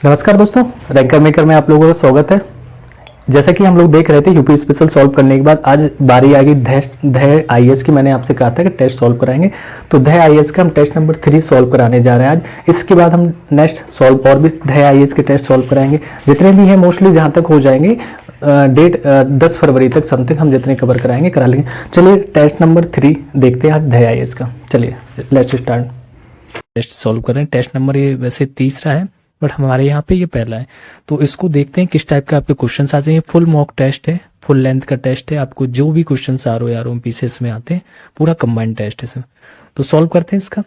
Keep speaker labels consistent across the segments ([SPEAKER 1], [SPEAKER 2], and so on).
[SPEAKER 1] नमस्कार दोस्तों, ranker maker में आप लोगों का स्वागत है। जैसा कि हम लोग देख रहे थे यूपी स्पेशल सॉल्व करने के बाद आज बारी आ गई दह आईएएस की। मैंने आपसे कहा था कि टेस्ट सॉल्व कराएंगे, तो दह आईएएस का हम टेस्ट नंबर 3 सॉल्व कराने जा रहे हैं आज। इसके बाद हम नेक्स्ट सॉल्व और भी दह आईएएस के टेस्ट सॉल्व कराएंगे, जितने भी हैं मोस्टली जहां तक हो जाएंगे। डेट 10 फरवरी तक समथिंग हम जितने कवर कराएंगे करा लेंगे। चलिए टेस्ट नंबर 3 देखते हैं आज दह आईएएस का। चलिए लेट्स स्टार्ट। टेस्ट सॉल्व करें। टेस्ट नंबर ये वैसे तीसरा है बट हमारे यहाँ पे ये पहला है, तो इसको देखते हैं किस टाइप के आपके क्वेश्चंस आते हैं। फुल मॉक टेस्ट है, फुल लेंथ का टेस्ट है। आपको जो भी क्वेश्चंस आर ओ पीसेस में आते हैं पूरा कंबाइंड टेस्ट है इसमें। तो सॉल्व करते हैं इसका।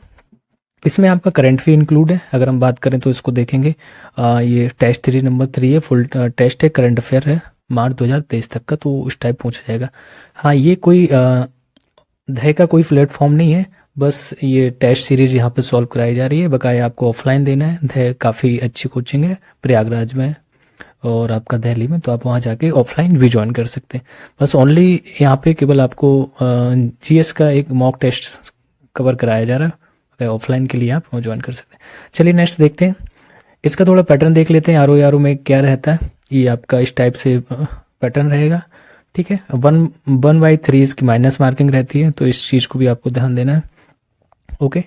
[SPEAKER 1] इसमें आपका करंट भी इंक्लूड है। अगर हम बात करें तो इसको देखेंगे, ये टेस्ट 3 नंबर 3 है, फुल टेस्ट है, करंट अफेयर है मार्च 2023 तक का, तो उस टाइप पूछा जाएगा। हाँ, ये कोई दह का कोई प्लेटफॉर्म नहीं है, बस ये टेस्ट सीरीज यहाँ पे सॉल्व कराई जा रही है। बकाया आपको ऑफलाइन देना है। दह काफ़ी अच्छी कोचिंग है, प्रयागराज में और आपका दिल्ली में, तो आप वहाँ जाके ऑफलाइन भी ज्वाइन कर सकते हैं। बस ओनली यहाँ पे केवल आपको जीएस का एक मॉक टेस्ट कवर कराया जा रहा है, ऑफलाइन के लिए आप ज्वाइन कर सकते हैं। चलिए नेक्स्ट देखते हैं। इसका थोड़ा पैटर्न देख लेते हैं। आर ओ में क्या रहता है, ये आपका इस टाइप से पैटर्न रहेगा, ठीक है। 1/3 इसकी माइनस मार्किंग रहती है, तो इस चीज़ को भी आपको ध्यान देना है। ओके,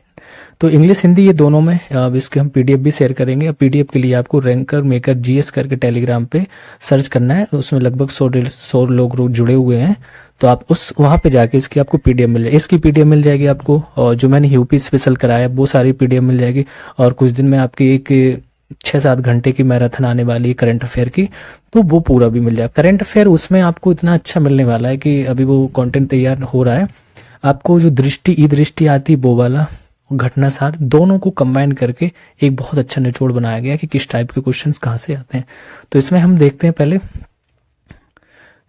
[SPEAKER 1] तो इंग्लिश हिंदी ये दोनों में अब इसके हम पीडीएफ भी शेयर करेंगे। अब पीडीएफ के लिए आपको रैंकर मेकर जीएस करके टेलीग्राम पे सर्च करना है। उसमें लगभग 100 लोग जुड़े हुए हैं, तो आप उस वहाँ पे जाके इसकी आपको पीडीएफ मिल जाएगी। इसकी पीडीएफ मिल जाएगी आपको, और जो मैंने यूपी स्पेशल कराया वो सारी पीडीएफ मिल जाएगी। और कुछ दिन में आपकी एक 6-7 घंटे की मैराथन आने वाली है करंट अफेयर की, तो वो पूरा भी मिल जाएगा। करंट अफेयर उसमें आपको इतना अच्छा मिलने वाला है कि अभी वो कंटेंट तैयार हो रहा है। आपको जो ई दृष्टि आती वो वाला घटना सार दोनों को कंबाइन करके एक बहुत अच्छा निचोड़ बनाया गया कि किस टाइप के क्वेश्चंस कहाँ से आते हैं। तो इसमें हम देखते हैं पहले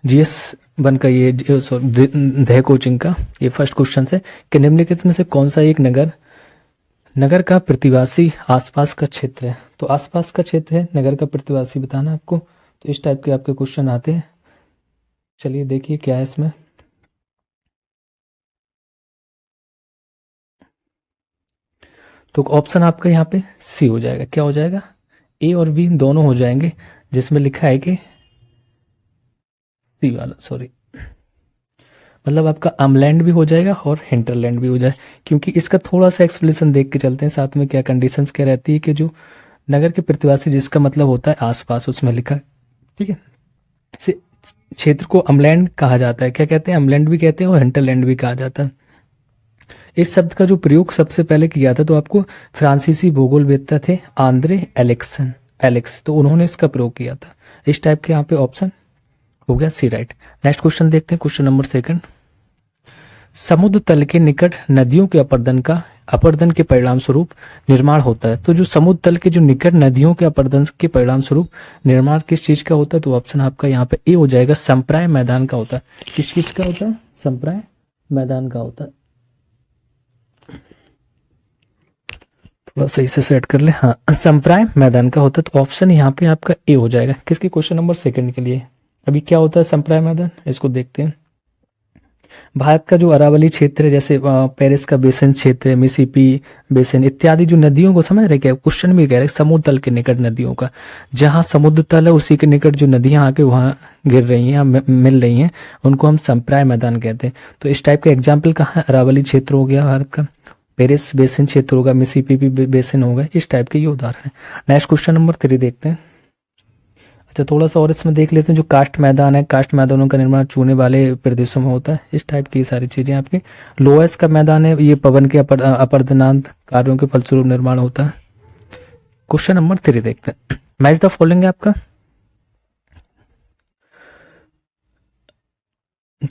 [SPEAKER 1] जीएस 1 का ये दह कोचिंग का ये फर्स्ट क्वेश्चन है कि निम्नलिखित में से कौन सा एक नगर का प्रतिवासी आसपास का क्षेत्र है। तो आसपास का क्षेत्र है, नगर का प्रतिवासी बताना आपको। तो इस टाइप के आपके क्वेश्चन आते हैं। चलिए देखिए क्या है इसमें। तो ऑप्शन आपका यहाँ पे सी हो जाएगा। क्या हो जाएगा, ए और बी दोनों हो जाएंगे, जिसमें लिखा है कि सी वाला, सॉरी, मतलब आपका अमलैंड भी हो जाएगा और हिंटरलैंड भी हो जाए। क्योंकि इसका थोड़ा सा एक्सप्लेनेशन देख के चलते हैं साथ में, क्या कंडीशंस क्या रहती है कि जो नगर के प्रतिवासी जिसका मतलब होता है आसपास, उसमें लिखा है, ठीक है। इसे क्षेत्र को अमलैंड कहा जाता है। क्या कहते हैं, अमलैंड भी कहते हैं और हिंटरलैंड भी कहा जाता है। इस शब्द का जो प्रयोग सबसे पहले किया था तो आपको फ्रांसीसी भूगोलवेत्ता थे आंद्रे एलेक्स, तो उन्होंने इसका प्रयोग किया था। इस टाइप के यहाँ पे ऑप्शन हो गया सी राइट। नेक्स्ट क्वेश्चन देखते हैं, क्वेश्चन नंबर 2। समुद्र तल के निकट नदियों के अपरदन के परिणाम स्वरूप निर्माण होता है। तो जो समुद्र तल के जो निकट नदियों के अपरदन के परिणाम स्वरूप निर्माण किस चीज का होता है, तो ऑप्शन आपका यहाँ पे ए हो जाएगा, संप्राय मैदान का होता है। किस चीज का होता है, संप्राय मैदान का होता है। थोड़ा सही से सेट कर ले, हाँ, संप्राय मैदान का होता है। तो ऑप्शन यहाँ पे आपका ए हो जाएगा। किसके, क्वेश्चन नंबर 2 के लिए। अभी क्या होता है संप्राय मैदान, इसको देखते हैं। भारत का जो अरावली क्षेत्र है, जैसे पेरिस का बेसिन क्षेत्र है, मिसिसिपी बेसिन इत्यादि जो नदियों को समझ रहे, क्या क्वेश्चन भी कह रहे समुद्र तल के निकट नदियों का, जहाँ समुद्र तल है उसी के निकट जो नदियां आके वहां गिर रही हैं, मिल रही हैं, उनको हम संप्राय मैदान कहते हैं। तो इस टाइप का एग्जाम्पल कहाँ है, अरावली क्षेत्र हो गया भारत का, पेरिस बेसिन क्षेत्र होगा, मिसिसिपी बेसिन होगा, इस टाइप के ये उदाहरण है। नेक्स्ट क्वेश्चन नंबर 3 देखते हैं। अच्छा, थोड़ा सा और इसमें देख लेते हैं। जो कास्ट मैदान है, कास्ट मैदानों का निर्माण चूने वाले प्रदेशों में होता है। इस टाइप की सारी चीजें आपकी। लोएस का मैदान है, ये पवन के अपरदनांत कार्यों के फलस्वरूप निर्माण होता है। क्वेश्चन नंबर 3 देखते हैं। मैच द फॉलोइंग है आपका।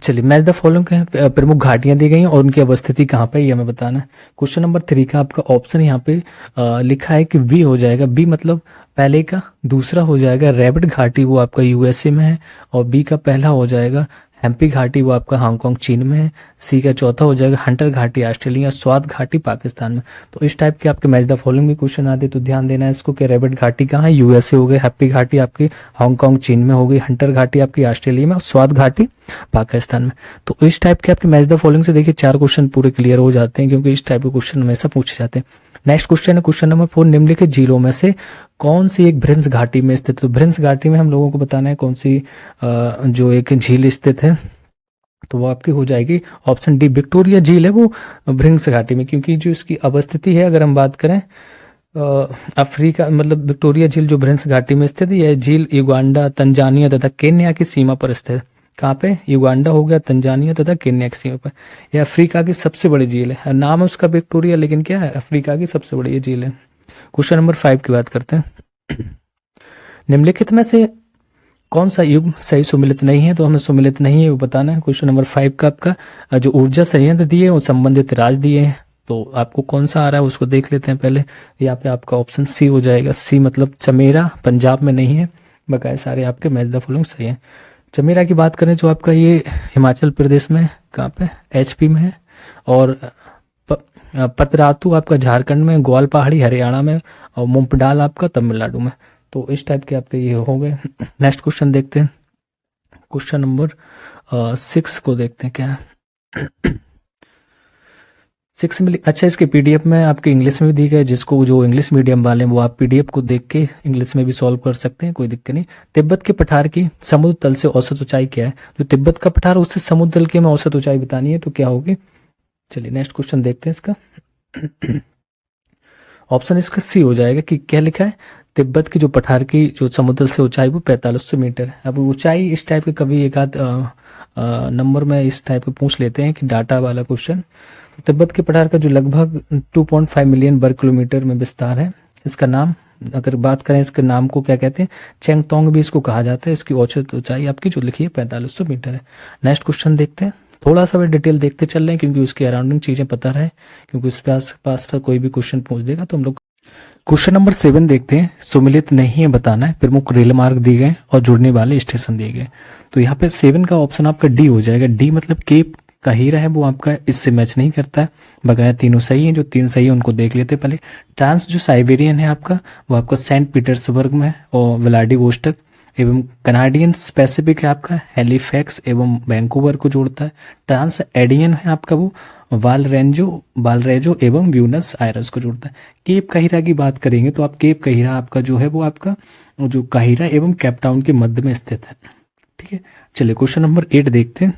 [SPEAKER 1] चलिए, मैच द फॉलोइंग प्रमुख घाटियां दी गई हैं और उनकी अवस्थिति कहाँ पे, ये हमें बताना है। क्वेश्चन नंबर 3 का आपका ऑप्शन यहाँ पे लिखा है कि बी हो जाएगा। बी मतलब पहले का दूसरा हो जाएगा रैबिट घाटी, वो आपका यूएसए में है, और बी का पहला हो जाएगा हेम्पी घाटी, वो आपका हांगकांग चीन में है। सी का चौथा हो जाएगा हंटर घाटी ऑस्ट्रेलिया, स्वाद घाटी पाकिस्तान में। तो इस टाइप के आपके मैच द फॉलोइंग भी क्वेश्चन आते, तो ध्यान देना है इसको कि रैबिट घाटी कहाँ है, यूएसए हो गई, हैप्पी घाटी आपकी हांगकांग चीन में हो गई, हंटर घाटी आपकी ऑस्ट्रेलिया में, और स्वाद घाटी पाकिस्तान में। तो इस टाइप के आपके मैच द फॉलोइंग से देखिए 4 क्वेश्चन पूरे क्लियर हो जाते हैं, क्योंकि इस टाइप के क्वेश्चन हमेशा पूछे जाते हैं। नेक्स्ट क्वेश्चन है क्वेश्चन नंबर 4, निम्नलिखित झीलों में से कौन सी एक भ्रंश घाटी में स्थित है। तो भ्रंश घाटी में हम लोगों को बताना है कौन सी जो एक झील स्थित है, तो वो आपकी हो जाएगी ऑप्शन डी, विक्टोरिया झील है वो भ्रंश घाटी में, क्योंकि जो इसकी अवस्थिति है अगर हम बात करें अफ्रीका मतलब विक्टोरिया झील जो भ्रंश घाटी में स्थित है, यह झील युगांडा, तंजानिया तथा केन्या की सीमा पर स्थित है। कहाँ पे? युगांडा हो गया, तंजानिया तथा केन्या की सीमा पर। यह अफ्रीका की सबसे बड़ी झील है, नाम है उसका विक्टोरिया, लेकिन क्या है, अफ्रीका की सबसे बड़ी झील है। क्वेश्चन नंबर 5 की बात करते हैं। निम्नलिखित में से कौन सा युग सही सुमिलित नहीं है, तो हमें सुमिलित नहीं है वो बताना है। क्वेश्चन नंबर 5 का आपका जो ऊर्जा संयंत्र दिए वो संबंधित राज्य दिए हैं, तो आपको कौन सा आ रहा है उसको देख लेते हैं पहले। यहाँ पे आपका ऑप्शन सी हो जाएगा, सी मतलब चमेरा, पंजाब में नहीं है, बकाया सारे आपके मैच द फॉलोइंग सही है। चमेरा की बात करें तो आपका ये हिमाचल प्रदेश में, कहाँ पे, एचपी में है, और पतरातू आपका झारखंड में, ग्वाल पहाड़ी हरियाणा में, और मुंपडाल आपका तमिलनाडु में। तो इस टाइप के आपके ये हो गए। नेक्स्ट क्वेश्चन देखते हैं, क्वेश्चन नंबर 6 को देखते हैं क्या है। 6 में अच्छा इसके पीडीएफ में आपके इंग्लिश में भी दी गई, जिसको जो इंग्लिश मीडियम वाले हैं वो आप पीडीएफ को देख के इंग्लिश में भी सॉल्व कर सकते हैं, कोई दिक्कत नहीं। तिब्बत के पठार की समुद्र तल से औसत ऊंचाई क्या है। जो तिब्बत का पठार उससे समुद्र तल की हमें औसत ऊंचाई बतानी है, तो क्या होगी। चलिए नेक्स्ट क्वेश्चन देखते हैं इसका। ऑप्शन इसका सी हो जाएगा कि क्या लिखा है, तिब्बत की जो पठार की जो समुद्र से ऊंचाई वो 4500 मीटर है। अब ऊंचाई इस टाइप के कभी एक आध नंबर में इस टाइप के पूछ लेते हैं कि डाटा वाला क्वेश्चन। तो तिब्बत के पठार का जो लगभग 2.5 मिलियन वर्ग किलोमीटर में विस्तार है, इसका नाम अगर बात करें इसके नाम को क्या कहते हैं, चेंगतोंग भी इसको कहा जाता है। इसकी औसत ऊंचाई आपकी जो लिखी है 4500 मीटर है। नेक्स्ट क्वेश्चन देखते हैं, थोड़ा सा भी डिटेल देखते चल रहे हैं क्योंकि उसके अराउंडिंग चीजें पता रहे, क्योंकि उस पास कोई भी क्वेश्चन पूछ देगा तो हम लोग। क्वेश्चन नंबर 7 देखते हैं, सुमिलित नहीं है बताना है, प्रमुख रेल मार्ग दिए गए और जुड़ने वाले स्टेशन दिए गए। तो यहाँ पे 7 का ऑप्शन आपका डी हो जाएगा। डी मतलब केप का हीरा है वो आपका इससे मैच नहीं करता है, बकाया तीनों सही है। जो 3 सही है उनको देख लेते हैं पहले। ट्रांस जो साइबेरियन है आपका वो आपका सेंट पीटर्सबर्ग में और व्लादिवोस्टॉक एवं कनाडियन स्पेसिफिक है आपका हैलिफैक्स एवं वैंकूवर को जोड़ता है। ट्रांस एडियन है आपका वो वालरेजो एवं ब्यूनस आयरस को जोड़ता है। केप काहिरा की बात करेंगे तो आप केप काहिरा आपका जो है वो आपका जो काहिरा एवं कैपटाउन के मध्य में स्थित है। ठीक है, चलिए क्वेश्चन नंबर 8 देखते हैं।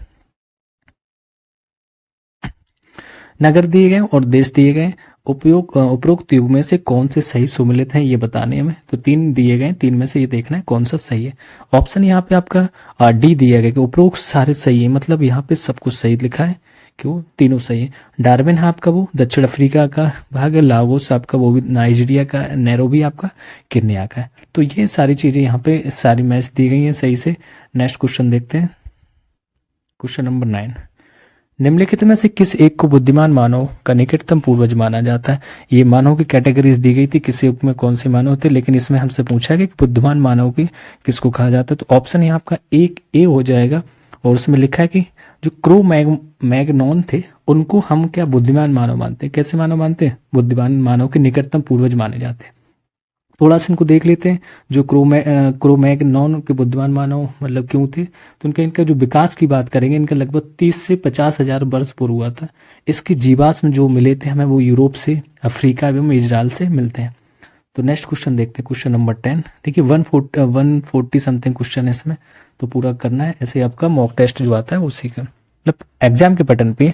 [SPEAKER 1] नगर दिए गए और देश दिए गए, उपरोक्त युग में से कौन से सही सुमिलित हैं ये बताने में। तो 3 दिए गए, 3 में से ये देखना है कौन सा सही है। ऑप्शन यहाँ पे आपका डी दिया गया कि उपरोक्त सारे सही है, मतलब यहाँ पे सब कुछ सही लिखा है कि वो तीनों सही है। डार्विन है आपका वो दक्षिण अफ्रीका का भाग है, लागोस आपका वो भी नाइजीरिया का, नैरोबी आपका केन्या का है। तो ये सारी चीजें यहाँ पे सारी मैच दी गई हैं सही से। नेक्स्ट क्वेश्चन देखते हैं, क्वेश्चन नंबर 9, निम्नलिखित में से किस एक को बुद्धिमान मानव का निकटतम पूर्वज माना जाता है। ये मानव की कैटेगरीज दी गई थी, किस युग में कौन से मानव थे, लेकिन इसमें हमसे पूछा गया कि बुद्धिमान मानव की किसको कहा जाता है। तो ऑप्शन यहाँ आपका एक ए हो जाएगा, और उसमें लिखा है कि जो क्रो मैग्नोन थे उनको हम क्या बुद्धिमान मानव मानते हैं। कैसे मानव मानते हैं, बुद्धिमान मानव के निकटतम पूर्वज माने जाते हैं। थोड़ा सा इनको देख लेते हैं। जो क्रोमैग्नॉन के बुद्धिमान मानव मतलब क्यों थे, तो इनका जो विकास की बात करेंगे, इनका लगभग 30 से 50 हजार वर्ष पूर्व हुआ था। इसके जीवाश्म जो मिले थे हमें वो यूरोप से, अफ्रीका एवं इजराइल से मिलते हैं। तो नेक्स्ट क्वेश्चन देखते हैं, क्वेश्चन नंबर 10। देखिए 140 समथिंग क्वेश्चन है इसमें, तो पूरा करना है। ऐसे आपका मॉक टेस्ट जो आता है उसी का मतलब एग्जाम के पैटर्न पे।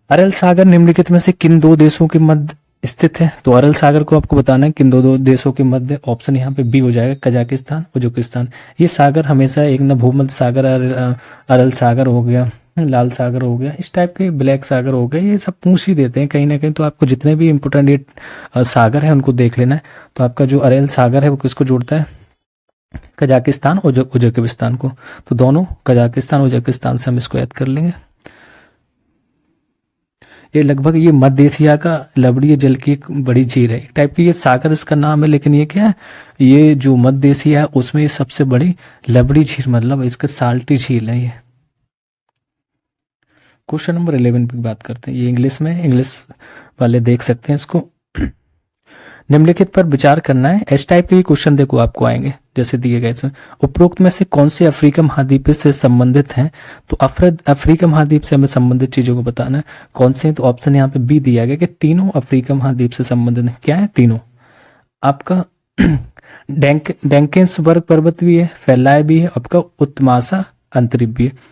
[SPEAKER 1] अरल सागर निम्नलिखित में से किन 2 देशों के मध्य स्थित है। तो अरल सागर को आपको बताना है किन दो देशों के मध्य। ऑप्शन यहाँ पे बी हो जाएगा, कजाकिस्तान, उज्बेकिस्तान। ये सागर हमेशा एक ना भूमध्य सागर, अरल सागर हो गया, लाल सागर हो गया, इस टाइप के, ब्लैक सागर हो गया, ये सब पूछ ही देते हैं कहीं ना कहीं। तो आपको जितने भी इंपोर्टेंट ये सागर है उनको देख लेना है। तो आपका जो अरल सागर है वो किसको जोड़ता है, कजाकिस्तान और उज्बेकिस्तान को। तो दोनों कजाकिस्तान उज्बेकिस्तान से हम इसको याद कर लेंगे। ये लगभग ये मध्य एशिया का लवणीय जल की एक बड़ी झील है, एक टाइप की। ये सागर इसका नाम है, लेकिन ये क्या है, ये जो मध्य एशिया है उसमें ये सबसे बड़ी लवणीय झील, मतलब इसका साल्टी झील है ये। क्वेश्चन नंबर 11 की बात करते हैं। ये इंग्लिश में, इंग्लिश वाले देख सकते हैं इसको। निम्नलिखित पर विचार करना है। एस टाइप के क्वेश्चन देखो आपको आएंगे जैसे दिए गए इसमें। उपरोक्त में से कौन से अफ्रीका महाद्वीप से संबंधित हैं? तो अफ्रीका महाद्वीप से हमें संबंधित चीजों को बताना है। कौन से? तो ऑप्शन यहाँ पे बी दिया गया कि तीनों अफ्रीका महाद्वीप से संबंधित हैं। क्या है तीनों? आपका डैंकेन्सबर्ग पर्वत भी है, फेलाए भी है, आपका उत्तमासा अंतरिप भी है।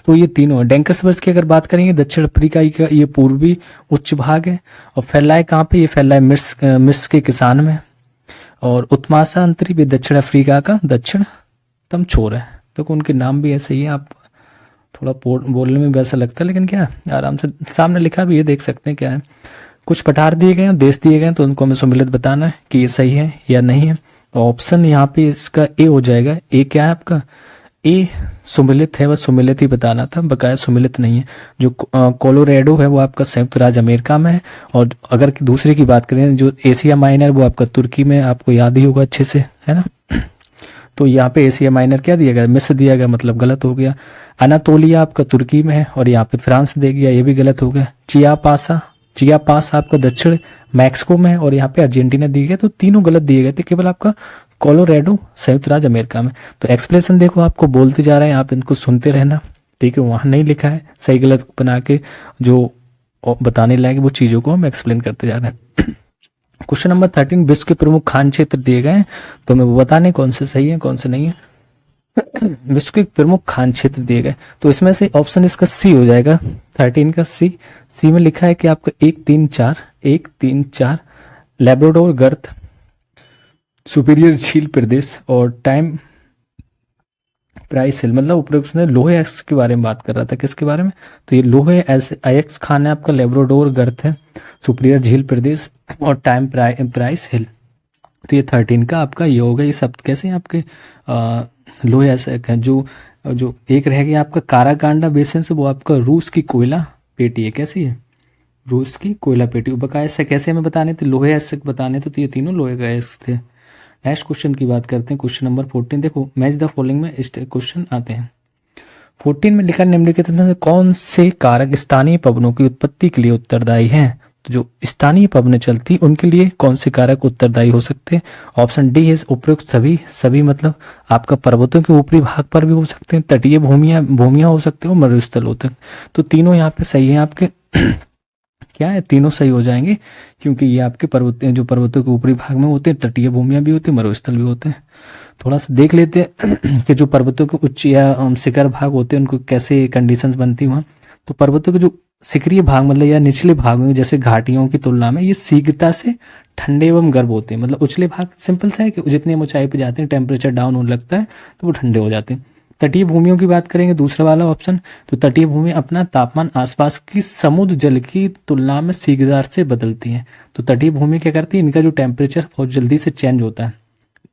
[SPEAKER 1] तो ये तीनों है। डैंकेन्सबर्ग की अगर बात करेंगे दक्षिण अफ्रीका का ये पूर्वी उच्च भाग है। और फेलाए कहाँ पे? ये फेलाए मिस्र के किसान में। और उत्तमासा अंतरिप ये दक्षिण अफ्रीका का दक्षिणतम छोर है। तो उनके नाम भी ऐसे ही है। आप थोड़ा बोलने में वैसा लगता है लेकिन क्या आराम से सामने लिखा भी ये देख सकते हैं क्या है। कुछ पठार दिए गए हैं, देश दिए गए हैं, तो उनको हमें सम्मिलित बताना है कि ये सही है या नहीं है। ऑप्शन यहाँ पे इसका ए हो जाएगा। ए क्या है आपका? ए सुमिलित है, वह सुमिलित ही बताना था, बकाया सुमिलित नहीं है। जो कोलोराडो है वो आपका संयुक्त राज्य अमेरिका में है। और अगर दूसरे की बात करें जो एशिया माइनर वो आपका तुर्की में, आपको याद ही होगा अच्छे से, है ना। तो यहाँ पे एशिया माइनर क्या दिया गया? मिस्र दिया गया, मतलब गलत हो गया। अनातोलिया आपका तुर्की में है और यहाँ पे फ्रांस दे गया, ये भी गलत हो गया। चियापास आपका दक्षिण मैक्सिको में है और यहाँ पे अर्जेंटीना दिए गए, तो तीनों गलत दिए गए थे। केवल आपका कोलोराडो संयुक्त राज्य अमेरिका में। तो एक्सप्लेनेशन देखो आपको बोलते जा रहे हैं, आप इनको सुनते रहना, ठीक है। वहां नहीं लिखा है, सही गलत बना के जो बताने लायक वो चीजों को हम एक्सप्लेन करते जा रहे हैं। क्वेश्चन नंबर 13, विश्व के प्रमुख खान क्षेत्र दिए गए हैं, तो हमें वो बताने कौन से सही है कौन से नहीं है। विश्व के प्रमुख खान क्षेत्र दिए गए, तो इसमें से ऑप्शन इसका सी हो जाएगा। 13 का सी में लिखा है कि आपका 1-3-4 लैब्राडोर गर्त, सुपीरियर झील प्रदेश और टाइम प्राइस हिल। मतलब उपरोक्त ने लोहे एक्स के बारे में बात कर रहा था। किसके बारे में? तो ये लोहे एक्स खान है आपका, लैब्राडोर गर्त है, सुपीरियर झील प्रदेश और टाइम प्राइस हिल। तो ये 13 का आपका ये होगा। ये सब कैसे हैं आपके लोहे ऐसे हैं। जो एक रह गया आपका काराकांडा बेसिन से, वो आपका रूस की कोयला पेटी है। कैसी है? रूस की कोयला पेटी। बकाया से कैसे हमें बताने थे? लोहे ऐसे बताने थे, तो ये तीनों लोहे का ऐसे थे। नेक्स्ट क्वेश्चन की बात करते हैं। क्वेश्चन नंबर 14 देखो, मैच द फॉलोइंग में इस क्वेश्चन आते हैं। 14 में लिखा निम्नलिखित में से कौन से कारक स्थानीय पवनों की उत्पत्ति के लिए उत्तरदायी हैं? तो जो स्थानीय पवनें चलती उनके लिए कौन से कारक उत्तरदायी हो सकते हैं? ऑप्शन डी है उपयुक्त सभी मतलब आपका पर्वतों के ऊपरी भाग पर भी हो सकते हैं, तटीय भूमियां हो सकते हैं और मरुस्थल होते हैं। तो तीनों यहाँ पे सही है आपके। क्या है? तीनों सही हो जाएंगे क्योंकि ये आपके पर्वतों के ऊपरी भाग में होते हैं, तटीय भूमियां भी होती है, मरुस्थल भी होते हैं। थोड़ा सा देख लेते हैं कि जो पर्वतों के उच्च या शिखर भाग होते हैं उनको कैसे कंडीशंस बनती हैं। तो पर्वतों के जो शिखरीय भाग मतलब या निचले भाग में जैसे घाटियों की तुलना में ये शीघ्रता से ठंडे एवं गर्म होते हैं। मतलब उछले भाग सिंपल सा है कि जितनी ऊंचाई पे जाते हैं टेम्परेचर डाउन होने लगता है तो वो ठंडे हो जाते हैं। तटीय भूमियों की बात करेंगे, दूसरा वाला ऑप्शन, तो तटीय भूमि अपना तापमान आसपास की समुद्र जल की तुलना में शीघ्रता से बदलती हैं। तो तटीय भूमि क्या करती है? इनका जो टेम्परेचर बहुत जल्दी से चेंज होता है।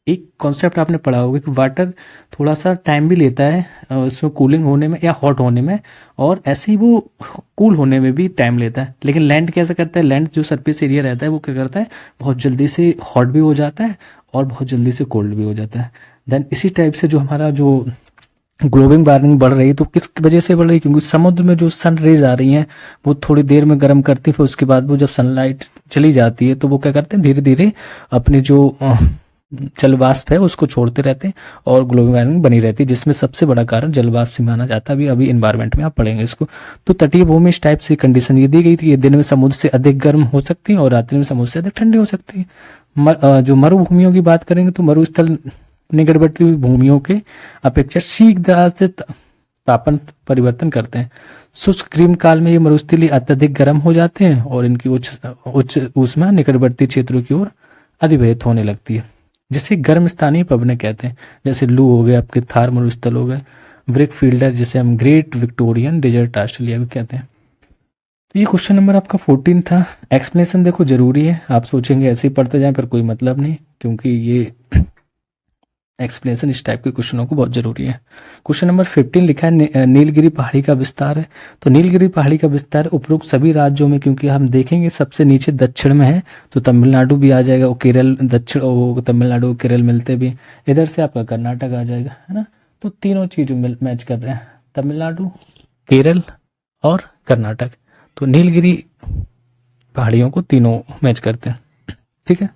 [SPEAKER 1] एक कॉन्सेप्ट आपने पढ़ा होगा कि वाटर थोड़ा सा टाइम भी लेता है उसमें कूलिंग होने में या हॉट होने में, और ऐसे ही वो कूल होने में भी टाइम लेता है। लेकिन लैंड कैसा करता है? लैंड जो सरफेस एरिया रहता है वो क्या करता है? बहुत जल्दी से हॉट भी हो जाता है और बहुत जल्दी से कोल्ड भी हो जाता है। देन इसी टाइप से जो हमारा जो ग्लोबल वार्मिंग बढ़ रही है, तो किस वजह से बढ़ रही है? क्योंकि समुद्र में जो सन रेज आ रही हैं वो थोड़ी देर में गर्म करती है, फिर उसके बाद वो जब सनलाइट चली जाती है तो वो क्या करते हैं? धीरे धीरे अपनी जो जल वाष्प है उसको छोड़ते रहते हैं और ग्लोबल वार्मिंग बनी रहती है, जिसमें सबसे बड़ा कारण जल वाष्प से माना जाता है। अभी इन्वायरमेंट में आप पढ़ेंगे इसको। तो तटीय भूमि इस टाइप से कंडीशन ये दी गई थी, ये दिन में समुद्र से अधिक गर्म हो सकती है और रात्रि में समुद्र से अधिक ठंडी हो सकती है। जो मरुभूमियों की बात करेंगे तो मरुस्थल निकटवर्ती हुई भूमियों के अपेक्षा शीघ्रता से तापमान परिवर्तन करते हैं। शुष्क ग्रीष्म काल में ये मरुस्थलीय अत्यधिक गर्म हो जाते हैं और इनकी उच्च ऊष्मा निकटवर्ती क्षेत्रों की ओर अधिवेत होने लगती है, जिसे गर्म स्थानीय पवनें कहते हैं। जैसे लू हो गए, आपके थार मरुस्थल हो गए, ब्रिक फील्डर जिसे हम ग्रेट विक्टोरियन डेजर्ट ऑस्ट्रेलिया भी कहते हैं। तो ये क्वेश्चन नंबर आपका 14 था। एक्सप्लेनेशन देखो जरूरी है, आप सोचेंगे ऐसे ही पढ़ते जाएं पर कोई मतलब नहीं, क्योंकि ये एक्सप्लेनेशन इस टाइप के क्वेश्चनों को बहुत जरूरी है। क्वेश्चन नंबर 15 लिखा है नीलगिरी पहाड़ी का विस्तार है। तो नीलगिरी पहाड़ी का विस्तार उपरोक्त सभी राज्यों में, क्योंकि हम देखेंगे सबसे नीचे दक्षिण में है तो तमिलनाडु भी आ जाएगा, और केरल दक्षिण तमिलनाडु केरल मिलते भी, इधर से आपका कर्नाटक आ जाएगा, है ना। तो तीनों चीज मैच कर रहे हैं, तमिलनाडु, केरल और कर्नाटक। तो नीलगिरी पहाड़ियों को तीनों मैच करते हैं, ठीक है।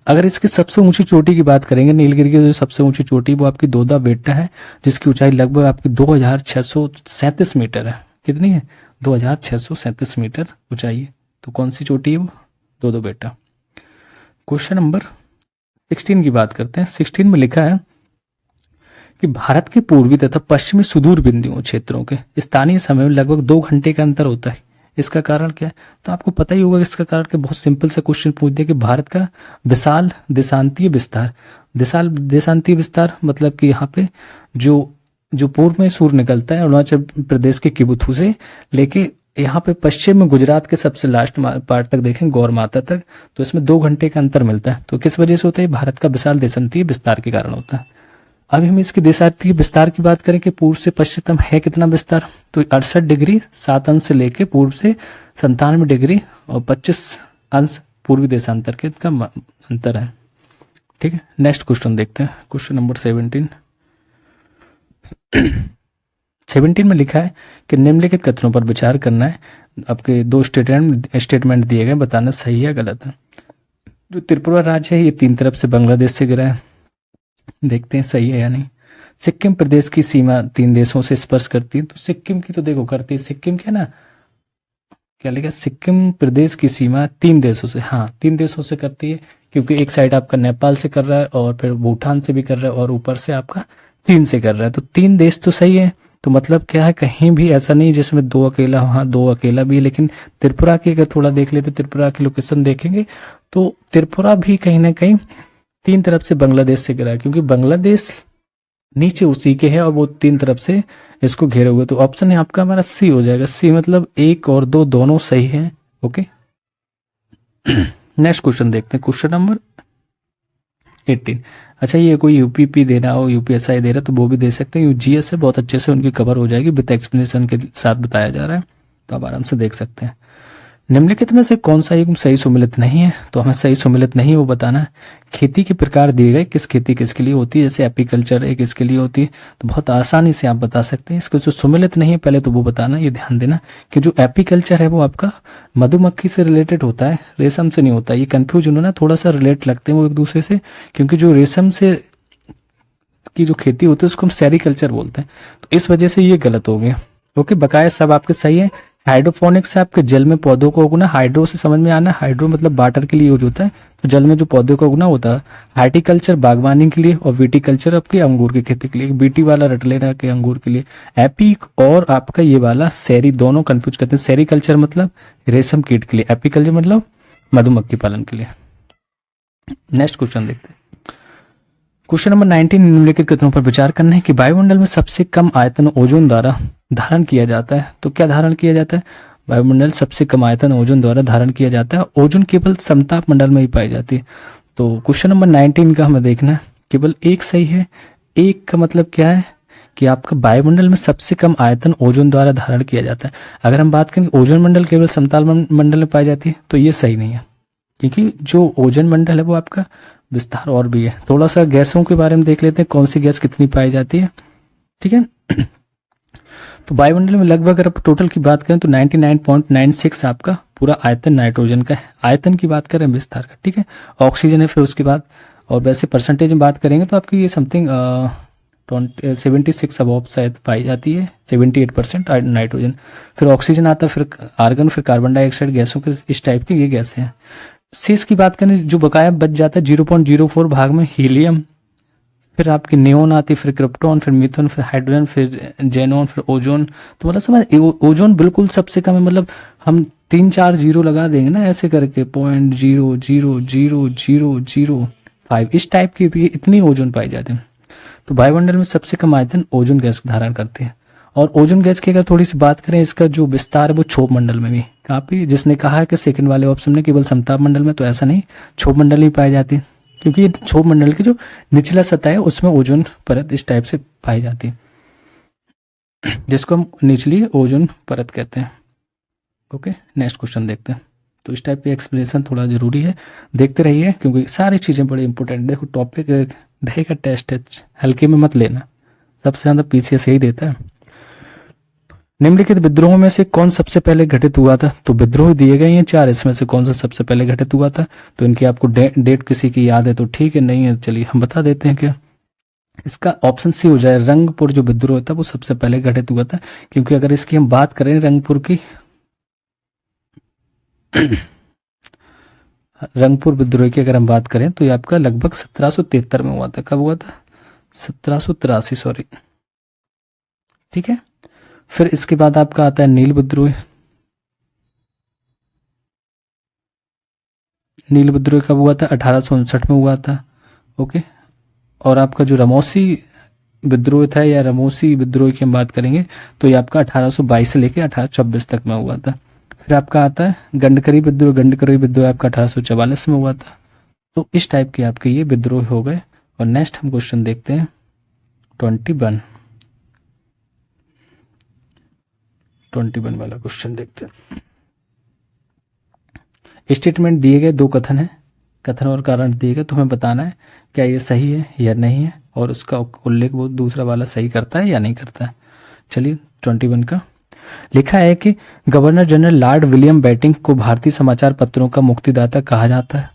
[SPEAKER 1] अगर इसकी सबसे ऊंची चोटी की बात करेंगे, नीलगिरी की जो सबसे ऊंची चोटी वो आपकी दोदा बेट्टा है, जिसकी ऊंचाई लगभग आपकी 2637 मीटर है। कितनी है? 2637 मीटर ऊंचाई है। तो कौन सी चोटी है वो? दोदो बेट्टा। क्वेश्चन नंबर 16 की बात करते हैं। 16 में लिखा है कि भारत के पूर्वी तथा पश्चिमी सुदूर बिंदुओं क्षेत्रों के स्थानीय समय में लगभग 2 घंटे का अंतर होता है। इसका कारण क्या है? तो आपको पता ही होगा इसका कारण क्या। बहुत सिंपल सा क्वेश्चन पूछ दिया कि भारत का विशाल देशांतीय विस्तार, विशाल देशांतीय विस्तार मतलब कि यहाँ पे जो जो पूर्व में सूर्य निकलता है अरुणाचल प्रदेश के किबुथू से लेके यहाँ पे पश्चिम में गुजरात के सबसे लास्ट पार्ट तक देखें गौर माता तक, तो इसमें 2 घंटे का अंतर मिलता है। तो किस वजह से होता है? भारत का विशाल देशांतीय विस्तार के कारण होता है। अभी हम इसके देशांतीय विस्तार की बात करें कि पूर्व से पश्चिम है कितना विस्तार, तो 68 डिग्री 7 अंश से लेके पूर्व से 97 डिग्री और 25 अंश पूर्वी देशांतर के का अंतर है। ठीक है, नेक्स्ट क्वेश्चन देखते हैं। क्वेश्चन नंबर 17 में लिखा है कि निम्नलिखित कथनों पर विचार करना है। आपके 2 स्टेटमेंट दिए गए, बताना सही है गलत है। जो त्रिपुरा राज्य है ये 3 तरफ से बांग्लादेश से घिरा है, देखते हैं सही है या नहीं। सिक्किम प्रदेश की सीमा 3 देशों से स्पर्श करती है, तो सिक्किम की तो देखो करती है, सिक्किम क्या ना क्या लिखा, सिक्किम प्रदेश की सीमा 3 देशों से, हाँ 3 देशों से करती है, क्योंकि एक साइड आपका नेपाल से कर रहा है और फिर भूटान से भी कर रहा है और ऊपर से आपका चीन से कर रहा है, तो 3 देश तो सही है। तो मतलब क्या है, कहीं भी ऐसा नहीं जिसमें 2 अकेला, हाँ 2 अकेला भी है, लेकिन त्रिपुरा की अगर थोड़ा देख लेते, त्रिपुरा की लोकेशन देखेंगे तो त्रिपुरा भी कहीं ना कहीं 3 तरफ से बांग्लादेश से घिरा है, क्योंकि बांग्लादेश नीचे उसी के है और वो 3 तरफ से इसको घेरे हुए। तो ऑप्शन है आपका हमारा सी हो जाएगा। सी मतलब 1 और 2 दोनों सही है। ओके, नेक्स्ट क्वेश्चन देखते हैं। Question number 18। अच्छा, ये कोई यूपीपी दे रहा हो, यूपीएसआई दे रहा है तो वो भी दे सकते हैं। जीएस से बहुत अच्छे से उनकी कवर हो जाएगी, विद एक्सप्लेनेशन के साथ बताया जा रहा है, तो आप आराम से देख सकते हैं। निम्नलिखित में से कौन सा युग्म सही सुमेलित नहीं है? तो हमें सही सुमेलित नहीं वो बताना है। खेती के प्रकार दिए गए, किस खेती किसके लिए होती है, जैसे एपीकल्चर एक इसके लिए होती है, तो बहुत आसानी से आप बता सकते हैं। इसको जो सुमेलित नहीं है पहले तो वो बताना, ये ध्यान देना कि जो एपीकल्चर है वो आपका मधुमक्खी से रिलेटेड होता है, रेशम से नहीं होता। ये कंफ्यूज होना, थोड़ा सा रिलेट लगते हैं वो एक दूसरे से, क्योंकि जो रेशम से की जो खेती होती है उसको हम सेरिकल्चर बोलते हैं, तो इस वजह से ये गलत हो गया। ओके, बकाया सब आपके सही है। हाइड्रोपोनिक्स से आपके जल में पौधों को उगना, हाइड्रो से समझ में आना, हाइड्रो मतलब वाटर के लिए यूज होता है, तो जल में जो पौधे को उगना होता है। हार्टिकल्चर बागवानी के लिए और विटिकल्चर आपके अंगूर की खेती के लिए। बीटी वाला रट लेना के अंगूर के लिए। एपी और आपका ये वाला सेरी दोनों कंफ्यूज करते हैं। सेरिकल्चर मतलब रेशम कीट के लिए, एपीकल्चर मतलब मधुमक्खी पालन के लिए। नेक्स्ट क्वेश्चन देखते हैं। क्वेश्चन नंबर 19, निम्नलिखित कथनों पर विचार करना है कि वायुमंडल में सबसे कम आयतन ओजोन द्वारा धारण किया जाता है। तो क्या धारण किया जाता है? वायुमंडल सबसे कम आयतन ओजोन द्वारा धारण किया जाता है। ओजोन केवल समताप मंडल में ही पाई जाती है। तो क्वेश्चन नंबर 19 का हमें देखना है, केवल एक सही है। एक का मतलब क्या है कि आपका वायुमंडल में सबसे कम आयतन ओजोन द्वारा धारण किया जाता है। अगर हम बात करें ओजोन मंडल केवल समतल मंडल में पाई जाती है, तो ये सही नहीं है, क्योंकि जो ओजोन मंडल है वो आपका विस्तार और भी है। थोड़ा सा गैसों के बारे में देख लेते हैं, कौन सी गैस कितनी पाई जाती है। ठीक है, तो वायुमंडल में लगभग अगर आप टोटल की बात करें तो 99.96 आपका पूरा आयतन नाइट्रोजन का है। आयतन की बात करें विस्तार का, ठीक है। ऑक्सीजन है फिर उसके बाद, और वैसे परसेंटेज में बात करेंगे तो आपकी ये समथिंग 76 अबॉव शायद पाई जाती है, 78% नाइट्रोजन, फिर ऑक्सीजन आता है, फिर आर्गन, फिर कार्बन डाइऑक्साइड, गैसों के इस टाइप की ये गैसें हैं। शेष की बात करें जो बकाया बच जाता है 0.04 भाग में हीलियम, फिर आपकी नियोन आती, फिर क्रिप्टॉन, फिर मिथोन, फिर हाइड्रोजन, फिर जेनॉन, फिर ओजोन। तो मतलब समझ, ओजोन बिल्कुल सबसे कम है, मतलब हम 3-4 जीरो लगा देंगे ना ऐसे करके, 0.0000005 इस टाइप की भी इतनी ओजोन पाई जाती है। तो वायुमंडल में सबसे कम आयतन ओजोन गैस धारण करते हैं। और ओजोन गैस की अगर थोड़ी सी बात करें, इसका जो विस्तार है वो क्षोभ मंडल में भी काफी, जिसने कहा है कि सेकंड वाले ऑप्शन में केवल समताप मंडल में, तो ऐसा नहीं, क्षोभ मंडल ही पाई जाती है, क्योंकि ये क्षोभ मंडल की जो निचला सतह है उसमें ओजोन परत इस टाइप से पाई जाती है, जिसको हम निचली ओजोन परत कहते हैं। ओके, नेक्स्ट क्वेश्चन देखते हैं। तो इस टाइप की एक्सप्लेनेशन थोड़ा जरूरी है, देखते रहिए, क्योंकि सारी चीजें बड़ी इंपॉर्टेंट। देखो टॉपिक दही का टेस्ट है, हल्के में मत लेना, सबसे ज्यादा पीसीएस यही देता है। निम्नलिखित विद्रोहों में से कौन सबसे पहले घटित हुआ था? तो विद्रोह दिए गए हैं 4, इसमें से कौन सा सबसे पहले घटित हुआ था? तो इनकी आपको डेट किसी की याद है तो ठीक है, नहीं है चलिए हम बता देते हैं क्या इसका ऑप्शन सी हो जाए। रंगपुर जो विद्रोह था वो सबसे पहले घटित हुआ था, क्योंकि अगर इसकी हम बात करें रंगपुर की रंगपुर विद्रोह की अगर हम बात करें तो ये आपका लगभग 1773 में हुआ था। कब हुआ था? 1783, सॉरी, ठीक है। फिर इसके बाद आपका आता है नील विद्रोह। नील विद्रोह कब हुआ था? 1859 में हुआ था, ओके। और आपका जो रमौसी विद्रोह था या रमौसी विद्रोह की हम बात करेंगे तो ये आपका 1822 से लेकर 1826 तक में हुआ था। फिर आपका आता है गंडकरी विद्रोह। गंडकरी विद्रोह आपका 1844 में हुआ था। तो इस टाइप के आपके ये विद्रोह हो गए। और नेक्स्ट हम क्वेश्चन देखते हैं 21 वाला क्वेश्चन देखते हैं। स्टेटमेंट दिए गए, 2 कथन है, कथन और कारण दिए गए, तो हमें बताना है क्या ये सही है या नहीं है, और उसका उल्लेख वो दूसरा वाला सही करता है या नहीं करता है। चलिए 21 का लिखा है कि governor general Lord William Bentinck को भारतीय समाचार पत्रों का मुक्तिदाता कहा जाता है।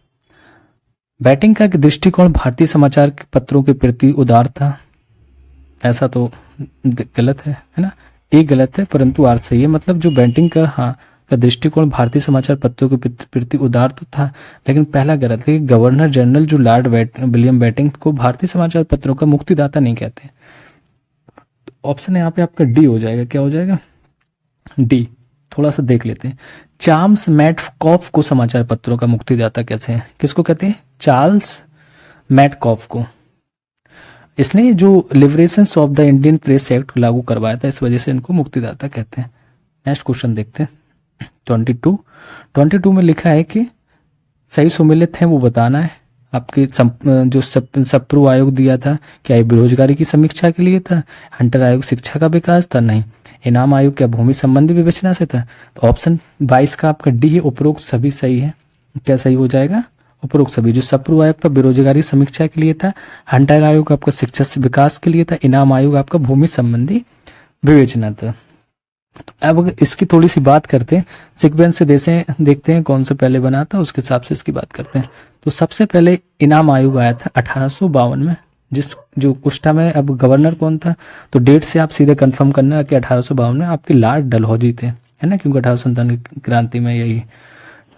[SPEAKER 1] बेटिंग का दृष्टिकोण भारतीय समाचार पत्रों के प्रति उदार था। ऐसा तो गलत है ना, एक गलत है परंतु अर्थ सही है। मतलब जो बेटिंग का दृष्टिकोण भारतीय समाचार पत्रों के प्रति उदार तो था, लेकिन पहला गलत है। गवर्नर जनरल जो लॉर्ड विलियम बेटिंग को भारतीय समाचार पत्रों का मुक्तिदाता नहीं कहते। ऑप्शन यहाँ पे आपका डी हो जाएगा। क्या हो जाएगा? डी। थोड़ा सा देख लेते हैं। चार्ल्स मैटकॉफ को समाचार पत्रों का मुक्तिदाता कैसे हैं? किसको कहते हैं? चार्ल्स मैटकॉफ को। इसने जो liberation of the Indian press act लागू करवाया था, इस वजह से इनको मुक्तिदाता कहते हैं। नेक्स्ट क्वेश्चन देखते हैं 22 में लिखा है कि सही सुमेलित है वो बताना है। आपके जो सप्रू आयोग दिया था, क्या ये बेरोजगारी की समीक्षा के लिए था? हंटर आयोग शिक्षा का विकास था? नहीं। इनाम आयोग क्या भूमि संबंधी विवेचना से था? तो ऑप्शन 22 का आपका डी है, उपरोक्त सभी सही है। क्या सही हो जाएगा? उपरोक्त सभी। जो सप्रू आयोग था बेरोजगारी समीक्षा के लिए था, हंटर आयोग आपका शिक्षा से विकास के लिए था, इनाम आयोग आपका भूमि संबंधी विवेचना था। तो अब इसकी थोड़ी सी बात करते हैं, सीक्वेंस से देखते हैं कौन सा पहले बना था, उसके हिसाब से इसकी बात करते हैं। तो सबसे पहले इनाम आयोग आया था 1852 में, जो उस टाइम में। अब गवर्नर कौन था? तो डेट से आप सीधे कंफर्म करना कि 1852 में आपके लॉर्ड डलहौजी थे, है ना, क्योंकि 1857 की क्रांति में यही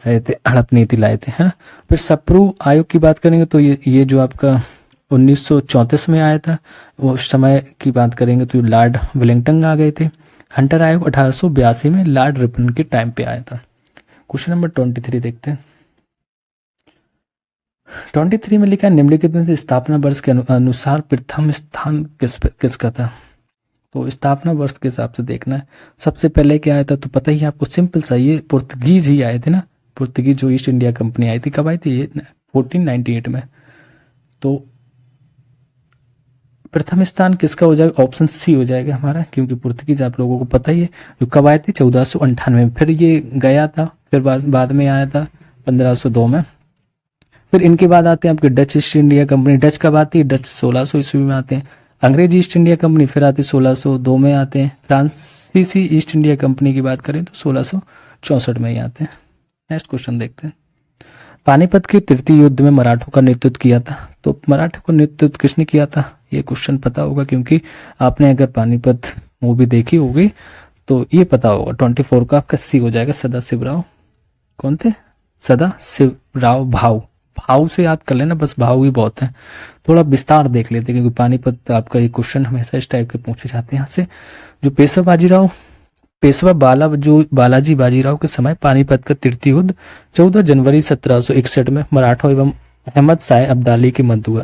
[SPEAKER 1] रहे थे, हड़प नीति लाए थे, है ना। फिर सप्रू आयोग की बात करेंगे तो ये जो आपका 1934 में आया था, वो उस समय की बात करेंगे तो लॉर्ड वेलिंगटन आ गए थे। हंटर आयोग 1882 में लॉर्ड रिपन के टाइम पे आया था। क्वेश्चन नंबर 23 देखते हैं। 23 में लिखा है निम्नलिखित में से स्थापना वर्ष के अनुसार प्रथम स्थान किसका था? तो स्थापना वर्ष के हिसाब से देखना है। सबसे पहले क्या आया था तो पता ही आपको, सिंपल सा, ये पुर्तगीज ही आए थे ना। पुर्तगीज जो ईस्ट इंडिया कंपनी आई थी, कब आई थी? ये 1498 में। तो प्रथम स्थान किसका हो जाएगा? ऑप्शन सी हो जाएगा हमारा, क्योंकि पुर्तगीज आप लोगों को पता ही है जो कब आए थे 1498 में। फिर ये गया था, फिर बाद में आया था 1502 में। फिर इनके बाद आते हैं आपके Dutch east India company. Dutch कब आती है? डच 1600 ईस्वी में आते हैं। अंग्रेज ईस्ट इंडिया कंपनी फिर आती 1602 में आते हैं। फ्रांसीसी ईस्ट इंडिया कंपनी की बात करें तो 1664 में ही आते हैं। नेक्स्ट क्वेश्चन देखते हैं। पानीपत के तृतीय युद्ध में मराठों का नेतृत्व किया था। तो मराठों का नेतृत्व किसने किया था? ये क्वेश्चन पता होगा, क्योंकि आपने अगर पानीपत मूवी देखी होगी तो ये पता होगा। 24 का आपका सी हो जाएगा, सदाशिवराव। कौन थे? सदाशिवराव भाऊ। भाव से याद कर लेना, बस भाव ही बहुत है। थोड़ा विस्तार देख लेते हैं, क्योंकि पानीपत आपका ये क्वेश्चन हमेशा इस टाइप के पूछे जाते हैं यहाँ से। जो पेशवा बालाजी बाजीराव के समय पानीपत का तृतीय युद्ध 14 जनवरी 1761 में मराठों एवं अहमद शाह अब्दाली के मध्य हुआ।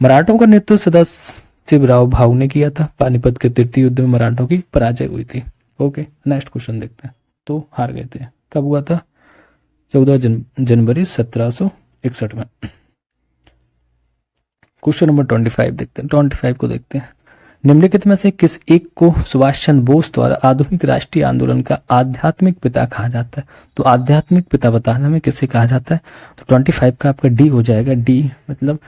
[SPEAKER 1] मराठों का नेतृत्व सदाशिवराव भाऊ ने किया था। पानीपत के तृतीय युद्ध में मराठों की पराजय हुई थी। ओके, नेक्स्ट क्वेश्चन देखते हैं। तो हार गए थे। कब हुआ था? 14 जनवरी 1761 में। क्वेश्चन नंबर 25 देखते हैं। 25 को देखते हैं। निम्नलिखित में से किस एक को सुभाष चंद्र बोस द्वारा आधुनिक राष्ट्रीय आंदोलन का आध्यात्मिक पिता कहा जाता है? तो आध्यात्मिक पिता बताने में किसे कहा जाता है? तो 25 का आपका डी हो जाएगा। डी मतलब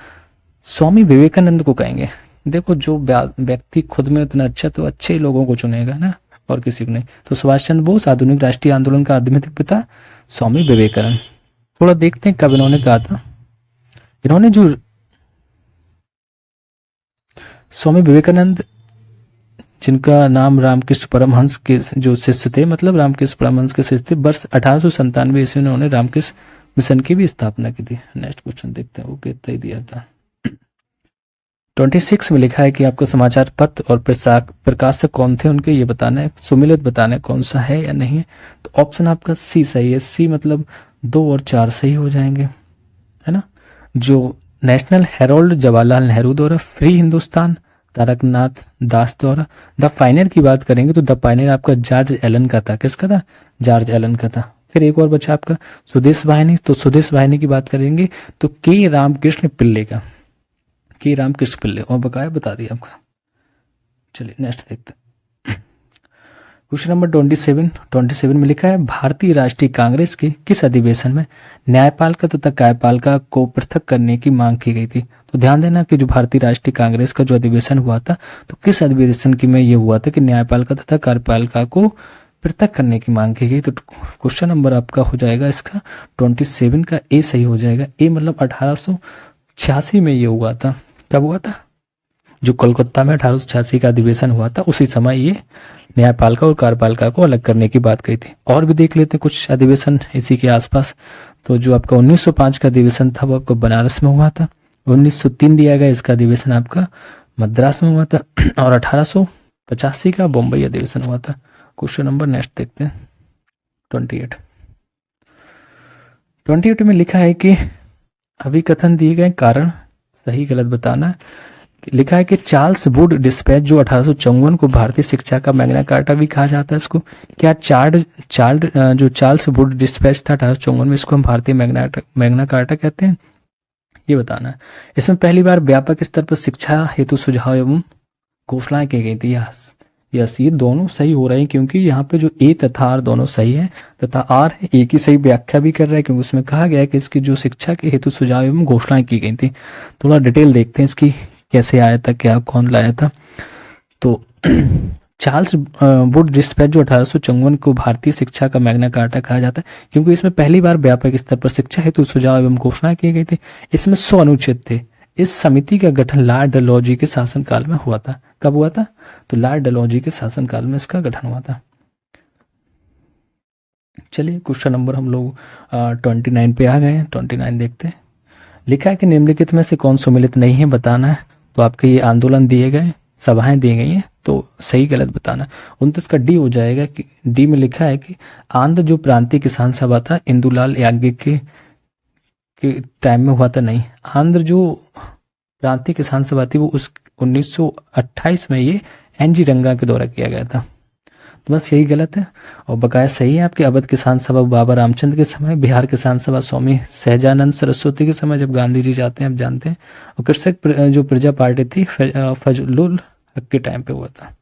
[SPEAKER 1] स्वामी विवेकानंद को कहेंगे। देखो, जो व्यक्ति खुद में इतना अच्छा, तो अच्छे लोगों को चुनेगा ना, और किसी को नहीं। तो सुभाष चंद्र बोस आधुनिक राष्ट्रीय आंदोलन का आध्यात्मिक पिता स्वामी विवेकानंद। थोड़ा देखते हैं कब इन्होंने कहा था। इन्होंने जो स्वामी विवेकानंद, जिनका नाम रामकृष्ण परमहंस के जो शिष्य थे, मतलब रामकृष्ण परमहंस के शिष्य थे, वर्ष 1897 ईस्वी में उन्होंने रामकृष्ण मिशन की भी स्थापना की थी। नेक्स्ट क्वेश्चन देखते हैं, वो कितना ही दिया था। 26 में लिखा है कि आपको समाचार पत्र और प्रकाशक कौन थे उनके ये बताना है, सुमिलित बताना है कौन सा है या नहीं है। तो ऑप्शन आपका सी सही है। सी मतलब 2 और 4 सही हो जाएंगे, है ना। जो नेशनल हेरोल्ड जवाहरलाल नेहरू द्वारा, फ्री हिंदुस्तान तारकनाथ दास द्वारा। द पायनियर की बात करेंगे तो द पायनियर आपका जॉर्ज एलन का था। किसका था? जॉर्ज एलन का था। फिर एक और बचा आपका स्वदेश वाहिनी। तो स्वदेश वाहिनी की बात करेंगे तो के रामकृष्ण पिल्ले का, के रामकृष्ण पिल्ले, और बकाया बता दिया आपका। चलिए नेक्स्ट देखते हैं। क्वेश्चन नंबर 27 में लिखा है भारतीय राष्ट्रीय कांग्रेस के किस अधिवेशन में न्यायपालिका तथा कार्यपालिका को पृथक करने की मांग की गई थी। तो ध्यान देना कि जो भारतीय राष्ट्रीय कांग्रेस का जो अधिवेशन हुआ था, तो किस अधिवेशन की में ये हुआ था कि न्यायपालिका तथा कार्यपालिका को पृथक करने की मांग की गई। तो क्वेश्चन नंबर आपका हो जाएगा इसका 27 का ए सही हो जाएगा। ए मतलब 1886 में ये हुआ था। कब हुआ था? जो कोलकाता में 1886 का अधिवेशन हुआ था, उसी समय ये न्यायपालिका और कार्यपालिका को अलग करने की बात कही थी। और भी देख लेते हैं कुछ अधिवेशन इसी के आसपास। तो जो आपका 1905 का अधिवेशन था वो आपको बनारस में हुआ था। 1903 दिया गया इसका अधिवेशन आपका मद्रास में हुआ था। और 1885 का बम्बई अधिवेशन हुआ था। क्वेश्चन नंबर नेक्स्ट देखते हैं 28 में लिखा है कि अभिकथन दिए गए कारण सही गलत बताना। लिखा है कि चार्ल्स वुड डिस्पैच जो 1854 को भारतीय शिक्षा का मैग्ना कार्टा भी कहा जाता है इसको। क्या जो चार्ल्स वुड डिस्पैच था 1854 में, इसको हम भारतीय मैग्ना कार्टा कहते हैं, ये बताना है। इसमें पहली बार व्यापक स्तर पर शिक्षा हेतु सुझाव एवं घोषणाएं की गई थी। यस ये दोनों सही हो रहे हैं क्योंकि यहाँ पे जो ए तथा आर दोनों सही है, तथा आर है ए की सही व्याख्या भी कर रहा है क्योंकि उसमें कहा गया है कि इसकी जो शिक्षा के हेतु सुझाव एवं घोषणाएं की गई थी। थोड़ा डिटेल देखते हैं इसकी, कैसे आया था, क्या कौन लाया था। तो चार्ल्स वुड डिस्पैच जो 1854 को भारतीय शिक्षा का मैग्ना कार्टा कहा जाता है क्योंकि इसमें पहली बार व्यापक स्तर पर शिक्षा हेतु सुझाव एवं घोषणा की गई थी। इसमें 100 अनुच्छेद थे। इस समिति का गठन लॉर्ड डलहौजी के शासनकाल में हुआ था। कब हुआ था? तो लॉर्ड डलहौजी के शासनकाल में इसका गठन हुआ था। चलिए क्वेश्चन नंबर हम लोग 29 पे आ गए हैं। 29 देखते हैं। लिखा है कि निम्नलिखित में से कौन सम्मिलित नहीं है बताना है। तो आपके ये आंदोलन दिए गए, सभाएं दी गई हैं, तो सही गलत बताना। 29 का डी हो जाएगा कि डी में लिखा है कि आंध्र जो प्रांतीय किसान सभा था इंदुलाल याज्ञिक के टाइम में हुआ था। नहीं, आंध्र जो प्रांतीय किसान सभा थी वो उस 1928 में ये एनजी रंगा के द्वारा किया गया था। तो बस यही गलत है और बकाया सही है आपके अवध किसान सभा बाबा रामचंद्र के समय, बिहार किसान सभा स्वामी सहजानंद सरस्वती के समय जब गांधी जी जाते हैं, आप जानते हैं, और कृषक जो प्रजा पार्टी थी फजलुल हक के टाइम पे हुआ था।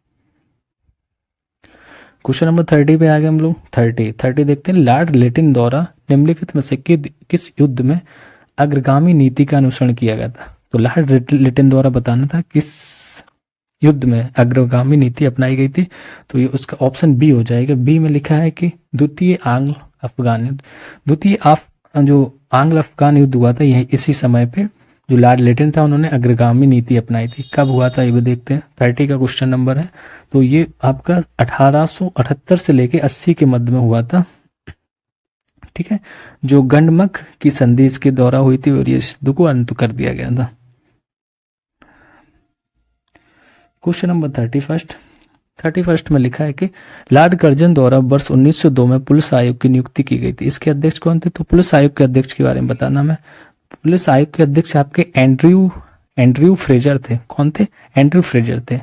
[SPEAKER 1] क्वेश्चन नंबर 30 पे आ गए हम लोग। 30 देखते हैं। लॉर्ड लेटिन द्वारा निम्नलिखित में से किस युद्ध में अग्रगामी नीति का अनुसरण किया गया था। तो लॉर्ड लेटिन द्वारा बताना था किस युद्ध में अग्रगामी नीति अपनाई गई थी। तो ये उसका ऑप्शन बी हो जाएगा। बी में लिखा है कि द्वितीय आंग्ल अफगान युद्ध। जो आंग्ल अफगान युद्ध हुआ था यही इसी समय पे जो लॉर्ड लेटिन था उन्होंने अग्रगामी नीति अपनाई थी। कब हुआ था ये भी देखते हैं। 30 का क्वेश्चन नंबर है। तो ये आपका 1878 से लेके 80 के मध्य में हुआ था। ठीक है, जो गंडमक की संधि इसके द्वारा हुई थी और ये युद्ध को अंत कर दिया गया था। क्वेश्चन नंबर 31 में लिखा है कि लॉर्ड कर्जन द्वारा वर्ष 1902 में पुलिस आयोग की नियुक्ति की गई थी। इसके अध्यक्ष कौन थे? तो पुलिस आयोग के अध्यक्ष के बारे में बताना मैं। पुलिस आयोग के अध्यक्ष आपके एंड्रयू फ्रेजर थे। कौन थे? एंड्रयू फ्रेजर थे।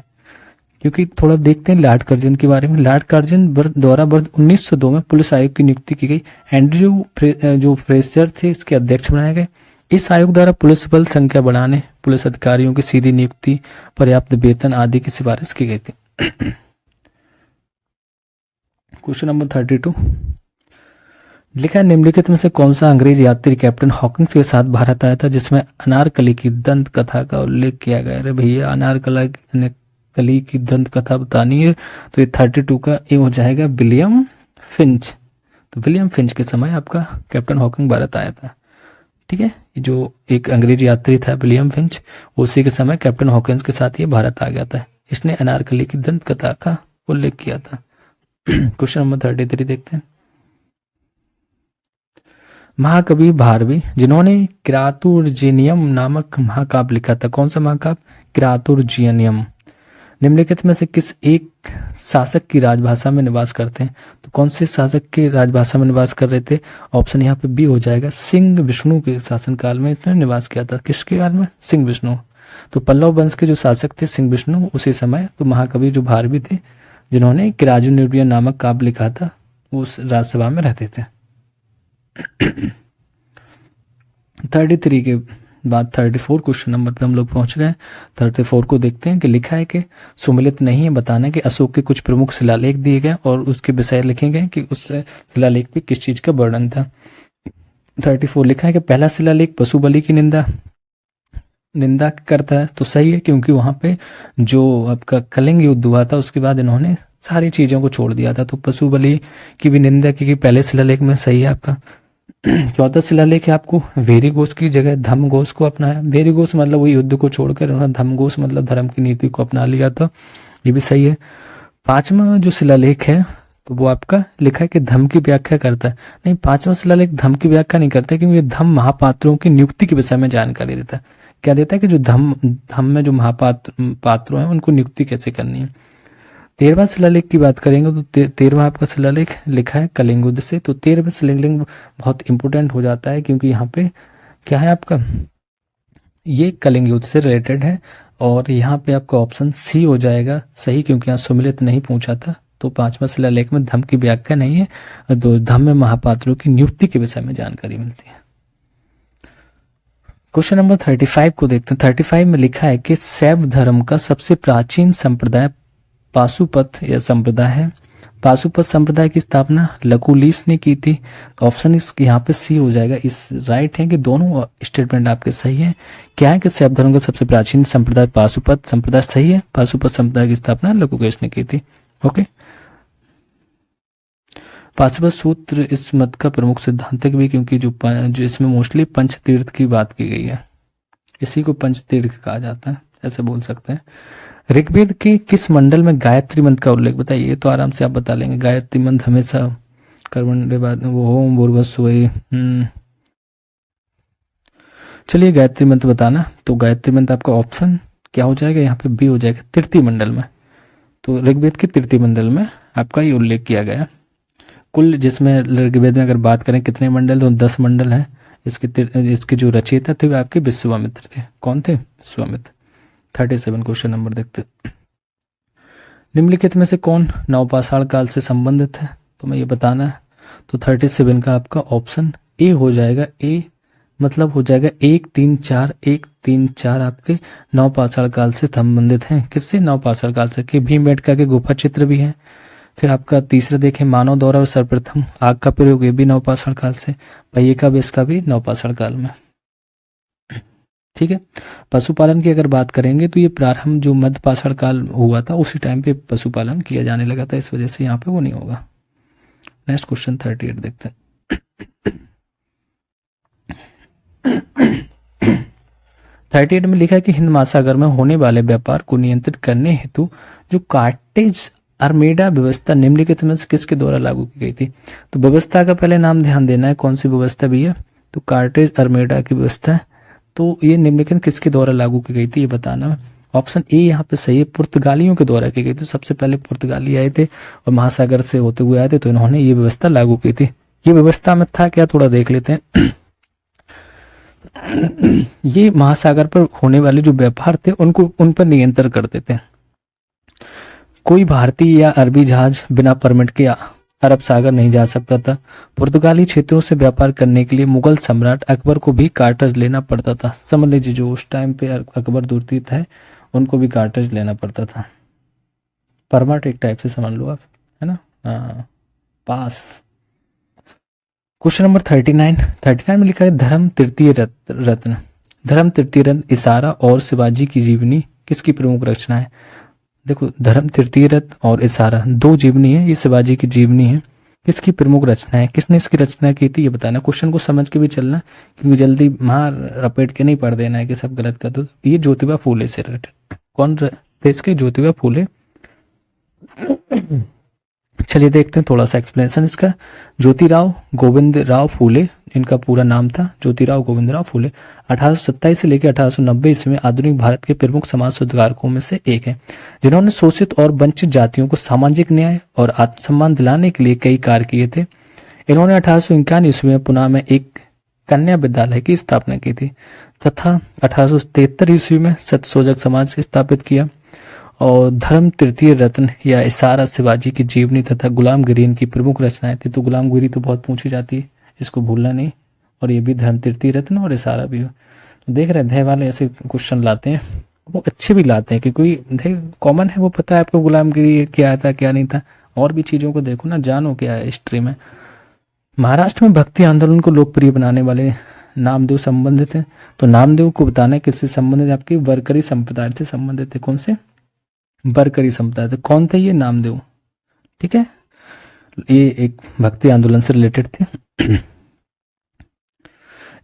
[SPEAKER 1] क्योंकि थोड़ा देखते हैं लॉर्ड कर्जन के बारे में। लॉर्ड कर्जन द्वारा वर्ष 1902 में पुलिस आयोग की नियुक्ति की गई। एंड्रयू जो फ्रेजर थे इसके अध्यक्ष बनाए गए। इस आयोग द्वारा पुलिस बल संख्या बढ़ाने, पुलिस अधिकारियों की सीधी नियुक्ति, पर्याप्त वेतन आदि की सिफारिश की गई थी। क्वेश्चन नंबर 32 लिखा है निम्नलिखित में से कौन सा अंग्रेज यात्री कैप्टन हॉकिंस के साथ भारत आया था जिसमें अनारकली की दंत कथा का उल्लेख किया गया। अरे भैया, अनारकली कली की दंत कथा बतानी है, तो ये 32 का ए हो जाएगा विलियम फिंच। तो विलियम फिंच के समय आपका कैप्टन हॉकिंग भारत आया था। ठीक है, जो एक अंग्रेज यात्री था विलियम फिंच, उसी के समय कैप्टन हॉकिंस के साथ ये भारत आ गया था। इसने अनारकली की दंत कथा का उल्लेख किया था। क्वेश्चन नंबर 33 देखते हैं। महाकवि भारवी जिन्होंने क्रातुर्जेनियम नामक महाकाव्य लिखा था, कौन सा महाकाव्य? क्रातुर्जेनियम। निम्नलिखित में से किस एक शासक की राजभाषा में निवास करते हैं? तो कौन से शासक की राजभाषा में निवास कर रहे थे? ऑप्शन यहाँ पे बी हो जाएगा, सिंह विष्णु के शासनकाल में इसने निवास किया था। किसके काल में? सिंह विष्णु। तो पल्लव वंश के जो शासक थे सिंह विष्णु, उसी समय तो महाकवि जो भारवी थे जिन्होंने क्रातुर्जेनियम नामक काव्य लिखा था, वो उस राजसभा में रहते थे। 33 के बाद 34 क्वेश्चन नंबर पे हम लोग पहुंच गए। 34 को देखते हैं कि लिखा है कि सुमिलित नहीं है बताना कि अशोक के कुछ प्रमुख शिलालेख दिए गए और उसके विषय लिखे गए कि उस शिलालेख पे किस चीज का वर्णन था। 34 लिखा है कि पहला शिलालेख पशु बलि की निंदा करता है, तो सही है, क्योंकि वहां पे जो आपका कलिंग युद्ध हुआ था उसके बाद इन्होंने सारी चीजों को छोड़ दिया था, तो पशु बलि की भी निंदा की पहले शिलालेख में, सही है आपका। 14 शिलालेख है आपको वेरी घोष की जगह धम्म घोष को अपनाया। वेरी घोष मतलब वही युद्ध को छोड़कर उन्होंने धम्म घोष मतलब धर्म की नीति को अपना लिया था, ये भी सही है। 5वां जो शिलालेख है तो वो आपका लिखा है कि धम्म की व्याख्या करता है। नहीं, 5वां शिलालेख धम्म की व्याख्या नहीं करता, क्योंकि ये धम्म महापात्रों की नियुक्ति के विषय में जानकारी देता है। क्या देता है कि जो धम्म में जो पात्रों हैं उनको नियुक्ति कैसे करनी है। 13वां शिलालेख की बात करेंगे तो 13वां आपका शिलालेख लिखा है कलिंग युद्ध से। तो 13वां शिलालेख बहुत इंपोर्टेंट हो जाता है, क्योंकि यहाँ पे क्या है आपका, ये कलिंग युद्ध से रिलेटेड है, और यहाँ पे आपका ऑप्शन सी हो जाएगा सही, क्योंकि यहाँ सुमिलित नहीं पूछा था। तो 5वां शिलालेख में धम्म की व्याख्या नहीं है, धम्म में महापात्रों की नियुक्ति के विषय में जानकारी मिलती है। क्वेश्चन नंबर 35 को देखते हैं। 35 में लिखा है कि शैव धर्म का सबसे प्राचीन संप्रदाय पाशुपत यह संप्रदाय है। पाशुपत संप्रदाय की स्थापना लकुलिस ने की थी। ऑप्शन इस यहाँ पे सी हो जाएगा। इस राइट है कि दोनों स्टेटमेंट आपके सही है। क्या है कि शैव धर्म का सबसे प्राचीन संप्रदाय पाशुपत संप्रदाय, सही है। पाशुपत संप्रदाय की स्थापना लकुलिस ने की थी। ओके, पाशुपत सूत्र इस मत का प्रमुख सिद्धांतक भी, क्योंकि जो इसमें मोस्टली पंच तीर्थ की बात की गई है, इसी को पंच तीर्थ कहा जाता है, ऐसे बोल सकते हैं। ऋग्वेद के किस मंडल में गायत्री मंत्र का उल्लेख बताइए। ये तो आराम से आप बता लेंगे। गायत्री मंत्र हमेशा कर्मण्य बाद वो ओम भूर्भुवस्सुः। चलिए गायत्री मंत्र बताना। तो गायत्री मंत्र आपका ऑप्शन क्या हो जाएगा, यहाँ पे बी हो जाएगा, तृतीय मंडल में। तो ऋग्वेद के तृतीय मंडल में आपका ये उल्लेख किया गया। कुल जिसमें ऋग्वेद में अगर बात करें कितने मंडल, तो 10 मंडल हैं। इसके जो रचयिता थे वे आपके विश्वामित्र थे। कौन थे? विश्वामित्र। 37 क्वेश्चन नंबर देखते। निम्नलिखित में से कौन नवपाषाण काल से संबंधित है, तो मैं ये बताना है। तो 37 का आपका ऑप्शन ए हो जाएगा। ए मतलब हो जाएगा 1 3 4 1 3 4 आपके नवपाषाण काल से संबंधित हैं। किससे? नवपाषाण काल से। कि भीमबेटका के गुफा चित्र भी है। फिर आपका तीसरा देखें मानव द्वारा सर्वप्रथम आग का प्रयोग, ये भी नवपाषाण काल से। पहिए का बेस का भी नवपाषाण काल में। ठीक है। पशुपालन की अगर बात करेंगे तो ये प्रारंभ जो मध्यपाषाण काल हुआ था उसी टाइम पे पशुपालन किया जाने लगा था, इस वजह से यहाँ पे वो नहीं होगा। नेक्स्ट क्वेश्चन 38 देखते हैं। 38 में लिखा है कि हिंद महासागर में होने वाले व्यापार को नियंत्रित करने हेतु जो कार्टेज आर्मेडा व्यवस्था निम्नलिखित में से किसके द्वारा लागू की गई थी। तो व्यवस्था का पहले नाम ध्यान देना है, कौन सी व्यवस्था भी है, तो कार्टेज आर्मेडा की व्यवस्था है। तो ये निम्नलिखित किसके द्वारा लागू की गई थी ये बताना है। ऑप्शन ए यहाँ पे सही है, पुर्तगालियों के द्वारा की गई थी। सबसे पहले पुर्तगाली आए थे और महासागर से होते हुए आए थे, तो इन्होंने ये व्यवस्था लागू की थी। ये व्यवस्था में था क्या, थोड़ा देख लेते हैं। ये महासागर पर होने वाले जो व्यापार थे उन पर नियंत्रण करते थे। कोई भारतीय या अरबी जहाज बिना परमिट के अरब सागर नहीं जा सकता था। पुर्तगाली क्षेत्रों से व्यापार करने के लिए मुगल सम्राट अकबर को भी कार्टज लेना पड़ता था। समझ लीजिए जो उस टाइम पे अकबर दूरतीत है उनको भी कार्टज लेना पड़ता था। परमिट एक टाइप से समझ लो आप, है ना। हाँ, पास। क्वेश्चन नंबर 39 में लिखा है धर्म तृतीय रत्न। धर्म तृतीय रत्न इशारा और शिवाजी की जीवनी किसकी प्रमुख रचना है। देखो, धर्म तृतीय रत्न और इशारा दो जीवनी है, ये शिवाजी की जीवनी है। किसकी प्रमुख रचना है, किसने इसकी रचना की थी, ये बताना। क्वेश्चन को समझ के भी चलना, क्योंकि जल्दी मार रपेट के नहीं पढ़ देना है कि सब गलत कर दो। ये ज्योतिबा फूले से रिलेटेड। कौन थे इसके? ज्योतिबा फूले। चलिए देखते हैं थोड़ा सा एक्सप्लेनेशन इसका। ज्योतिराव गोविंद राव फूले, इनका पूरा नाम था ज्योतिराव गोविंद राव फूले। 1827 से लेकर 1890 ईस्वी में आधुनिक भारत के प्रमुख समाज सुधारकों में से एक है, जिन्होंने शोषित और वंचित जातियों को सामाजिक न्याय और आत्मसम्मान दिलाने के लिए कई कार्य किए थे। इन्होंने 1851 ईस्वी में पुणे में एक कन्या विद्यालय की स्थापना की थी तथा 1873 ईस्वी में सत्यशोधक समाज स्थापित किया। और धर्म तृतीय रत्न या इशारा शिवाजी की जीवनी तथा गुलामगिरी इनकी प्रमुख रचनाएं थी। तो गुलामगिरी तो बहुत पूछी जाती है, इसको भूलना नहीं। और ये भी धर्म तृतीय रत्न और इशारा भी हो। तो देख रहे हैं अध्याय वाले ऐसे क्वेश्चन लाते हैं, वो अच्छे भी लाते हैं, क्योंकि अध्याय कॉमन है, वो पता है आपको गुलामगिरी क्या था क्या नहीं था। और भी चीजों को देखो ना, जानो क्या है हिस्ट्री में। महाराष्ट्र में भक्ति आंदोलन को लोकप्रिय बनाने वाले नामदेव संबंधित है। तो नामदेव को बताना है किससे संबंधित है, आपकी वारकरी संप्रदाय से संबंधित है। कौन से? वारकरी संप्रदाय से। कौन थे ये? नामदेव। ठीक है, ये एक भक्ति आंदोलन से रिलेटेड थे।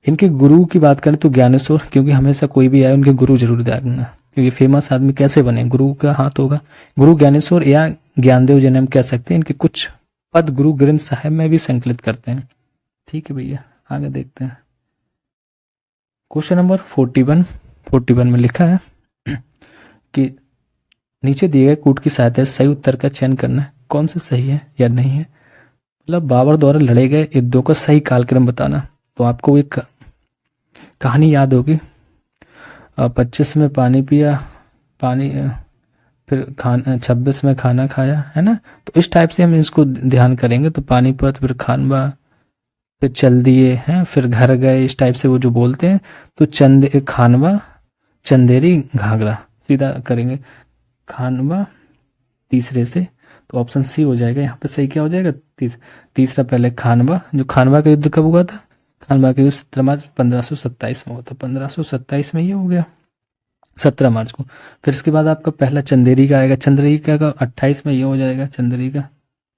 [SPEAKER 1] इनके गुरु की बात करें तो ज्ञानेश्वर, क्योंकि हमेशा कोई भी आए उनके गुरु जरूर देखना, क्योंकि फेमस आदमी कैसे बने, गुरु का हाथ होगा। गुरु ज्ञानेश्वर या ज्ञानदेव जिन्हें हम कह सकते हैं। इनके कुछ पद गुरु ग्रंथ साहिब में भी संकलित करते हैं। ठीक है भैया, आगे देखते हैं। क्वेश्चन नंबर 41 में लिखा है कि नीचे दिए गए कूट की सहायता से सही उत्तर का चयन करना है, कौन से सही है या नहीं है। मतलब बाबर द्वारा लड़े गए युद्धों का सही कालक्रम बताना। तो आपको एक कहानी याद होगी, 25 में पानी पिया, पानी फिर खाना 26 में खाना खाया, है ना। तो इस टाइप से हम इसको ध्यान करेंगे। तो पानीपत, फिर खानवा, फिर चल दिए हैं, फिर घर गए, इस टाइप से वो जो बोलते हैं। तो खानवा, चंदेरी, घाघरा, सीधा करेंगे खानवा तीसरे से। तो ऑप्शन सी हो जाएगा यहाँ पे। सही क्या हो जाएगा? तीसरा पहले खानवा। जो खानवा का युद्ध कब हुआ था? खानवा का युद्ध 17 मार्च 1527 में हुआ था। 1527 में ये हो गया, 17 मार्च को। फिर इसके बाद आपका पहला चंदेरी का आएगा। चंदेरी का 28 में ये हो जाएगा। चंदेरी का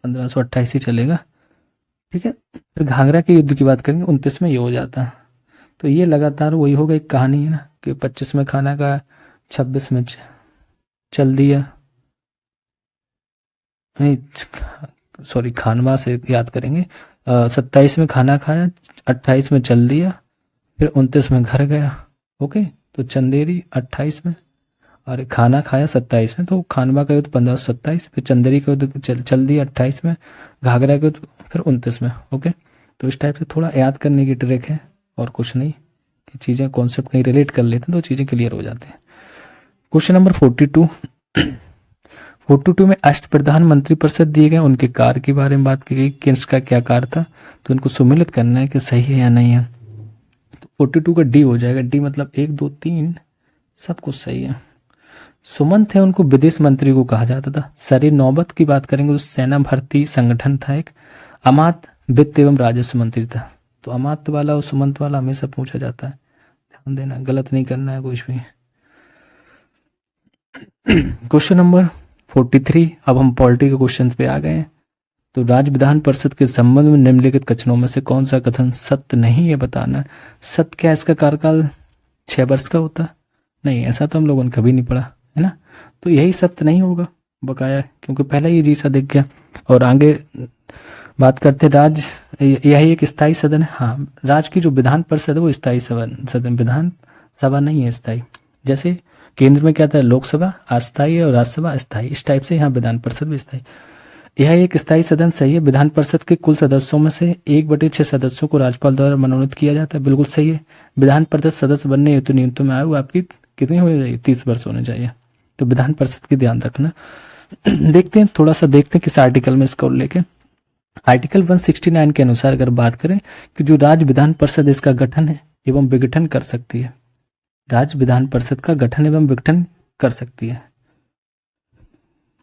[SPEAKER 1] 1528 ही चलेगा। ठीक है। फिर घाघरा के युद्ध की बात करेंगे, 29 में ये हो जाता है। तो ये लगातार वही होगा, एक कहानी है ना, कि 25 में खाना का, 26 में चल दिया, नहीं सॉरी खानवा से याद करेंगे। 27 में खाना खाया, 28 में चल दिया, फिर 29 में घर गया। ओके, तो चंदेरी 28 में और खाना खाया 27 में। तो खानवा का युद्ध 1527, फिर चंदेरी का युद्ध चल दिया 28 में, घाघरा का युद्ध फिर 29 में। ओके, तो इस टाइप से थोड़ा याद करने की ट्रिक है, और कुछ नहीं, कि चीज़ें कॉन्सेप्ट कहीं रिलेट कर लेते हैं तो चीज़ें क्लियर हो जाते हैं। Question number 42। 42 में अष्टप्रधान मंत्रिपरिषद दिए गए, उनके कार्य के बारे में बात की गई, किसका क्या कार्य था। तो इनको सुमिलित करना है कि सही है या नहीं है। तो 42 का डी हो जाएगा। डी मतलब 1 2 3 सब कुछ सही है। सुमंत है, उनको विदेश मंत्री को कहा जाता था। सरे नौबत की बात करेंगे तो सेना भर्ती संगठन था एक। अमात वित्त एवं राजस्व मंत्री था। तो अमात्य वाला और सुमंत वाला हमेशा पूछा जाता है, ध्यान देना, गलत नहीं करना है कुछ भी। Question number 43। अब हम पॉलिटी के क्वेश्चन पे आ गए हैं। तो राज्य विधान परिषद के संबंध में निम्नलिखित कथनों में से कौन सा कथन सत्य नहीं है बताना। सत्य क्या, इसका कार्यकाल 6 वर्ष का होता? नहीं, ऐसा तो हम लोगों ने कभी नहीं पढ़ा, है ना। तो यही सत्य नहीं होगा बकाया, क्योंकि पहले ही जीसा दिख गया। और आगे बात करते यही एक स्थायी सदन है। हाँ, राज्य की जो विधान परिषद है वो स्थायी सदन, विधान सभा नहीं है स्थायी। जैसे केंद्र में क्या था, लोकसभा अस्थायी और राज्यसभा स्थायी, इस टाइप से यहाँ विधान परिषद भी स्थायी। यह एक स्थायी सदन सही है। विधान परिषद के कुल सदस्यों में से 1/6 सदस्यों को राज्यपाल द्वारा मनोनीत किया जाता है, बिल्कुल सही है। विधान परिषद सदस्य बनने हेतु न्यूनतम आयु आपकी कितनी होनी चाहिए? 30 वर्ष होने चाहिए। तो विधान परिषद की ध्यान रखना। देखते हैं, थोड़ा सा देखते हैं किस आर्टिकल में इसका उल्लेख है। आर्टिकल 169 के अनुसार अगर बात करें कि जो राज्य विधान परिषद इसका गठन है एवं विघटन कर सकती है, राज्य विधान परिषद का गठन एवं विघटन कर सकती है।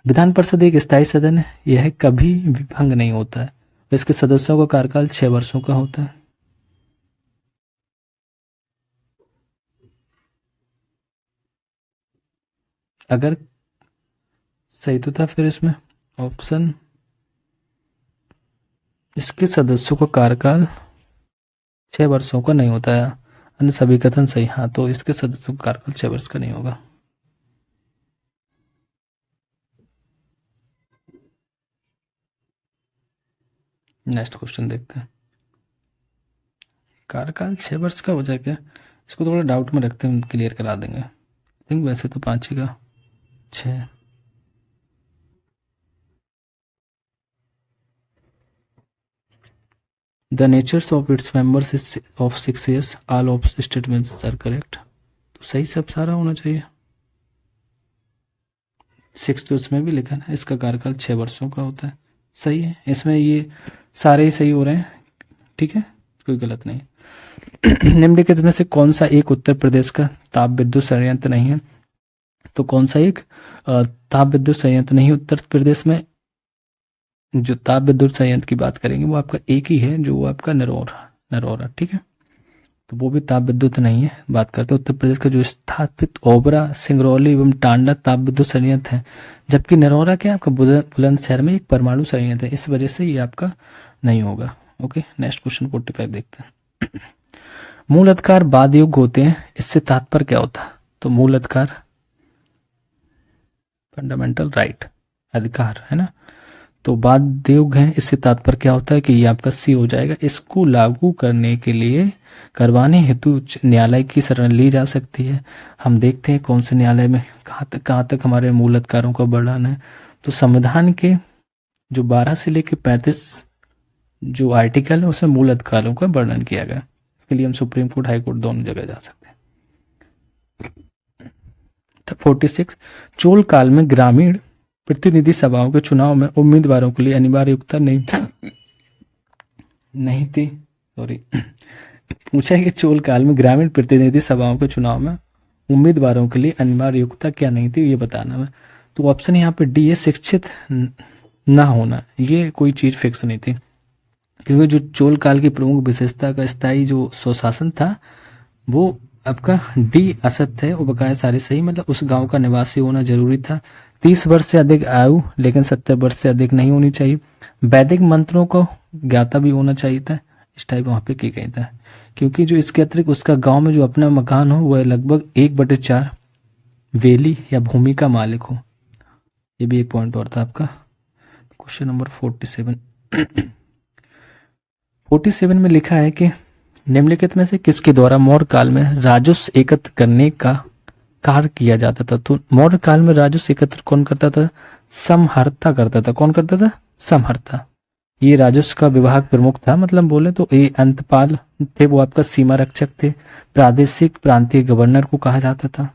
[SPEAKER 1] विधान परिषद एक स्थायी सदन है, यह कभी विभंग नहीं होता है। इसके सदस्यों का कार्यकाल 6 वर्षों का होता है। अगर सही तो था फिर इसमें ऑप्शन, इसके सदस्यों का कार्यकाल 6 वर्षों का नहीं होता है, अन्य सभी कथन सही। हाँ, तो इसके सदस्यों का कार्यकाल 6 वर्ष का नहीं होगा। नेक्स्ट क्वेश्चन देखते हैं। कार्यकाल 6 वर्ष का हो जाए क्या? इसको थोड़ा डाउट में रखते हैं, क्लियर करा देंगे। थिंक वैसे तो 5 ही का 6। The natures of its members is of 6 years, all of statements are correct. तो सही सब सारा होना चाहिए। 6 तो इसमें भी लिखा है ना, इसका कार्यकाल 6 वर्षों का होता है। सही है, इसमें ये सारे ही सही हो रहे हैं। ठीक है, कोई गलत नहीं। निम्नलिखित में से कौन सा एक उत्तर प्रदेश का ताप विद्युत संयंत्र नहीं है? तो कौन सा एक ताप विद्युत संयंत्र नहीं उत्तर प्रदेश में? जो ताप विद्युत संयंत्र की बात करेंगे वो आपका एक ही है, जो वो आपका नरौरा। ठीक है, तो वो भी ताप विद्युत नहीं है। बात करते हैं उत्तर प्रदेश का जो स्थापित ओबरा, सिंगरौली एवं टांडा ताप विद्युत संयंत्र है, जबकि नरौरा क्या आपका बुलंदशहर में एक परमाणु संयंत्र है, इस वजह से ये आपका नहीं होगा। ओके, नेक्स्ट क्वेश्चन 45 देखते हैं। मूल अधिकार बाद युग होते हैं, इससे तात्पर्य क्या होता है? तो मूल अधिकार फंडामेंटल राइट, अधिकार है ना, तो बाद युग है, इससे तात्पर्य क्या होता है कि ये आपका सी हो जाएगा। इसको लागू करने के लिए करवाने हेतु उच्च न्यायालय की शरण ली जा सकती है। हम देखते हैं कौन से न्यायालय में कहाँ तक हमारे मूल अधिकारों का वर्णन है। तो संविधान के जो 12 से लेकर 35 जो आर्टिकल है उसमें मूल अधिकारों का वर्णन किया गया। इसके लिए हम सुप्रीम कोर्ट, हाई कोर्ट दोनों जगह जा सकते हैं। 46, चोल काल में ग्रामीण प्रतिनिधि सभाओं के चुनाव में उम्मीदवारों के लिए अनिवार्य योग्यता नहीं थी। सॉरी, पूछा है कि चोल काल में ग्रामीण प्रतिनिधि सभाओं के चुनाव में उम्मीदवारों के लिए अनिवार्य योग्यता क्या नहीं थी, ये बताना है। तो ऑप्शन यहाँ पे डी है, शिक्षित ना होना। ये कोई चीज फिक्स नहीं थी, क्योंकि जो चोल काल की प्रमुख विशेषता का स्थायी जो स्वशासन था वो आपका डी असत्य है, वो बकाया सारे सही। मतलब उस गांव का निवासी होना जरूरी था। 30 वर्ष से अधिक आयु, लेकिन 70 वर्ष से अधिक नहीं होनी चाहिए। वैदिक मंत्रों को ज्ञाता भी होना चाहिए था, इस टाइप वहां पे की गई था। क्योंकि जो इसके अतिरिक्त उसका गांव में जो अपना मकान हो वह लगभग 1/4 वेली या भूमि का मालिक हो। ये भी एक पॉइंट और था आपका। Question number 47। 47 में लिखा है कि निम्नलिखित में से किसके द्वारा मौर्य काल में राजस्व एकत्र करने का कार्य किया जाता था? तो मौर्य काल में राजस्व एकत्र कौन करता था? समहर्ता करता था। कौन करता था? समहर्ता। ये राजस्व का विभाग प्रमुख था। मतलब बोले तो ये अंतपाल थे, वो आपका सीमा रक्षक थे। प्रादेशिक प्रांतीय गवर्नर को कहा जाता था।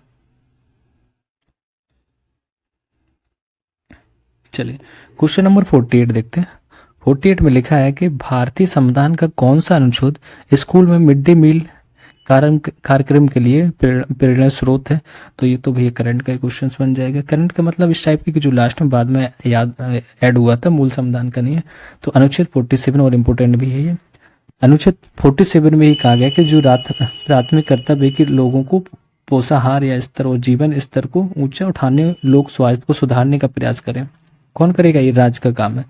[SPEAKER 1] चलिए क्वेश्चन नंबर 48 देखते हैं। 48 में लिखा है कि भारतीय संविधान का कौन सा अनुच्छेद स्कूल में मिड डे मील कार्यक्रम के लिए प्रेरणा स्रोत है? तो ये तो भैया करंट का क्वेश्चन बन जाएगा। करंट का मतलब इस टाइप की कि जो लास्ट में बाद में याद ऐड हुआ था, मूल संविधान का नहीं है। तो अनुच्छेद 47 और इम्पोर्टेंट भी है ये। अनुच्छेद 47 में ही कहा गया कि जो प्राथमिक कर्तव्य है कि लोगों को पोषाहार या स्तर और जीवन स्तर को ऊंचा उठाने, लोक स्वास्थ्य को सुधारने का प्रयास करें। कौन करेगा? ये राज्य का काम है।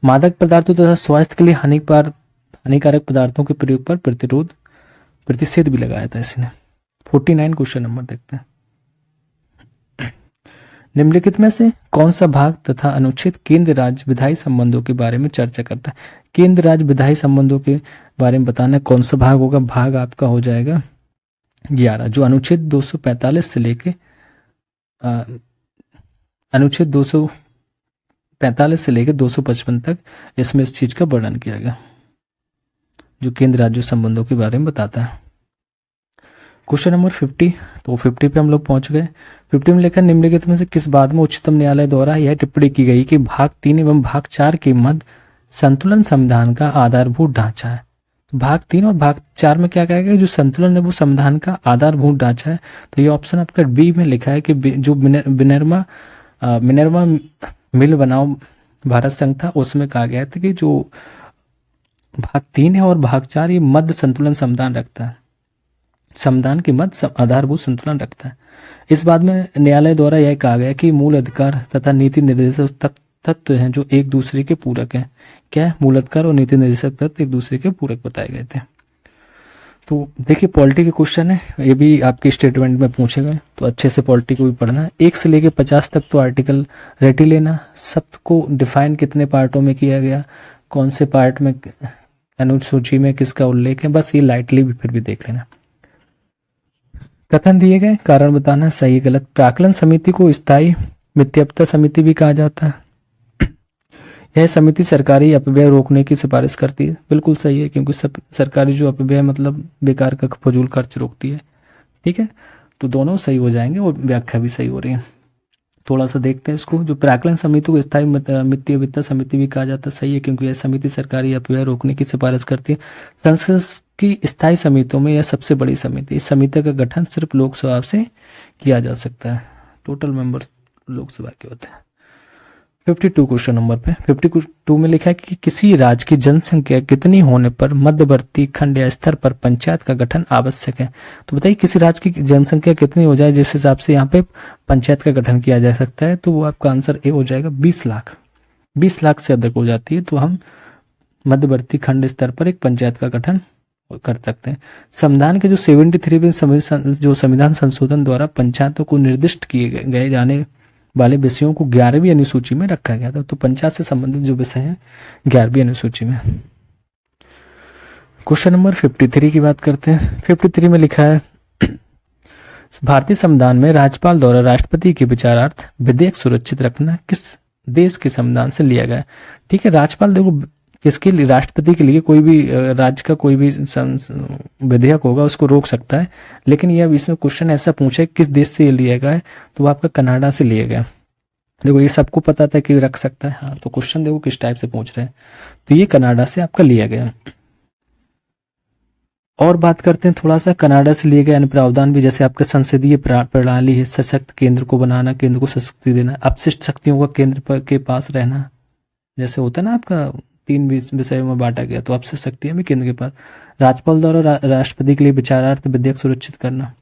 [SPEAKER 1] मादक पदार्थों तथा स्वास्थ्य के लिए हानिकारक पदार्थों के प्रयोग पर प्रतिषेध भी लगाया था इसने। 49 क्वेश्चन नंबर देखते हैं। निम्नलिखित में से कौन सा भाग तथा अनुच्छेद केंद्र राज्य विधायी संबंधों के बारे में चर्चा करता है? केंद्र राज्य विधायी संबंधों के बारे में बताना कौन सा भाग होगा? भाग आपका हो जाएगा 11, जो अनुच्छेद 245 से लेके अनुच्छेद 245 से लेकर 255 तक इसमें इस चीज का वर्णन किया गया, जो केंद्र राज्य संबंधों के बारे में बताता है। क्वेश्चन नंबर 50, तो 50 पे हम लोग पहुंच गए। 50 में लिखा निम्नलिखित में से किस बात में उच्चतम न्यायालय द्वारा यह टिप्पणी की गई कि भाग 3 एवं भाग 4 के मध्य संतुलन संविधान का आधारभूत ढांचा है? तो भाग 3 और भाग 4 में क्या कहा गया? जो संतुलन है वो संविधान का आधारभूत ढांचा है। तो ये ऑप्शन आपका बी में लिखा है कि जो मिनर्वा मिल बनाओ भारत संघ था, उसमें कहा गया था कि जो भाग 3 है और भाग 4 ये मध्य संतुलन संविधान रखता है। संविधान के मध्य आधारभूत संतुलन रखता है। इस बात में न्यायालय द्वारा यह कहा गया कि मूल अधिकार तथा नीति निर्देशक तत्व हैं जो एक दूसरे के पूरक हैं। क्या है? मूल अधिकार और नीति निर्देशक तत्व एक दूसरे के पूरक बताए गए थे। तो देखिए पॉलिटी के क्वेश्चन है, ये भी आपके स्टेटमेंट में पूछे गए, तो अच्छे से पॉलिटी को भी पढ़ना है। 1 से लेके 50 तक तो आर्टिकल रेडी लेना, सबको डिफाइन कितने पार्टों में किया गया, कौन से पार्ट में अनुसूची में किसका उल्लेख है, बस ये लाइटली भी फिर भी देख लेना। कथन दिए गए, कारण बताना सही गलत। प्राक्कलन समिति को स्थायी मिथ्यात्व समिति भी कहा जाता है। यह समिति सरकारी अपव्यय रोकने की सिफारिश करती है। बिल्कुल सही है, क्योंकि सरकारी जो अपव्यय मतलब बेकार का फजूल खर्च रोकती है। ठीक है, तो दोनों सही हो जाएंगे और व्याख्या भी सही हो रही है। थोड़ा सा देखते हैं इसको। जो प्राक्कलन समिति को स्थायी मित्तीय वित्त समिति भी कहा जाता है, सही है, क्योंकि यह समिति सरकारी अपव्यय रोकने की सिफारिश करती है। संसद की स्थायी समितियों में यह सबसे बड़ी समिति। इस समिति का गठन सिर्फ लोकसभा से किया जा सकता है। टोटल मेंबर लोकसभा के होते हैं। 52 क्वेश्चन नंबर पे 52 में लिखा है कि किसी राज्य की जनसंख्या कितनी होने पर मध्यवर्ती खंड या स्तर पर पंचायत का गठन आवश्यक है। तो बताइए किसी राज्य की जनसंख्या कितनी हो जाए जिस हिसाब से यहाँ पे पंचायत का गठन किया जा सकता है, तो वो आपका आंसर ए हो जाएगा 20 लाख। 20 लाख से अधिक हो जाती है तो हम मध्यवर्ती खंड स्तर पर एक पंचायत का गठन कर सकते हैं। संविधान के जो 73वें जो संविधान संशोधन द्वारा पंचायतों को निर्दिष्ट किए गए जाने वाले विषयों को 11वीं अनुसूची में रखा गया था। तो पंचायत से संबंधित जो विषय हैं 11वीं अनुसूची में। क्वेश्चन नंबर 53 की बात करते हैं। 53 में लिखा है भारतीय संविधान में राज्यपाल द्वारा राष्ट्रपति के विचारार्थ विधेयक सुरक्षित रखना किस देश के संविधान से लिया गया। ठीक है, राज्यपाल देखो किसके लिए, राष्ट्रपति के लिए कोई भी राज्य का कोई भी विधेयक होगा उसको रोक सकता है, लेकिन यह इसमें क्वेश्चन ऐसा पूछा है किस देश से ये लिया गया है, तो वो आपका कनाडा से लिया गया। देखो ये सबको पता था कि रख सकता है, हाँ, तो क्वेश्चन देखो किस टाइप से पूछ रहे हैं, तो ये कनाडा से आपका लिया गया। और बात करते हैं थोड़ा सा कनाडा से लिए गए अन्य प्रावधान भी, जैसे आपका संसदीय प्रणाली है, सशक्त केंद्र को बनाना, केंद्र को सशक्ति देना, अपशिष्ट शक्तियों का केंद्र के पास रहना, जैसे होता है ना आपका 3 विषयों में बांटा गया, तो अपशिष्ट शक्तियां भी केंद्र के पास। राज्यपाल द्वारा राष्ट्रपति के लिए विचारार्थ विधेयक सुरक्षित करना।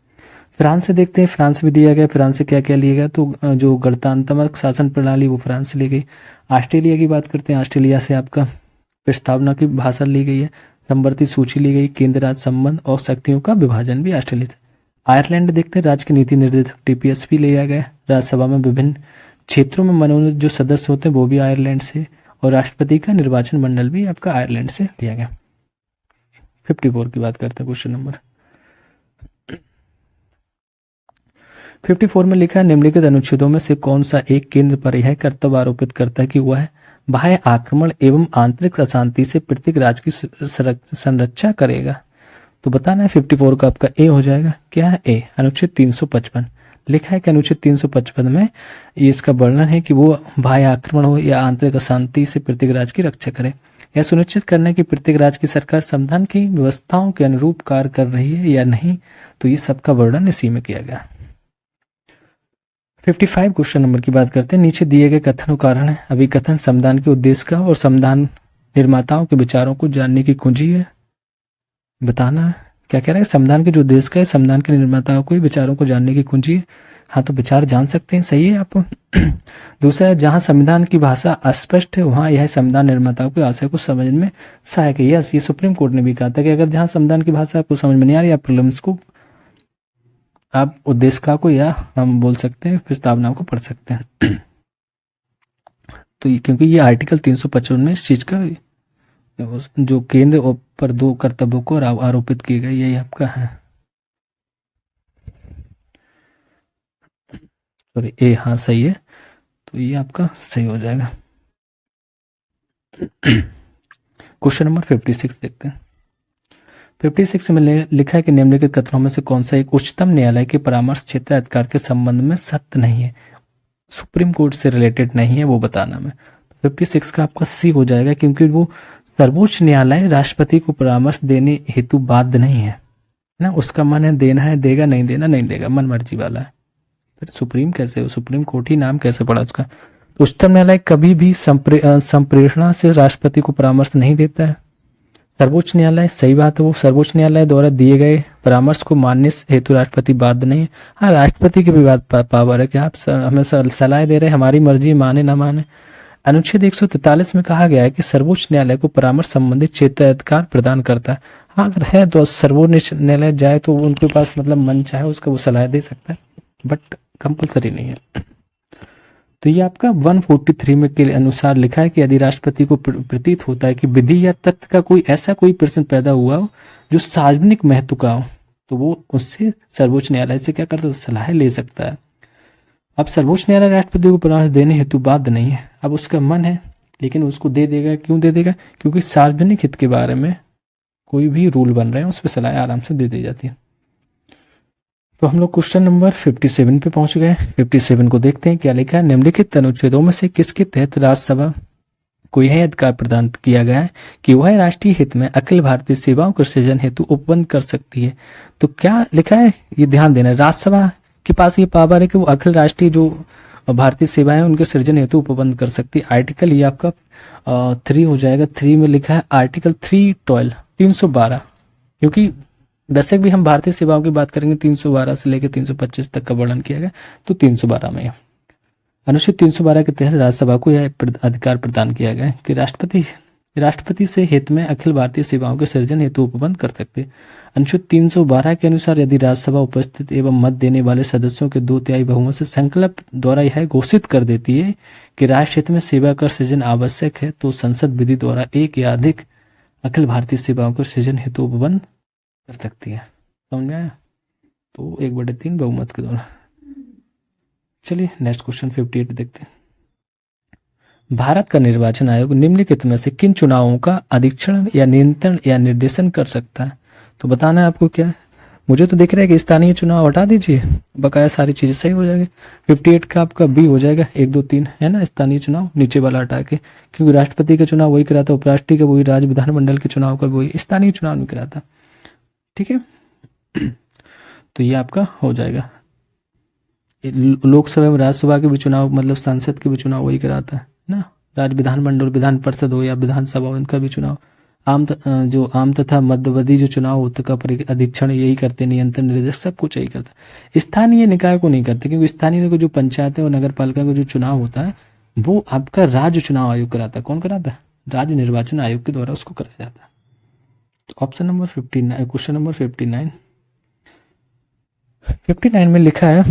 [SPEAKER 1] फ्रांस से देखते हैं, फ्रांस भी दिया गया, फ्रांस से क्या क्या लिया गया, तो जो गणतंत्रात्मक शासन प्रणाली वो फ्रांस से ली गई। ऑस्ट्रेलिया की बात करते हैं, ऑस्ट्रेलिया से आपका प्रस्तावना की भाषा ली गई है, संवर्ती सूची ली गई, केंद्र राज्य संबंध और शक्तियों का विभाजन भी ऑस्ट्रेलिया से। आयरलैंड देखते हैं, राज्य की नीति निर्देशक टीपीएस भी लिया गया। राज्यसभा में विभिन्न क्षेत्रों में मनोनीत जो सदस्य होते हैं वो भी आयरलैंड से, और राष्ट्रपति का निर्वाचन मंडल भी आपका आयरलैंड से लिया गया। 54 की बात करते हैं, क्वेश्चन नंबर 54 में लिखा है निम्नलिखित अनुच्छेदों में से कौन सा एक केंद्र पर यह कर्तव्य आरोपित करता है कि वह बाह्य आक्रमण एवं आंतरिक अशांति से प्रत्येक राज्य की संरक्षा करेगा। तो बताना है 54 का आपका ए हो जाएगा। क्या है ए? अनुच्छेद 355 लिखा है कि अनुच्छेद 355 में ये इसका वर्णन है कि वो बाह्य आक्रमण हो या आंतरिक अशांति से प्रत्येक राज्य की रक्षा करे। यह सुनिश्चित करना है कि प्रत्येक राज्य की सरकार संविधान की व्यवस्थाओं के अनुरूप कार्य कर रही है या नहीं, तो ये सबका वर्णन इसी में किया गया। 55 क्वेश्चन नंबर की बात करते हैं। नीचे दिए गए कथन कारण है। अभी कथन संविधान के उद्देश्य का और संविधान निर्माताओं के विचारों को जानने की कुंजी है। बताना है क्या कह रहा है, संविधान के जो उद्देश्य का है, संविधान के निर्माताओं को विचारों को जानने की कुंजी है। हाँ, तो विचार जान सकते हैं, सही है आप। दूसरा है जहां संविधान की भाषा अस्पष्ट है वहां यह संविधान निर्माताओं के आशय को समझने में सहायक है। यस, ये सुप्रीम कोर्ट ने भी कहा था कि अगर जहां संविधान की भाषा आपको समझ में नहीं आ रही, आप प्रॉब्लम्स को, आप उद्देश्य को या हम बोल सकते हैं प्रस्तावनाओं को पढ़ सकते हैं। तो क्योंकि ये आर्टिकल 355 में इस चीज का जो केंद्र पर 2 कर्तव्यों को आरोपित किए गए, यही आपका है। सॉरी, ए, हाँ सही है, तो ये आपका सही हो जाएगा। क्वेश्चन नंबर 56 देखते हैं। 56 में लिखा है कि निम्नलिखित कथनों में से कौन सा एक उच्चतम न्यायालय के परामर्श क्षेत्र अधिकार के संबंध में सत्य नहीं है, सुप्रीम कोर्ट से रिलेटेड नहीं है, वो बताना में। 56 का आपका सी हो जाएगा, क्योंकि वो सर्वोच्च न्यायालय राष्ट्रपति को परामर्श देने हेतु बाध्य नहीं है ना, उसका मन है देना है देगा, नहीं देना नहीं देगा, मन मर्जी वाला है। फिर सुप्रीम कैसे हो, सुप्रीम कोर्ट ही नाम कैसे पड़ा उसका। तो उच्चतम न्यायालय कभी भी संप्रेषणा से राष्ट्रपति को परामर्श नहीं देता है। सर्वोच्च न्यायालय, सही बात है, वो सर्वोच्च न्यायालय द्वारा दिए गए परामर्श को मानने हेतु राष्ट्रपति बाध्य नहीं है। हाँ, राष्ट्रपति की भी बात पावर है कि आप हमें सलाह दे रहे हैं, हमारी मर्जी, माने ना माने। अनुच्छेद 143 में कहा गया है कि सर्वोच्च न्यायालय को परामर्श संबंधित क्षेत्राधिकार प्रदान करता है। हाँ, अगर है तो सर्वोच्च न्यायालय जाए तो उनके पास मतलब मन चाहे उसका वो सलाह दे सकता है, बट कंपलसरी नहीं है। तो ये आपका 143 में के अनुसार लिखा है कि यदि राष्ट्रपति को प्रतीत होता है कि विधि या तथ्य का कोई प्रश्न पैदा हुआ हो जो सार्वजनिक महत्व का हो, तो वो उससे सर्वोच्च न्यायालय से क्या कर सकता है, सलाह ले सकता है। अब सर्वोच्च न्यायालय राष्ट्रपति को परामर्श देने हेतु बाध्य नहीं है। अब उसका मन है लेकिन उसको दे देगा। क्यों दे देगा? क्योंकि सार्वजनिक हित के बारे में कोई भी रूल बन रहे हैं उस पर सलाह आराम से दे दी जाती है। तो हम लोग क्वेश्चन नंबर 57 पे पहुंच गए। 57 को देखते हैं क्या लिखा है। निम्नलिखित अनुच्छेदों में से किसके तहत राज्यसभा को यह अधिकार प्रदान किया गया है कि वह राष्ट्रीय हित में अखिल भारतीय सेवाओं के सृजन हेतु उपबंध कर सकती है? तो क्या लिखा है, ये ध्यान देना, राज्यसभा के पास ये पावर है कि वो अखिल राष्ट्रीय जो भारतीय सेवाएं उनके सृजन हेतु उपबंध कर सकती है। आर्टिकल ये आपका 3 हो जाएगा। 3 में लिखा है आर्टिकल 312 312, क्योंकि वैसे भी हम भारतीय सेवाओं की बात करेंगे 312 से लेकर 325 तक का वर्णन किया गया, तो 312 में अनुच्छेद 312 के तहत राज्यसभा को यह अधिकार प्रदान किया गया है कि राष्ट्रपति से हित में अखिल भारतीय सेवाओं के सृजन हेतु उपबंध कर सकते। अनुच्छेद 312 के अनुसार यदि राज्यसभा उपस्थित एवं मत देने वाले सदस्यों के 2/3 बहुमत से संकल्प द्वारा यह घोषित कर देती है कि राष्ट्र हित में सेवा का सृजन आवश्यक है, तो संसद विधि द्वारा एक या अधिक अखिल भारतीय सेवाओं के सृजन हेतु उपबंध कर सकती है। समझ में आया? तो 1/3 बहुमत के द्वारा। चलिए नेक्स्ट क्वेश्चन 58 देखते हैं। भारत का निर्वाचन आयोग निम्नलिखित में से किन चुनावों का अधीक्षण या नियंत्रण या निर्देशन कर सकता है? तो बताना है आपको क्या है। मुझे तो दिख रहा है कि स्थानीय चुनाव हटा दीजिए, बकाया सारी चीजें सही हो जाएगी। 58 का आपका बी हो जाएगा, 1 2 3 है ना, स्थानीय चुनाव नीचे वाला हटा के, क्योंकि राष्ट्रपति का चुनाव वही कराता, उपराष्ट्रपति का वही, राज्य विधानमंडल के चुनाव का वही, स्थानीय चुनाव नहीं कराता। ठीक है, तो ये आपका हो जाएगा। लोकसभा में राज्यसभा के भी चुनाव मतलब संसद के भी चुनाव वही कराता है ना, राज्य विधानमंडल, विधान परिषद हो या विधानसभा हो, इनका भी चुनाव जो आम तथा मध्यवधि जो चुनाव होता का अधीक्षण यही करते, नियंत्रण निर्देश सब कुछ यही करता है। स्थानीय निकाय को नहीं करते, क्योंकि स्थानीय निकाय जो पंचायत और नगर पालिका का जो चुनाव होता है वो आपका राज्य चुनाव आयोग कराता है। कौन कराता है? राज्य निर्वाचन आयोग के द्वारा उसको कराया जाता है। ऑप्शन नंबर 59, क्वेश्चन नंबर 59 में लिखा है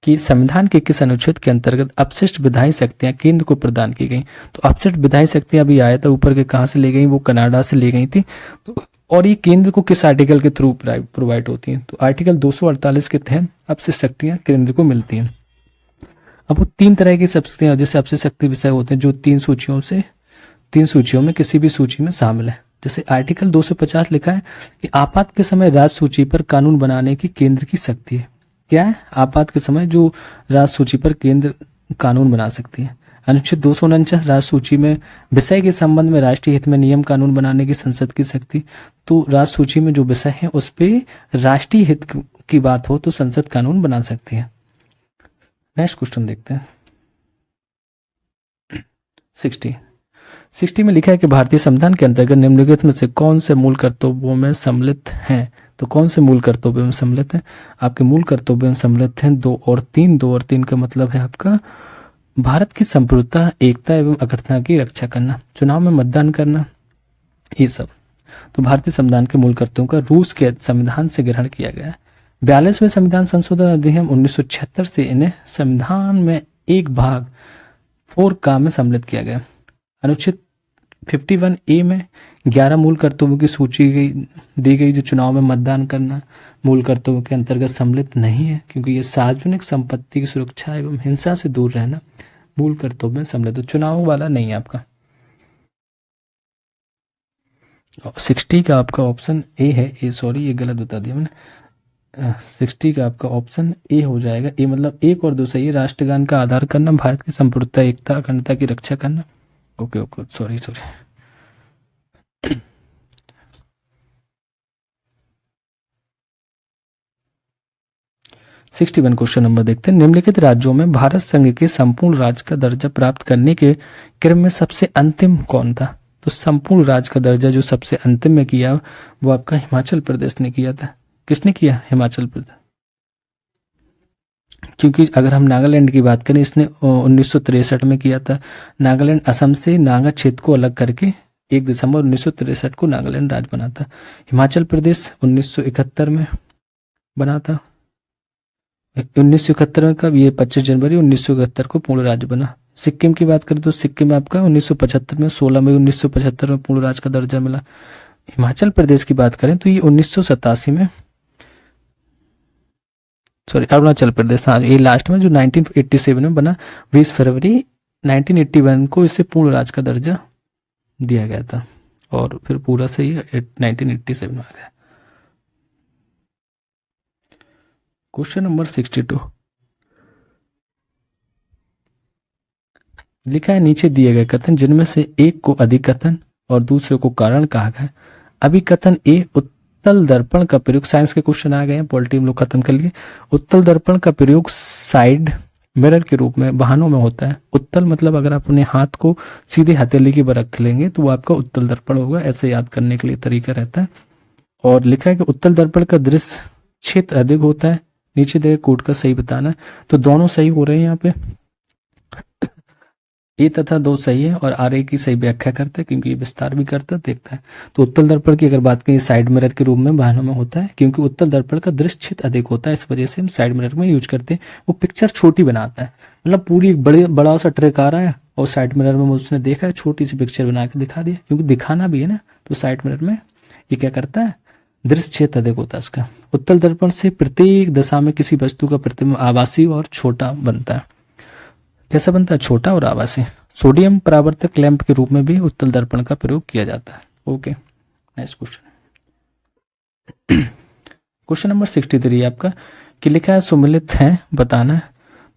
[SPEAKER 1] कि संविधान के किस अनुच्छेद के अंतर्गत अपशिष्ट विधायी शक्तियां केंद्र को प्रदान की गई? तो अपशिष्ट विधायी शक्तियां अभी आया था ऊपर के, कहां से ले गई? वो कनाडा से ले गई थी। और ये केंद्र को किस आर्टिकल के थ्रू प्रोवाइड होती हैं? तो आर्टिकल 248 के तहत अपशिष्ट शक्तियां केंद्र को मिलती हैं। अब वो 3 तरह की शक्तियां जैसे अपशिष्ट शक्ति विषय होते हैं जो 3 सूचियों में किसी भी सूची में शामिल है। जैसे आर्टिकल 250 लिखा है कि आपात के समय राज्य सूची पर कानून बनाने की केंद्र की शक्ति है। क्या है? आपात के समय जो राज्य सूची पर केंद्र कानून बना सकती है। अनुच्छेद 249 राज्य सूची में विषय के संबंध में राष्ट्रीय हित में नियम कानून बनाने की संसद की शक्ति। तो राज्य सूची में जो विषय है उस पे राष्ट्रीय हित की बात हो तो संसद कानून बना सकती है। नेक्स्ट क्वेश्चन देखते हैं। 60 में लिखा है कि भारतीय संविधान के अंतर्गत निम्नलिखित में से कौन से मूल कर्तव्यों में सम्मिलित हैं? तो कौन से मूल कर्तव्यों में सम्मिलित हैं? आपके मूल कर्तव्यों में सम्मिलित हैं 2 और 3। 2 और 3 का मतलब है आपका भारत की संप्रभुता, एकता एवं अखंडता की रक्षा करना, चुनाव में मतदान करना, ये सब। तो भारतीय संविधान के मूल कर्तव्यों का रूस के संविधान से ग्रहण किया गया है। 42वें संविधान संशोधन अधिनियम 1976 से इन्हें संविधान में एक भाग 4 का में सम्मिलित किया गया। अनुच्छेद 51A में 11 मूल कर्तव्यों की सूची दी गई जो चुनाव में मतदान करना मूल कर्तव्यों के अंतर्गत सम्मिलित नहीं है, क्योंकि ये सार्वजनिक संपत्ति की सुरक्षा एवं हिंसा से दूर रहना मूल कर्तव्य में सम्मिलित, तो चुनाव वाला नहीं है आपका। 60 का आपका ऑप्शन ए है। सॉरी ये गलत बता दिया मैंने। 60 का आपका ऑप्शन ए हो जाएगा। ए मतलब 1 और 2 सही है। राष्ट्रगान का आधार करना, भारत की संप्रभुता, एकता, अखंडता की रक्षा करना। ओके सॉरी 61 क्वेश्चन नंबर देखते हैं। निम्नलिखित राज्यों में भारत संघ के संपूर्ण राज्य का दर्जा प्राप्त करने के क्रम में सबसे अंतिम कौन था? तो संपूर्ण राज्य का दर्जा जो सबसे अंतिम में किया वो आपका हिमाचल प्रदेश ने किया था। किसने किया? हिमाचल प्रदेश। क्योंकि अगर हम नागालैंड की बात करें, इसने 1963 में किया था। नागालैंड असम से नागा क्षेत्र को अलग करके 1 दिसंबर 1963 को नागालैंड राज्य बना था। हिमाचल प्रदेश 1971 में बना था। 1971 में कब? ये 25 जनवरी 1971 को पूर्ण राज्य बना। सिक्किम की बात करें तो सिक्किम आपका 1975 में 16 मई 1975 में पूर्ण राज्य का दर्जा मिला। हिमाचल प्रदेश की बात करें तो ये 1987 में, सॉरी अरुणाचल प्रदेश, हाँ ये लास्ट में जो 1987 में बना, 20 फरवरी 1981 को इसे पूर्ण राज्य का दर्जा दिया गया था और फिर पूरा से ये 1987 में आ गया। क्वेश्चन नंबर 62 लिखा है नीचे दिए गए कथन जिनमें से एक को अधिकथन और दूसरे को कारण कहा गया। अभिकथन ए, उत्तल दर्पण का प्रयोग, साइंस के क्वेश्चन आ गए हैं, पॉलिटी हम लोग खत्म कर लिए। उत्तल दर्पण का प्रयोग साइड मिरर के रूप में वाहनों में होता है। उत्तल मतलब अगर आप अपने हाथ को सीधे हथेली की तरफ रख लेंगे तो वो आपका उत्तल दर्पण होगा, ऐसे याद करने के लिए तरीका रहता है। और लिखा है कि उत्तल दर्पण का दृश्य क्षेत्र अधिक होता है। नीचे दिए कोड का सही बताना है। तो दोनों सही हो रहे हैं यहाँ पे, ए तथा दो सही है और आर ए की सही व्याख्या करता है क्योंकि ये विस्तार भी करता देखता है। तो उत्तल दर्पण की अगर बात करें साइड मिरर के रूप में वाहनों में होता है क्योंकि उत्तल दर्पण का दृश्य क्षेत्र अधिक होता है, इस वजह से हम साइड मिरर में यूज करते हैं। वो पिक्चर छोटी बनाता है, मतलब पूरी एक बड़ा सा ट्रक आ रहा है और साइड मिरर में उसने देखा है, छोटी सी पिक्चर बना के दिखा दिया, क्योंकि दिखाना भी है ना। तो साइड मिरर में ये क्या करता है, दृश्य क्षेत्र अधिक होता है इसका। उत्तल दर्पण से प्रत्येक दशा में किसी वस्तु का प्रतिबिंब आभासी और छोटा बनता है। कैसा बनता है? छोटा और आभासी। सोडियम परावर्तक लैंप के रूप में भी उत्तल दर्पण का प्रयोग किया जाता है। Okay, next question. Question number 63 आपका कि लिखा है सुमिलित है बताना है।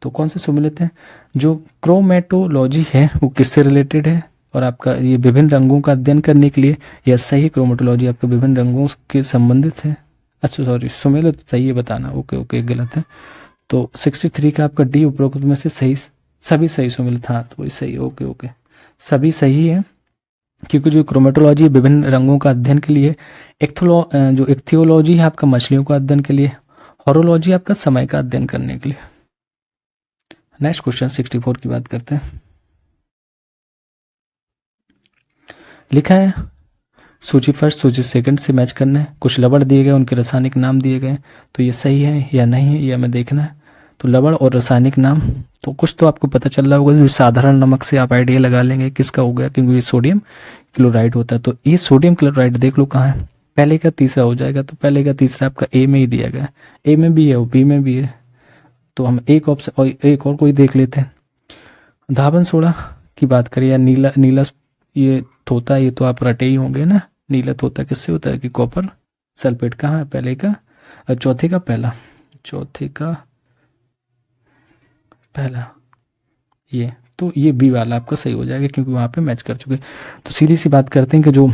[SPEAKER 1] तो कौन से सुमिलित है? जो क्रोमेटोलॉजी है वो किससे रिलेटेड है? और आपका ये विभिन्न रंगों का अध्ययन करने के लिए, या सही क्रोमेटोलॉजी आपके विभिन्न रंगों के संबंधित है। अच्छा सॉरी, सुमेलित सही है बताना। ओके ओके, गलत है। तो 63 का आपका डी उपरोक्त में से सही, सभी सही सुमेलित, हाँ तो वही सही। ओके ओके, सभी सही है क्योंकि जो क्रोमेटोलॉजी विभिन्न रंगों का अध्ययन के लिए, जो इक्थियोलॉजी है आपका मछलियों का अध्ययन के लिए, हॉरोलॉजी आपका समय का अध्ययन करने के लिए। नेक्स्ट क्वेश्चन 64 की बात करते हैं। लिखा है सूची फर्स्ट सूची सेकंड से मैच करना है। कुछ लवण दिए गए, उनके रासायनिक नाम दिए गए, तो ये सही है या नहीं है ये हमें देखना है। तो लवण और रासायनिक नाम, तो कुछ तो आपको पता चल रहा होगा, जो साधारण नमक से आप आइडिया लगा लेंगे किसका हो गया, क्योंकि ये सोडियम क्लोराइड होता है। तो ये सोडियम क्लोराइड देख लो कहाँ है, पहले का तीसरा हो जाएगा। तो पहले का तीसरा आपका ए में ही दिया गया, ए में भी है और बी में भी है। तो हम एक ऑप्शन और एक और कोई देख लेते हैं। धावन सोडा की बात करें या नीला नीला ये थोता, ये तो आप रटे ही होंगे ना। नीला तोता किससे होता है कि कॉपर सल्फेट। कहाँ है पहले का, चौथे का पहला, चौथे का पहला ये, तो ये बी वाला आपका सही हो जाएगा क्योंकि वहां पे मैच कर चुके। तो सीधी सी बात करते हैं कि जो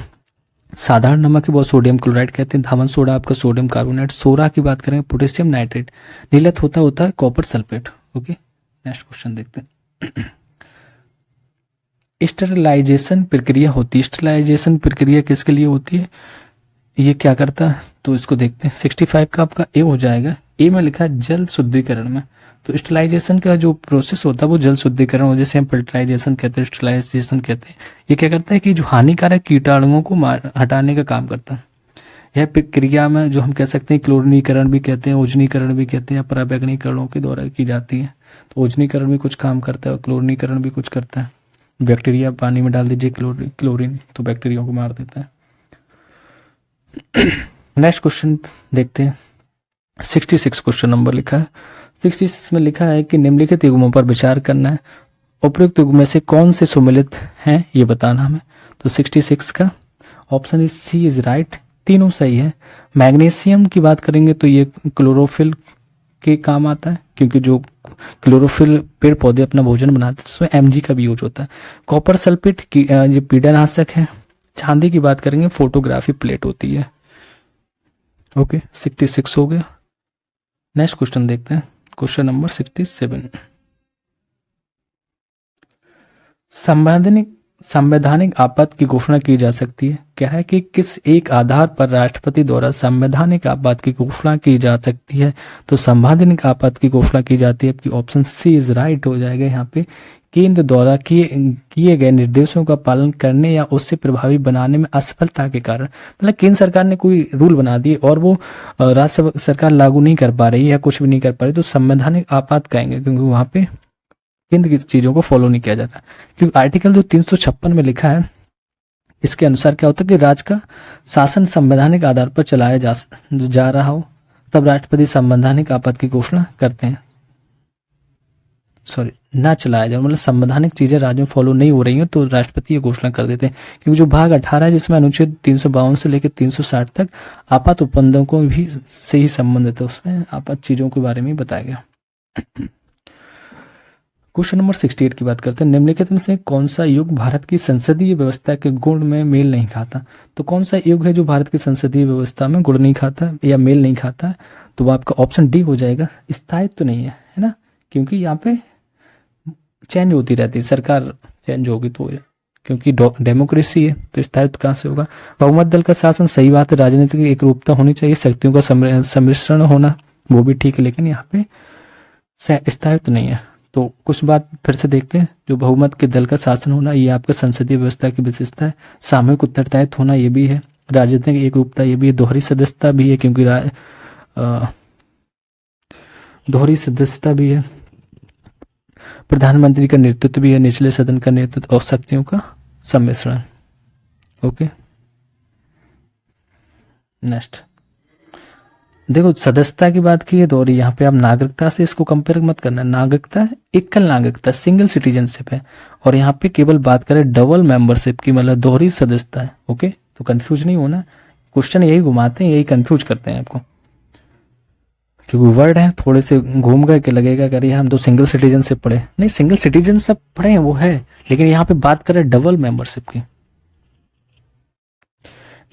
[SPEAKER 1] साधारण नमक है वो सोडियम क्लोराइड कहते हैं, धावन सोडा आपका सोडियम कार्बोनेट, सोडा की बात करें पोटेशियम नाइट्रेट, नीला थोता होता है copper sulphate. Okay, next question देखते हैं। स्टरलाइजेशन प्रक्रिया होती है, स्टरलाइजेशन प्रक्रिया किसके लिए होती है, ये क्या करता है, तो इसको देखते हैं। 65 का आपका ए हो जाएगा। ए में लिखा है जल शुद्धिकरण में। तो स्टरलाइजेशन का जो प्रोसेस होता है वो जल शुद्धिकरण हो, जैसे हम फिल्टराइजेशन कहते हैं, स्टरलाइजेशन कहते हैं। ये क्या करता है कि जो हानिकारक कीटाणुओं को हटाने का काम करता है। यह प्रक्रिया में जो हम कह सकते हैं क्लोरीनीकरण भी कहते हैं, ओजनीकरण भी कहते हैं, पराबैंगनीकरणों के द्वारा की जाती है। तो ओजनीकरण भी कुछ काम करता है और क्लोरीनीकरण भी कुछ करता है। बैक्टीरिया पानी में डाल दीजिए क्लोरीन, तो बैक्टीरिया को मार देता है। नेक्स्ट क्वेश्चन देखते हैं। 66 क्वेश्चन नंबर लिखा है। 66 में लिखा है कि निम्नलिखित युग्मों पर विचार करना है, उपयुक्त युग्म में से कौन से सुमेलित हैं ये बताना हमें। तो 66 का option is C is right, तीनों सही है। मैग्नीशियम की बात करेंगे तो ये क्लोरोफिल के काम आता है क्योंकि जो क्लोरोफिल पेड़ पौधे अपना भोजन बनाते हैं, उसमें Mg का भी यूज होता है। कॉपर सल्फेट की ये पीड़ानाशक है। चांदी की बात करेंगे फोटोग्राफी प्लेट होती है। ओके, 66 हो गया। नेक्स्ट क्वेश्चन देखते हैं, क्वेश्चन नंबर 67। संवैधानिक आपात की घोषणा की जा सकती है? क्या है कि किस एक आधार पर राष्ट्रपति द्वारा संवैधानिक आपात की घोषणा की जा सकती है? तो संवैधानिक आपात की घोषणा की जाती है, आपकी ऑप्शन सी इज राइट हो जाएगा यहाँ पे। केंद्र द्वारा किए किए गए निर्देशों का पालन करने या उससे प्रभावी बनाने में असफलता के कारण, मतलब केंद्र सरकार ने कोई रूल बना दिए और वो राज्य सरकार लागू नहीं कर पा रही या कुछ भी नहीं कर पा रही, तो संवैधानिक आपात कहेंगे, क्योंकि वहां पे केंद्र की चीजों को फॉलो नहीं किया जाता। क्योंकि आर्टिकल जो 356 में लिखा है, इसके अनुसार क्या होता है कि राज्य का शासन संवैधानिक आधार पर चलाया जा रहा हो, तब राष्ट्रपति संवैधानिक आपात की घोषणा करते हैं। सॉरी, ना चलाया जाए, मतलब संवैधानिक चीजें राज्य में फॉलो नहीं हो रही हैं तो राष्ट्रपति ये घोषणा कर देते हैं। क्योंकि जो भाग 18 है, जिसमें अनुच्छेद 352 से लेकर 360 तक आपात उपबंधों को भी से ही संबंधित है, उसमें आपात चीजों के बारे में बताया गया। क्वेश्चन नंबर 68 की बात करते हैं। निम्नलिखित में से कौन सा युग भारत की संसदीय व्यवस्था के गुण में मेल नहीं खाता? तो कौन सा युग है जो भारत की संसदीय व्यवस्था में गुण नहीं खाता या मेल नहीं खाता? तो वो आपका ऑप्शन डी हो जाएगा। स्थायित्व तो नहीं है, है ना, क्योंकि यहाँ पे चेंज होती रहती है, सरकार चेंज होगी तो, क्योंकि डेमोक्रेसी है तो स्थायित्व कहाँ से होगा? बहुमत दल का शासन, सही बात है। राजनीतिक एकरूपता होनी चाहिए, शक्तियों का सम्मिश्रण होना, वो भी ठीक है, लेकिन यहाँ पे स्थायित्व नहीं है। तो कुछ बात फिर से देखते हैं। जो बहुमत के दल का शासन होना, ये आपके संसदीय व्यवस्था की विशेषता है। सामूहिक उत्तरदायित्व होना, ये भी है। राजनीतिक एकरूपता, ये भी है। दोहरी सदस्यता भी है, क्योंकि दोहरी सदस्यता भी है। प्रधानमंत्री का नेतृत्व भी है, निचले सदन का नेतृत्व और शक्तियों का सम्मिश्रण। ओके, नेक्स्ट देखो, सदस्यता की बात की है तो, और यहाँ पे आप नागरिकता से इसको कंपेयर मत करना। नागरिकता एकल नागरिकता, सिंगल सिटीजनशिप है, और यहाँ पे केवल बात करें डबल मेंबरशिप की, मतलब दोहरी सदस्यता है। ओके, तो कंफ्यूज नहीं होना। क्वेश्चन यही घुमाते हैं, यही कंफ्यूज करते हैं आपको, क्योंकि वर्ड है थोड़े से घूम गए कि लगेगा करिए हम तो सिंगल सिटीजनशिप पढ़े। नहीं, सिंगल सिटीजनशिप पढ़े हैं वो है, लेकिन यहाँ पे बात करें डबल मेंबरशिप की।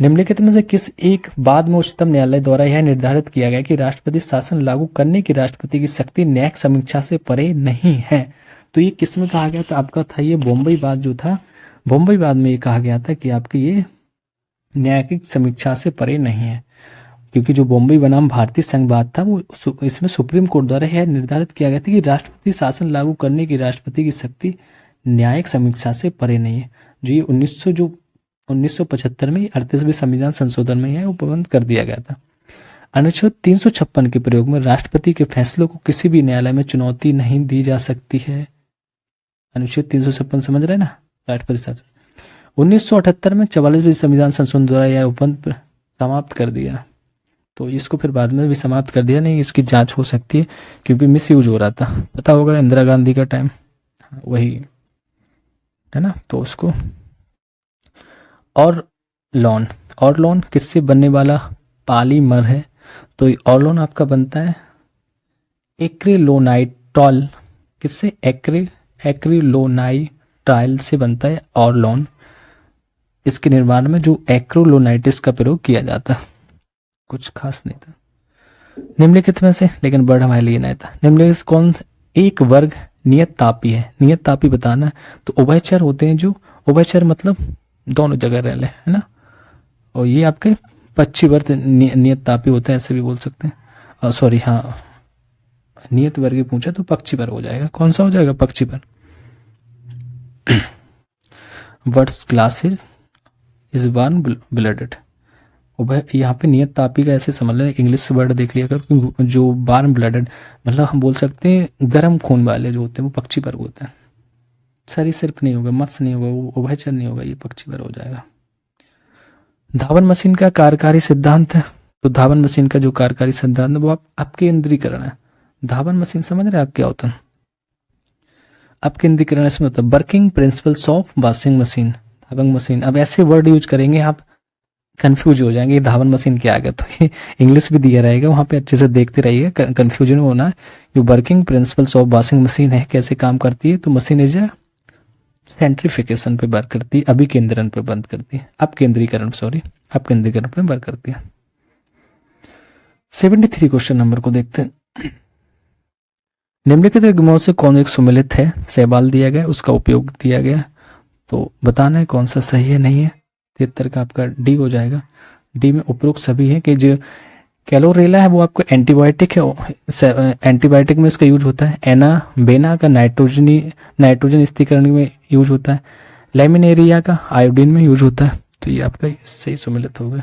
[SPEAKER 1] निम्नलिखित में से किस एक बाद में उच्चतम न्यायालय द्वारा यह निर्धारित किया गया कि राष्ट्रपति शासन लागू करने की राष्ट्रपति की शक्ति न्यायिक समीक्षा से परे नहीं है? तो ये किस में कहा गया था? आपका था ये बॉम्बे बाद जो था, बॉम्बे बाद में ये कहा गया था कि आपकी ये न्यायिक समीक्षा से परे नहीं है, क्योंकि जो बॉम्बे बनाम भारतीय संघवाद था, वो इसमें सुप्रीम कोर्ट द्वारा यह निर्धारित किया गया था कि राष्ट्रपति शासन लागू करने की राष्ट्रपति की शक्ति न्यायिक समीक्षा से परे नहीं है। जो ये 1975 में 38वें संविधान संशोधन में यह उपबंध कर दिया गया था। अनुच्छेद 356 के प्रयोग में राष्ट्रपति के फैसलों को किसी भी न्यायालय में चुनौती नहीं दी जा सकती है। अनुच्छेद 356 समझ रहे ना, राष्ट्रपति शासन। 1978 में 44वें संविधान संशोधन द्वारा यह उपबंध समाप्त कर दिया, तो इसको फिर बाद में भी समाप्त कर दिया। नहीं, इसकी जांच हो सकती है, क्योंकि मिस यूज हो रहा था, पता होगा इंदिरा गांधी का टाइम, वही है ना। तो उसको और लोन किससे बनने वाला पॉलीमर है? तो ऑर्लोन आपका बनता है एक्रिलोनाइट्रॉल, किससे? एक्रिलोनाइट्राइल से बनता है ऑर्लोन। इसके निर्माण में जो एक्रोलोनाइटिस का प्रयोग किया जाता है, कुछ खास नहीं था। निम्नलिखित में से, लेकिन वर्ड हमारे लिए नहीं था, निम्नलिखित कौन एक वर्ग नियत तापी है? नियत तापी बताना है तो उभयचर होते हैं, जो उभयचर मतलब दोनों जगह रह ले, है ना। और ये आपके पक्षीवर्त नियत तापी होते हैं, ऐसे भी बोल सकते हैं। सॉरी, हाँ, नियत वर्ग पूछा तो पक्षीवर हो जाएगा। कौन सा हो जाएगा? पक्षीवर। Birds classes is warm blooded. यहाँ पे नियत तापी का ऐसे समझ लें, इंग्लिश वर्ड देख लिया कर, जो वार्म ब्लडेड मतलब हम बोल सकते हैं गर्म खून वाले जो होते हैं, वो पक्षी वर्ग होते हैं। सरीसृप नहीं होगा, मत्स्य नहीं होगा, वो उभयचर नहीं होगा, ये पक्षी वर्ग हो जाएगा। धावन मशीन का कार्यकारी सिद्धांत है, तो धावन मशीन का जो कार्यकारी सिद्धांत है वो आपके इंद्रीकरण है। धावन मशीन समझ रहे हैं आप क्या होता है? आपके इंद्रीकरण इसमें होता है working principles of washing machine, Dhawan machine. अब ऐसे वर्ड यूज करेंगे आप कंफ्यूज हो जाएंगे, धावन मशीन क्या आ गया, तो ये इंग्लिश भी दिया रहेगा, वहां पे अच्छे से देखते रहिए, कंफ्यूजन होना। जो working principles of washing machine है, कैसे काम करती है? तो मशीन इज सेंट्रीफिकेशन पे वर्क करती है, अभिकेंद्रण पे बंद करती है, अपकेंद्रीकरण पे वर्क करती है। 73 क्वेश्चन नंबर को देखते हैं। निम्नलिखित युग्मों से कौन एक सुमेलित है? सैबाल दिया गया, उसका उपयोग दिया गया। तो बताना है कौन सा सही है नहीं है। 73 का आपका डी हो जाएगा। डी में उपरोक्त सभी है कि जो कैलोरेला है वो आपको एंटीबायोटिक है, एंटीबायोटिक में इसका यूज होता है। एना बेना का नाइट्रोजन स्थिरीकरण में यूज होता है। लेमिनेरिया का आयोडीन में यूज होता है। तो ये आपका सही सम्मिलित हो गया।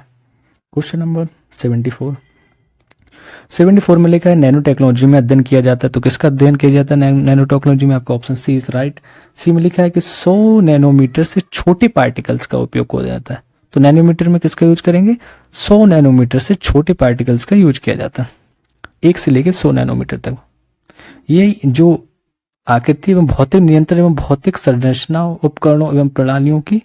[SPEAKER 1] क्वेश्चन नंबर 74 में लिखा है नैनो टेक्नोलॉजी में अध्ययन किया जाता है। तो किसका अध्ययन किया जाता है नैनो टेक्नोलॉजी में? आपका ऑप्शन सी इज राइट। सी में लिखा है कि 100 नैनोमीटर से छोटे पार्टिकल्स का उपयोग हो जाता है। तो नैनोमीटर में किसका यूज करेंगे? 100 नैनोमीटर से छोटे पार्टिकल्स का यूज किया जाता है, 1 से लेकर 100 नैनोमीटर तक। ये जो आकृति एवं भौतिक नियंत्रण एवं भौतिक संरचना उपकरणों एवं प्रणालियों की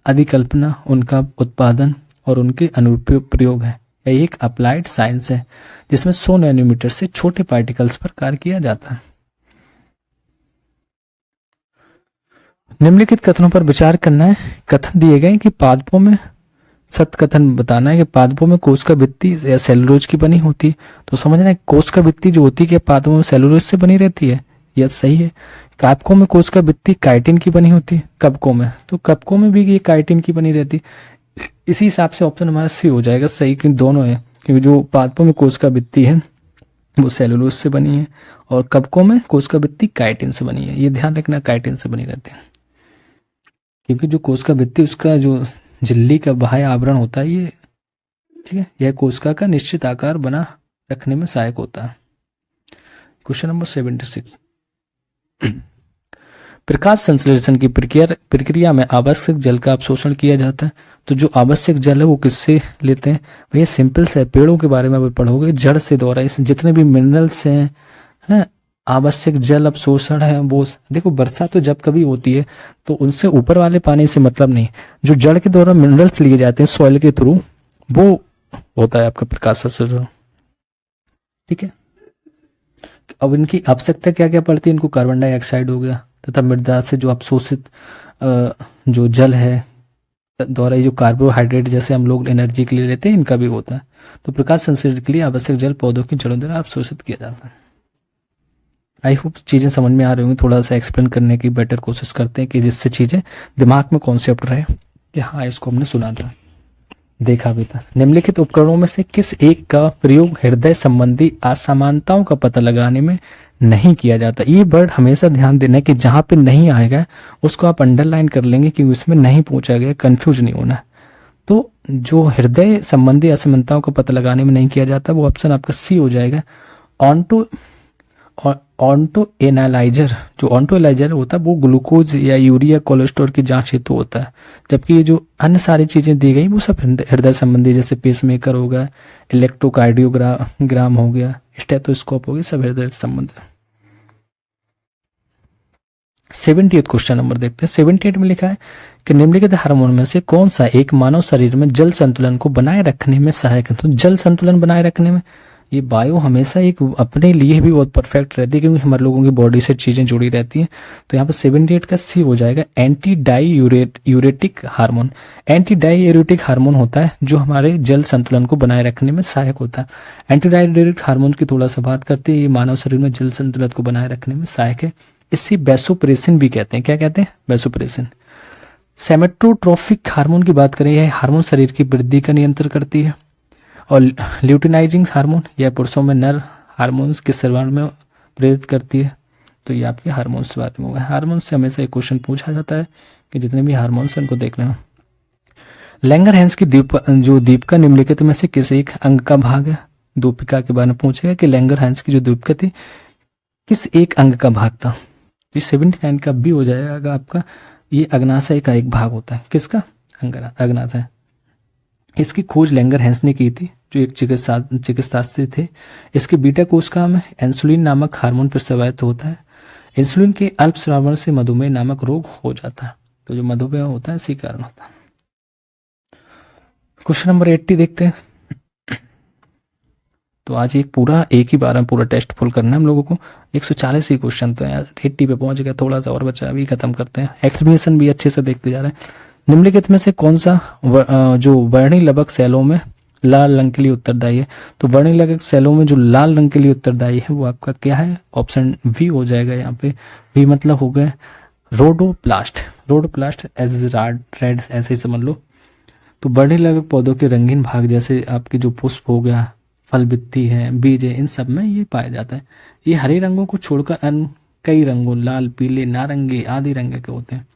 [SPEAKER 1] अधिकल्पना, उनका उत्पादन और उनके अनुप्रयोग है। यह एक अप्लाइड साइंस है जिसमें 100 नैनोमीटर से छोटे पार्टिकल्स पर कार्य किया जाता है। निम्नलिखित कथनों पर विचार करना है। कथन दिए गए कि पादपों में, सत्य कथन बताना है कि पादपों में कोशिका भित्ति या सेलुलोज की बनी होती है। तो समझना है कोशिका भित्ति जो होती है क्या पादपों में सेलुलोज से बनी रहती है? यह सही है। कवकों में कोशिका भित्ति काइटिन की बनी होती है। कवकों में, तो कवकों में भी ये काइटिन की बनी रहती है। इसी हिसाब से ऑप्शन हमारा सी हो जाएगा सही, क्योंकि दोनों है। क्योंकि जो पादपों में कोशिका भित्ति है वो सेलुलोज से बनी है और कवकों में कोशिका भित्ति काइटिन से बनी है। ये ध्यान रखना, काइटिन से बनी रहती है। क्योंकि जो कोशिका भित्ति उसका जो झिल्ली का बाह्य आवरण होता है ये, ठीक है, यह कोशिका का निश्चित आकार बना रखने में सहायक होता है। क्वेश्चन नंबर 76 प्रकाश संश्लेषण की प्रक्रिया में आवश्यक जल का अवशोषण किया जाता है। तो जो आवश्यक जल है वो किससे लेते हैं? भैया सिंपल से पेड़ों के बारे में आप पढ़ोगे, जड़ से द्वारा इस जितने भी मिनरल्स हैं आवश्यक जल अवशोषण है वो देखो। वर्षा तो जब कभी होती है तो उनसे ऊपर वाले पानी से मतलब नहीं, जो जड़ के द्वारा मिनरल्स लिए जाते हैं सॉइल के थ्रू वो होता है आपका प्रकाश संश्लेषण। ठीक है, अब इनकी आवश्यकता क्या क्या पड़ती है? इनको कार्बन डाइऑक्साइड हो गया तथा मृदा से जो अवशोषित जो जल है द्वारा, ये जो कार्बोहाइड्रेट जैसे हम लोग एनर्जी के लिए लेते हैं इनका भी होता है। तो प्रकाश संश्लेषण के लिए आवश्यक जल पौधों की जड़ों द्वारा अवशोषित किया जाता है। आई होप चीजें समझ में आ रही होंगी। थोड़ा सा एक्सप्लेन करने की बेटर कोशिश करते हैं कि जिससे चीजें दिमाग में कॉन्सेप्ट रहे कि हाँ इसको हमने सुना था, देखा भी था। निम्नलिखित उपकरणों में से किस एक का प्रयोग हृदय संबंधी असमानताओं का पता लगाने में नहीं किया जाता? ये वर्ड हमेशा ध्यान देना है कि जहां पे नहीं आएगा उसको आप अंडरलाइन कर लेंगे कि उसमें नहीं पूछा गया, कंफ्यूज नहीं होना। तो जो हृदय संबंधी असमानताओं का पता लगाने में नहीं किया जाता वो ऑप्शन आपका सी हो जाएगा। ऑन्टो एनालाइजर, जो ऑन्टो एनालाइजर होता है वो ग्लूकोज या यूरिया कोलेस्ट्रॉल की जांच हेतु होता है। जबकि ये जो अन्य सारी चीजें दी गई वो सब हृदय संबंधी, जैसे पेसमेकर हो गया, इलेक्ट्रोकार्डियोग्राम हो गया, स्टेथोस्कोप हो गया, सब हृदय संबंधी। 78 क्वेश्चन नंबर देखते हैं। 78 में लिखा है कि निम्नलिखित हार्मोन में से कौन सा एक मानव शरीर में जल संतुलन को बनाए रखने में सहायक है? तो जल संतुलन बनाए रखने में ये बायो हमेशा एक अपने लिए भी बहुत परफेक्ट रहती है, क्योंकि हमारे लोगों की बॉडी से चीजें जुड़ी रहती हैं। तो यहाँ पर 78 का सी हो जाएगा anti diuretic hormone. Anti diuretic hormone होता है जो हमारे जल संतुलन को बनाए रखने में सहायक होता है। एंटी डाई यूरेटिक हार्मोन की थोड़ा सा बात करते हैं। ये मानव शरीर में जल संतुलन को बनाए रखने में सहायक है। इसे वैसोप्रेसिन भी कहते हैं। क्या कहते हैं? वैसोप्रेसिन। सेमेटोट्रोफिक हार्मोन की बात करें, यह हार्मोन शरीर की वृद्धि का नियंत्रण करती है। और ल्यूटिनाइजिंग हार्मोन, यह पुरुषों में नर हार्मोन्स के स्राव में प्रेरित करती है। तो ये आपके हार्मोन्स के बारे में होगा। हार्मोन से हमेशा एक क्वेश्चन पूछा जाता है कि जितने भी हार्मोन्स हैं उनको देख लेना। लैंगरहैंस की जो दीपिका निम्नलिखित में से किस एक अंग का भाग है? दीपिका के बारे में पूछेगा कि लैंगरहैंस की जो दीपिका थी किस एक अंग का भाग था? ये 79 का बी हो जाएगा आपका। ये अग्नाशय का एक भाग होता है। किसका? अग्नाशय। इसकी खोज लैंगरहैंस ने की थी, जो एक चिकित्साशास्त्री थे। इसके बीटा कोशिका में इंसुलिन नामक हार्मोन प्रस्रावित होता है। इंसुलिन के अल्प स्रावण से मधुमेह नामक रोग हो जाता है। तो जो मधुमेह होता है इसी कारण होता है। क्वेश्चन नंबर 80 देखते हैं। तो आज एक ही बार में पूरा टेस्ट फुल करना है हम लोगों को। 140 ही क्वेश्चन तो यार 80 पे पहुंच गया, थोड़ा सा और बचा, अभी खत्म करते हैं। एक्सप्लेनेशन भी अच्छे से देखते जा रहे हैं। निम्नलिखित में से कौन सा जो वर्णिलबक सेलों में लाल रंग के लिए उत्तरदायी है? तो वर्णिलबक सेलों में जो लाल रंग के लिए उत्तरदायी है वो आपका क्या है? ऑप्शन वी हो जाएगा। यहाँ पे वी मतलब हो गए रोडोप्लास्ट, रोडोप्लास्ट एज रेड ऐसे ही समझ लो। तो बढ़ने लगे पौधों के रंगीन भाग जैसे आपके जो पुष्प हो गया, फल बित्ती है, बीज है, इन सब में ये पाया जाता है। ये हरे रंगों को छोड़कर अन्य कई रंगों लाल, पीले, नारंगी आदि रंग के होते हैं।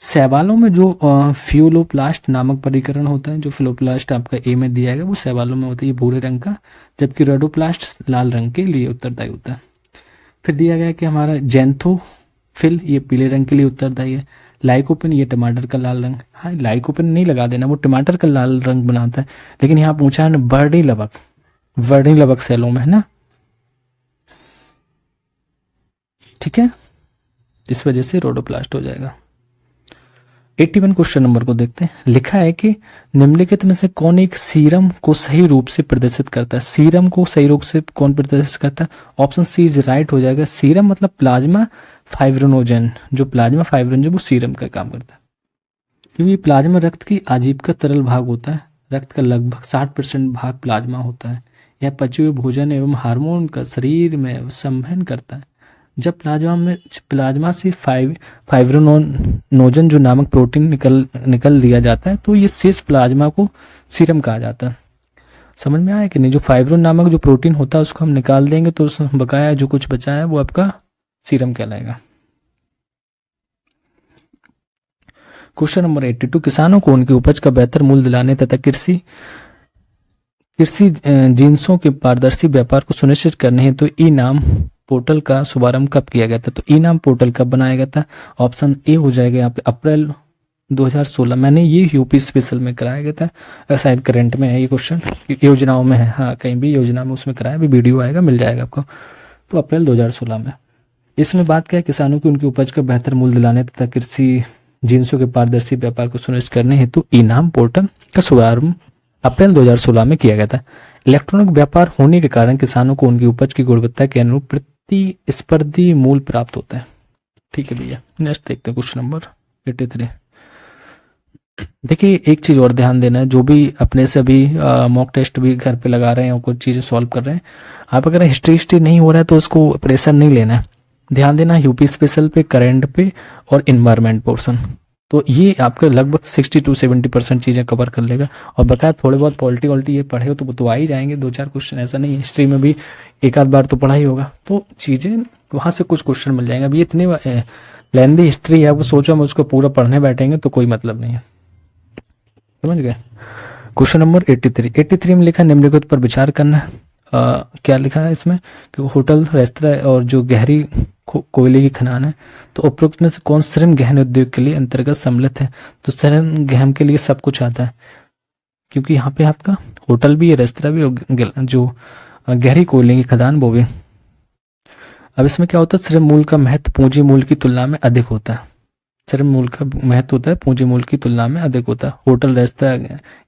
[SPEAKER 1] शैवालों में जो फ्यूलोप्लास्ट नामक परिकरण होता है, जो फ्लोप्लास्ट आपका ए में दिया गया वो शैवालों में होता है, ये भूरे रंग का, जबकि रेडोप्लास्ट लाल रंग के लिए उत्तरदायी होता है। फिर दिया गया कि हमारा जेंथोफिल ये पीले रंग के लिए उत्तरदायी है। लाइकोपिन ये टमाटर का लाल रंग, हाँ लाइकोपिन नहीं लगा देना, वो टमाटर का लाल रंग बनाता है। लेकिन यहाँ पूछा है ना वर्णी लवक, वर्णी लवक सेलों में है ना, ठीक है, इस वजह से रोडोप्लास्ट हो जाएगा। 81 क्वेश्चन नंबर को देखते हैं। लिखा है कि निम्नलिखित में से कौन एक सीरम को सही रूप से प्रदर्शित करता है। सीरम को सही रूप से कौन प्रदर्शित करता है? ऑप्शन सी इज राइट हो जाएगा। सीरम मतलब प्लाज्मा फाइब्रिनोजन, जो प्लाज्मा फाइब्रिनोजन वो सीरम का काम करता है, क्योंकि प्लाज्मा रक्त की आजीविका तरल भाग होता है। रक्त का लगभग 60% भाग प्लाज्मा होता है। यह पचे हुए भोजन एवं हार्मोन का शरीर में संवहन करता है। जब प्लाज्मा से फाइब्रिनोजन जो नामक प्रोटीन निकल दिया जाता है तो ये शेष प्लाज्मा को सीरम कहा जाता है। समझ में आया कि नहीं? जो फाइब्रिन नामक जो प्रोटीन होता है उसको हम निकाल देंगे तो बकाया जो कुछ बचा है वो आपका सीरम कहलाएगा। Question number 82। किसानों को उनकी उपज का बेहतर मूल्य दिलाने तथा कृषि जिन्सों के पारदर्शी व्यापार को सुनिश्चित करने हेतु ई नाम पोर्टल का शुभारंभ कब किया गया था? तो ई नाम पोर्टल कब बनाया गया था? ऑप्शन ए हो जाएगा यहाँ पे अप्रैल 2016। मैंने ये यूपी स्पेशल में कराया गया था, शायद करंट में है ये क्वेश्चन, योजनाओं में है, हाँ कहीं भी योजना में उसमें कराया, भी वीडियो आएगा मिल जाएगा आपको। तो अप्रैल 2016 में इसमें बात क्या है, किसानों की उनकी उपज का बेहतर मूल्य दिलाने तथा कृषि जिन्सों के पारदर्शी व्यापार को सुनिश्चित करने हेतु ई नाम पोर्टल का शुभारंभ अप्रैल 2016 में किया गया था। इलेक्ट्रॉनिक व्यापार होने के कारण किसानों को उनकी उपज की गुणवत्ता के अनुरूप प्रतिस्पर्धी मूल्य प्राप्त होता है। ठीक है भैया, नेक्स्ट देखते हैं क्वेश्चन नंबर 83। देखिए एक चीज और ध्यान देना है, जो भी अपने से अभी मॉक टेस्ट भी घर पे लगा रहे हैं और कुछ चीजें सॉल्व कर रहे हैं, आप अगर हिस्ट्री नहीं हो रहा है तो उसको प्रेशर नहीं लेना है। ध्यान देना यूपी स्पेशल पे, करंट पे और इन्वायरमेंट पोर्शन, तो ये आपका लगभग 60 to 70% चीजें कवर कर लेगा। और बकाया थोड़े बहुत पॉलिटी ये पढ़े हो तो आ ही जाएंगे, 2-4 क्वेश्चन, ऐसा नहीं है। हिस्ट्री में भी एक आध बार तो पढ़ा ही होगा, तो चीजें वहां से कुछ क्वेश्चन मिल जाएंगे। अभी इतनी लेंदी हिस्ट्री है, वो सोचो हम उसको पूरा पढ़ने बैठेंगे तो कोई मतलब नहीं है, समझ गए। क्वेश्चन नंबर 83 में लिखा निम्नलिखित पर विचार करना है। क्या लिखा है इसमें कि होटल, रेस्तरां और जो गहरी कोयले की खदान है, तो उपरोक्त में से कौन श्रम गहन उद्योग के लिए अंतर्गत सम्मिलित है? तो श्रम गहन के लिए सब कुछ आता है, क्योंकि यहाँ पे आपका होटल भी है, रेस्तरां भी और जो गहरी कोयले की खदान वो भी। अब इसमें क्या होता है, श्रम मूल्य का महत्व पूंजी मूल्य की तुलना में अधिक होता है। श्रम मूल्य का महत्व होता है पूंजी मूल्य की तुलना में अधिक होता है। होटल, रेस्तरां,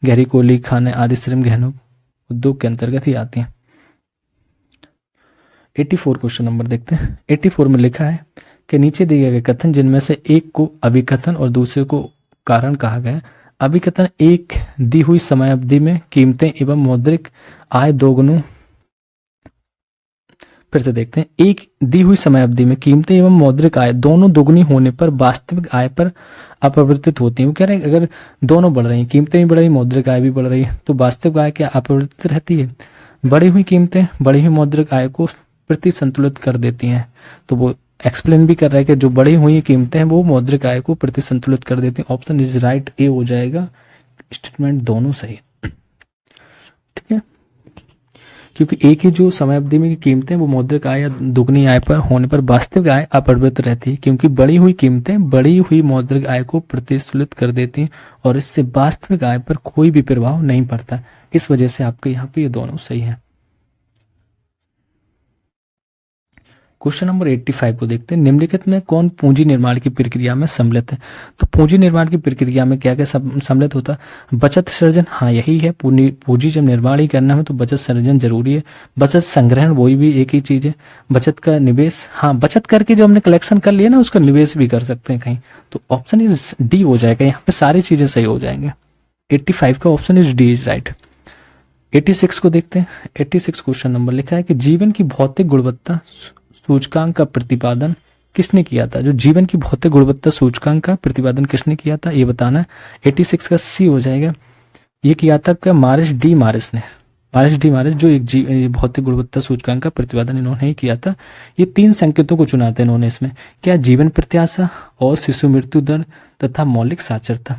[SPEAKER 1] गहरी कोयले खाने आदि श्रम गहन उद्योग के अंतर्गत ही आती हैं। 84 क्वेश्चन नंबर देखते हैं। 84 में लिखा है कि नीचे दिए गए कथन जिनमें से एक को अभिकथन और दूसरे को कारण कहा गया। अभिकथन, एक दी हुई समय अवधि में कीमतें एवं मौद्रिक आय दोगुनी, फिर से देखते हैं, एक दी हुई समय अवधि में कीमतें एवं मौद्रिक आय दोनों दोगुनी होने पर वास्तविक आय पर अपरिवर्तित होती है। वो कह रहे हैं अगर दोनों बढ़ रही हैं, कीमतें भी बढ़ रही, मौद्रिक आय भी बढ़ रही है, तो वास्तविक आय क्या अपरिवर्तित रहती है? बढ़ी हुई कीमतें बढ़ी हुई मौद्रिक आय को प्रति संतुलित कर देती हैं। तो वो एक्सप्लेन भी कर रहा है कि जो बढ़ी हुई कीमतें हैं वो मौद्रिक आय को प्रति संतुलित कर देती हैं। ऑप्शन इज राइट, ए हो जाएगा। स्टेटमेंट दोनों सही, ठीक है, क्योंकि एक ही जो समय अवधि में कीमतें वो मौद्रिक आय या दुगनी आय पर होने पर वास्तविक आय अपरिवर्तित रहती है, क्योंकि बढ़ी हुई कीमतें बढ़ी हुई मौद्रिक आय को प्रतिशत कर देती हैं और इससे वास्तविक आय पर कोई भी प्रभाव नहीं पड़ता। इस वजह से आपके यहाँ पे ये दोनों सही है। क्वेश्चन नंबर 85 को देखते हैं। निम्नलिखित में कौन पूंजी निर्माण की प्रक्रिया में सम्मिलित है? तो पूंजी निर्माण की प्रक्रिया में क्या क्या सम्मिलित होता है? बचत सृजन, हाँ यही है। पूंजी जब निर्माण ही करना है तो बचत सृजन जरूरी है। बचत संग्रहण, वही भी एक ही चीज है। बचत का निवेश, हाँ बचत करके जो हमने कलेक्शन कर लिया ना उसका निवेश भी कर सकते हैं कहीं, तो ऑप्शन इज डी हो जाएगा। यहाँ पे सारी चीजें सही हो जाएंगे। 85 का option is D is right. 86 को देखते हैं। 86 क्वेश्चन नंबर लिखा है कि जीवन की भौतिक गुणवत्ता सूचकांक का प्रतिपादन किसने किया था? जो जीवन की भौतिक गुणवत्ता सूचकांक का प्रतिपादन किसने किया था, ये बताना है। 86 का सी हो जाएगा। ये किया था क्या? मारिस डी मारिस ने। मारिस डी मारिस जो एक भौतिक गुणवत्ता सूचकांक का प्रतिपादन इन्होंने ही किया था। ये 3 संकेतों को चुना था इन्होंने इसमें, क्या? जीवन प्रत्याशा और शिशु मृत्यु दर तथा मौलिक साक्षरता।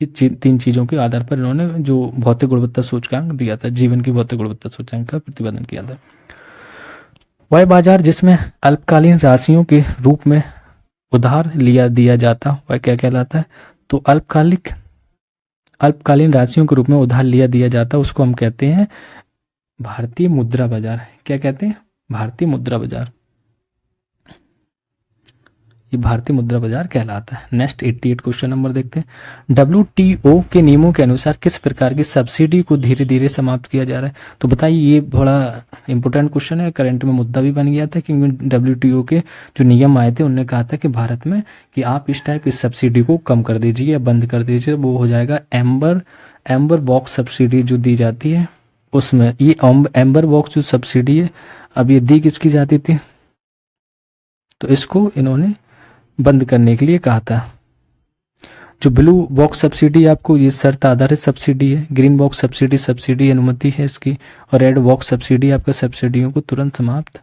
[SPEAKER 1] ये 3 चीजों के आधार पर इन्होंने जो भौतिक गुणवत्ता सूचकांक दिया था, जीवन की भौतिक गुणवत्ता सूचकांक का प्रतिपादन किया था। वह बाजार जिसमें अल्पकालीन राशियों के रूप में उधार लिया दिया जाता, वह क्या कहलाता है? तो अल्पकालीन राशियों के रूप में उधार लिया दिया जाता, उसको हम कहते हैं भारतीय मुद्रा बाजार। क्या कहते हैं? भारतीय मुद्रा बाजार। ये भारतीय मुद्रा बाजार कहलाता है। नेक्स्ट 88 क्वेश्चन नंबर देखते हैं। WTO के नियमों के अनुसार किस प्रकार की सब्सिडी को धीरे धीरे समाप्त किया जा रहा है? तो बताइए, ये बड़ा इंपॉर्टेंट क्वेश्चन है, करंट में मुद्दा भी बन गया था, क्योंकि WTO के जो नियम आए थे उन्होंने कहा था कि भारत में कि आप इस टाइप की सब्सिडी को कम कर दीजिए या बंद कर दीजिए, वो हो जाएगा एम्बर बॉक्स सब्सिडी जो दी जाती है उसमें। ये एम्बर बॉक्स जो सब्सिडी है, अब ये दी किसकी जाती थी, तो इसको इन्होंने बंद करने के लिए कहा था। जो ब्लू बॉक्स सब्सिडी आपको, ये शर्त आधारित सब्सिडी है। ग्रीन बॉक्स सब्सिडी अनुमति है इसकी। और रेड बॉक्स सब्सिडी आपका सब्सिडियों को तुरंत समाप्त,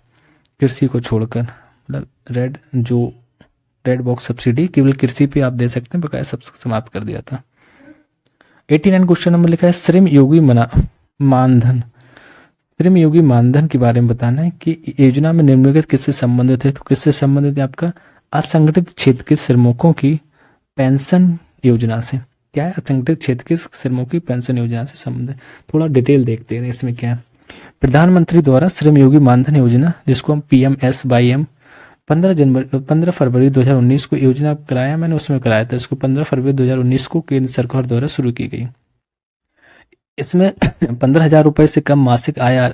[SPEAKER 1] कृषि को छोड़कर। मतलब रेड बॉक्स सब्सिडी केवल कृषि पे आप दे सकते हैं, बकाया सब समाप्त कर दिया था। 89 क्वेश्चन नंबर लिखा है श्रम योगी मानधन। श्रम योगी मानधन के बारे में बताना है कि योजना में निम्नलिखित किससे संबंधित है? तो किससे संबंधित है? आपका असंगठित क्षेत्र के श्रमिकों की पेंशन योजना से। क्या है? असंगठित क्षेत्र के श्रमिकों की पेंशन योजना से संबंधित। थोड़ा डिटेल देखते हैं इसमें क्या है। प्रधानमंत्री द्वारा श्रम योगी मानधन योजना, जिसको हम PMSYM 15 फरवरी 2019 को योजना कराया, मैंने उसमें कराया था इसको। 15 फरवरी 2019 को केंद्र सरकार द्वारा शुरू की गई। इसमें 15,000 रुपए से कम मासिक आय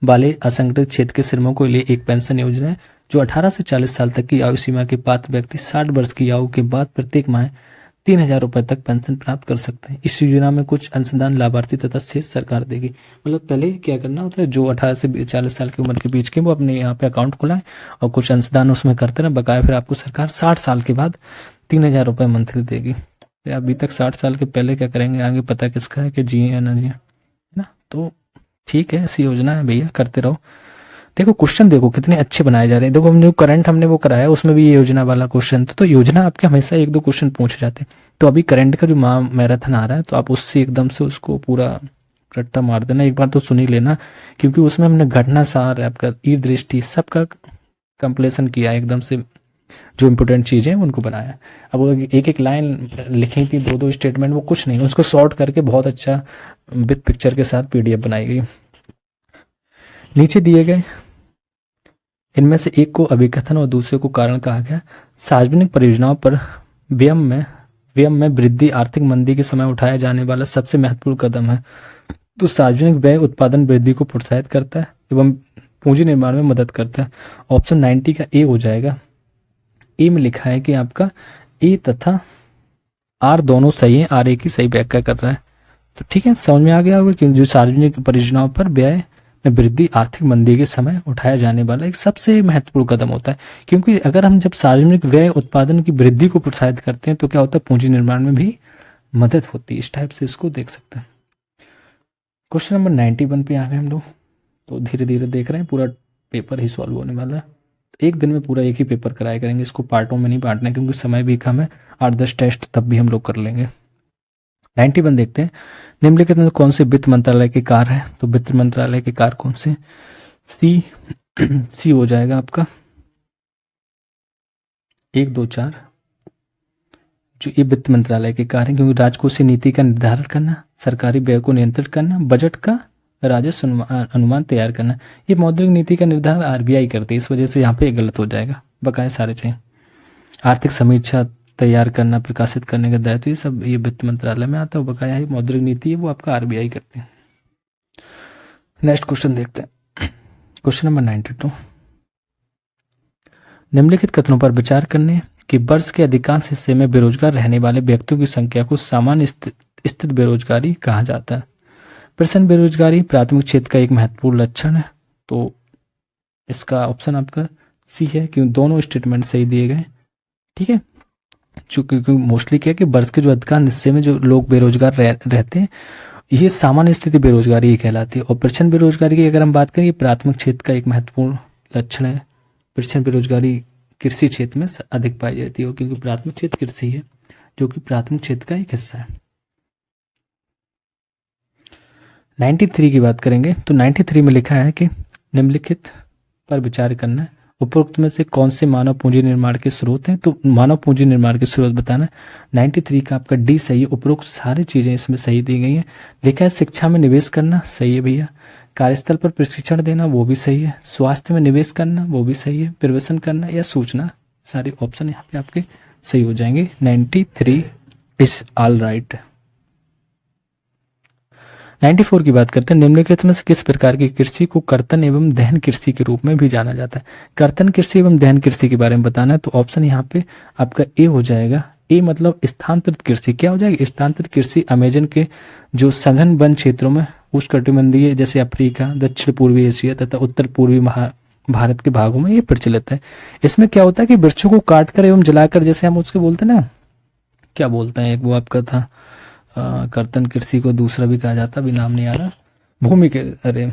[SPEAKER 1] वाले असंगठित क्षेत्र के श्रमिकों के लिए एक पेंशन योजना है, जो 18 से 40 साल तक की आयु सीमा के पात्र व्यक्ति 60 वर्ष की आयु के बाद प्रत्येक माह 3,000 रुपए तक पेंशन प्राप्त कर सकते हैं। इस योजना में कुछ अंशदान लाभार्थी तथा शेष सरकार देगी। मतलब पहले क्या करना होता है, जो 18 से 40 साल की उम्र के बीच के, वो अपने यहाँ पे अकाउंट खुलाएं और कुछ अंशदान उसमें करते रहे, बकाया फिर आपको सरकार 60 साल के बाद 3,000 रुपए मंथली देगी। अभी तक 60 साल के पहले क्या करेंगे, आगे पता किसका है कि जिए या ना जिए, है ना। तो ठीक है, ऐसी योजना है भैया, करते रहो। देखो क्वेश्चन देखो कितने अच्छे बनाए जा रहे हैं। देखो हमने जो करंट हमने वो कराया, उसमें भी ये योजना वाला क्वेश्चन था। तो योजना आपके हमेशा 1-2 क्वेश्चन पूछ जाते हैं। तो अभी करंट का जो मैराथन आ रहा है, तो आप उससे एकदम से उसको पूरा रट्टा मार देना, एक बार तो सुन ही लेना, क्योंकि उसमें हमने घटना सार, आपका ई दृष्टि, सबका कंप्लेसन किया एकदम से, जो इम्पोर्टेंट चीज़ें उनको बनाया। अब एक एक लाइन लिखी थी, 2-2 स्टेटमेंट, वो कुछ नहीं, उसको शॉर्ट करके बहुत अच्छा विद पिक्चर के साथ PDF बनाई गई। नीचे दिए गए इनमें से एक को अभिकथन और दूसरे को कारण कहा गया। सार्वजनिक परियोजनाओं पर व्यय में वृद्धि आर्थिक मंदी के समय उठाया जाने वाला सबसे महत्वपूर्ण कदम है। तो सार्वजनिक व्यय उत्पादन वृद्धि को प्रोत्साहित करता है एवं पूंजी निर्माण में मदद करता है। ऑप्शन 90 का ए हो जाएगा। ए में लिखा है कि आपका ए तथा आर दोनों सही है, आर ए की सही व्याख्या कर रहा है। तो ठीक है, समझ में आ गया होगा कि जो सार्वजनिक परियोजनाओं पर व्यय में वृद्धि आर्थिक मंदी के समय उठाया जाने वाला एक सबसे महत्वपूर्ण कदम होता है। क्योंकि अगर हम जब सार्वजनिक व्यय उत्पादन की वृद्धि को प्रोत्साहित करते हैं, तो क्या होता है, पूंजी निर्माण में भी मदद होती है। इस टाइप से इसको देख सकते हैं। क्वेश्चन नंबर 91 पे आ गए हम लोग। तो धीरे धीरे देख रहे हैं, पूरा पेपर ही सॉल्व होने वाला है। एक दिन में पूरा एक ही पेपर कराया करेंगे, इसको पार्टों में नहीं बांटना, क्योंकि समय भी कम है। 8-10 टेस्ट तब भी हम लोग कर लेंगे। 91 देखते हैं। निम्नलिखित में कौन से वित्त मंत्रालय के कार्य है? तो वित्त मंत्रालय के कार्य कौन से? सी हो जाएगा आपका 1, 2, 4। जो ये वित्त मंत्रालय के कार्य है, क्योंकि राजकोषीय नीति का निर्धारण करना, सरकारी व्यय को नियंत्रित करना, बजट का राजस्व अनुमान तैयार करना। ये मौद्रिक नीति का निर्धारण RBI करती है, इस वजह से यहाँ पे गलत हो जाएगा, बकाया सारे चाहिए। आर्थिक समीक्षा तैयार करना, प्रकाशित करने का दायित्व, ये सब ये वित्त मंत्रालय में आता है। बकाया है मौद्रिक नीति है, वो आपका RBI करते हैं। नेक्स्ट क्वेश्चन देखते हैं। Question number 92। निम्नलिखित कथनों पर विचार करने कि वर्ष के अधिकांश हिस्से में बेरोजगार रहने वाले व्यक्तियों की संख्या को सामान्य स्थित बेरोजगारी कहा जाता है। प्रश्न बेरोजगारी प्राथमिक क्षेत्र का एक महत्वपूर्ण लक्षण है। तो इसका ऑप्शन आपका सी है, क्यों दोनों स्टेटमेंट सही दिए गए। ठीक है, क्योंकि मोस्टली क्या है कि वर्ष के जो अधिकांश हिस्से में जो लोग बेरोजगार रहते हैं, ये सामान्य स्थिति बेरोजगारी ही कहलाती है। और प्रचंड बेरोजगारी की अगर हम बात करें, ये प्राथमिक क्षेत्र का एक महत्वपूर्ण लक्षण है। प्रचंड बेरोजगारी कृषि क्षेत्र में अधिक पाई जाती है, क्योंकि प्राथमिक क्षेत्र कृषि है, जो कि प्राथमिक क्षेत्र का एक हिस्सा है। 93 की बात करेंगे तो 93 में लिखा है कि निम्नलिखित पर विचार करना है, उपरोक्त में से कौन से मानव पूंजी निर्माण के स्रोत हैं। तो मानव पूंजी निर्माण के स्रोत बताना। 93 का आपका डी सही है, उपरोक्त सारी चीजें इसमें सही दी गई हैं। लिखा है शिक्षा में निवेश करना, सही है भैया। कार्यस्थल पर प्रशिक्षण देना, वो भी सही है। स्वास्थ्य में निवेश करना, वो भी सही है। प्रवसन करना या सूचना, सारे ऑप्शन यहाँ पे आपके सही हो जाएंगे। 93 इज ऑल राइट। 94 की बात करते हैं, निम्नलिखित में से किस प्रकार की कृषि को कर्तन एवं दहन कृषि के रूप में भी जाना जाता है। कर्तन कृषि एवं दहन कृषि के बारे में बताना है, तो ऑप्शन यहाँ पे आपका ए हो जाएगा। ए मतलब स्थानांतरित कृषि। क्या हो जाएगा? स्थानांतरित कृषि अमेजन के जो सघन वन क्षेत्रों में उष्णकटिबंधीय जैसे अफ्रीका, दक्षिण पूर्वी एशिया तथा उत्तर पूर्वी भारत के भागों में ये प्रचलित है। इसमें क्या होता है कि वृक्षों को काटकर एवं जलाकर, जैसे हम उसके बोलते हैं ना, क्या बोलते हैं, एक वो आपका था कर्तन कृषि को दूसरा भी कहा जाता, अभी नाम नहीं आ रहा, भूमि के, अरे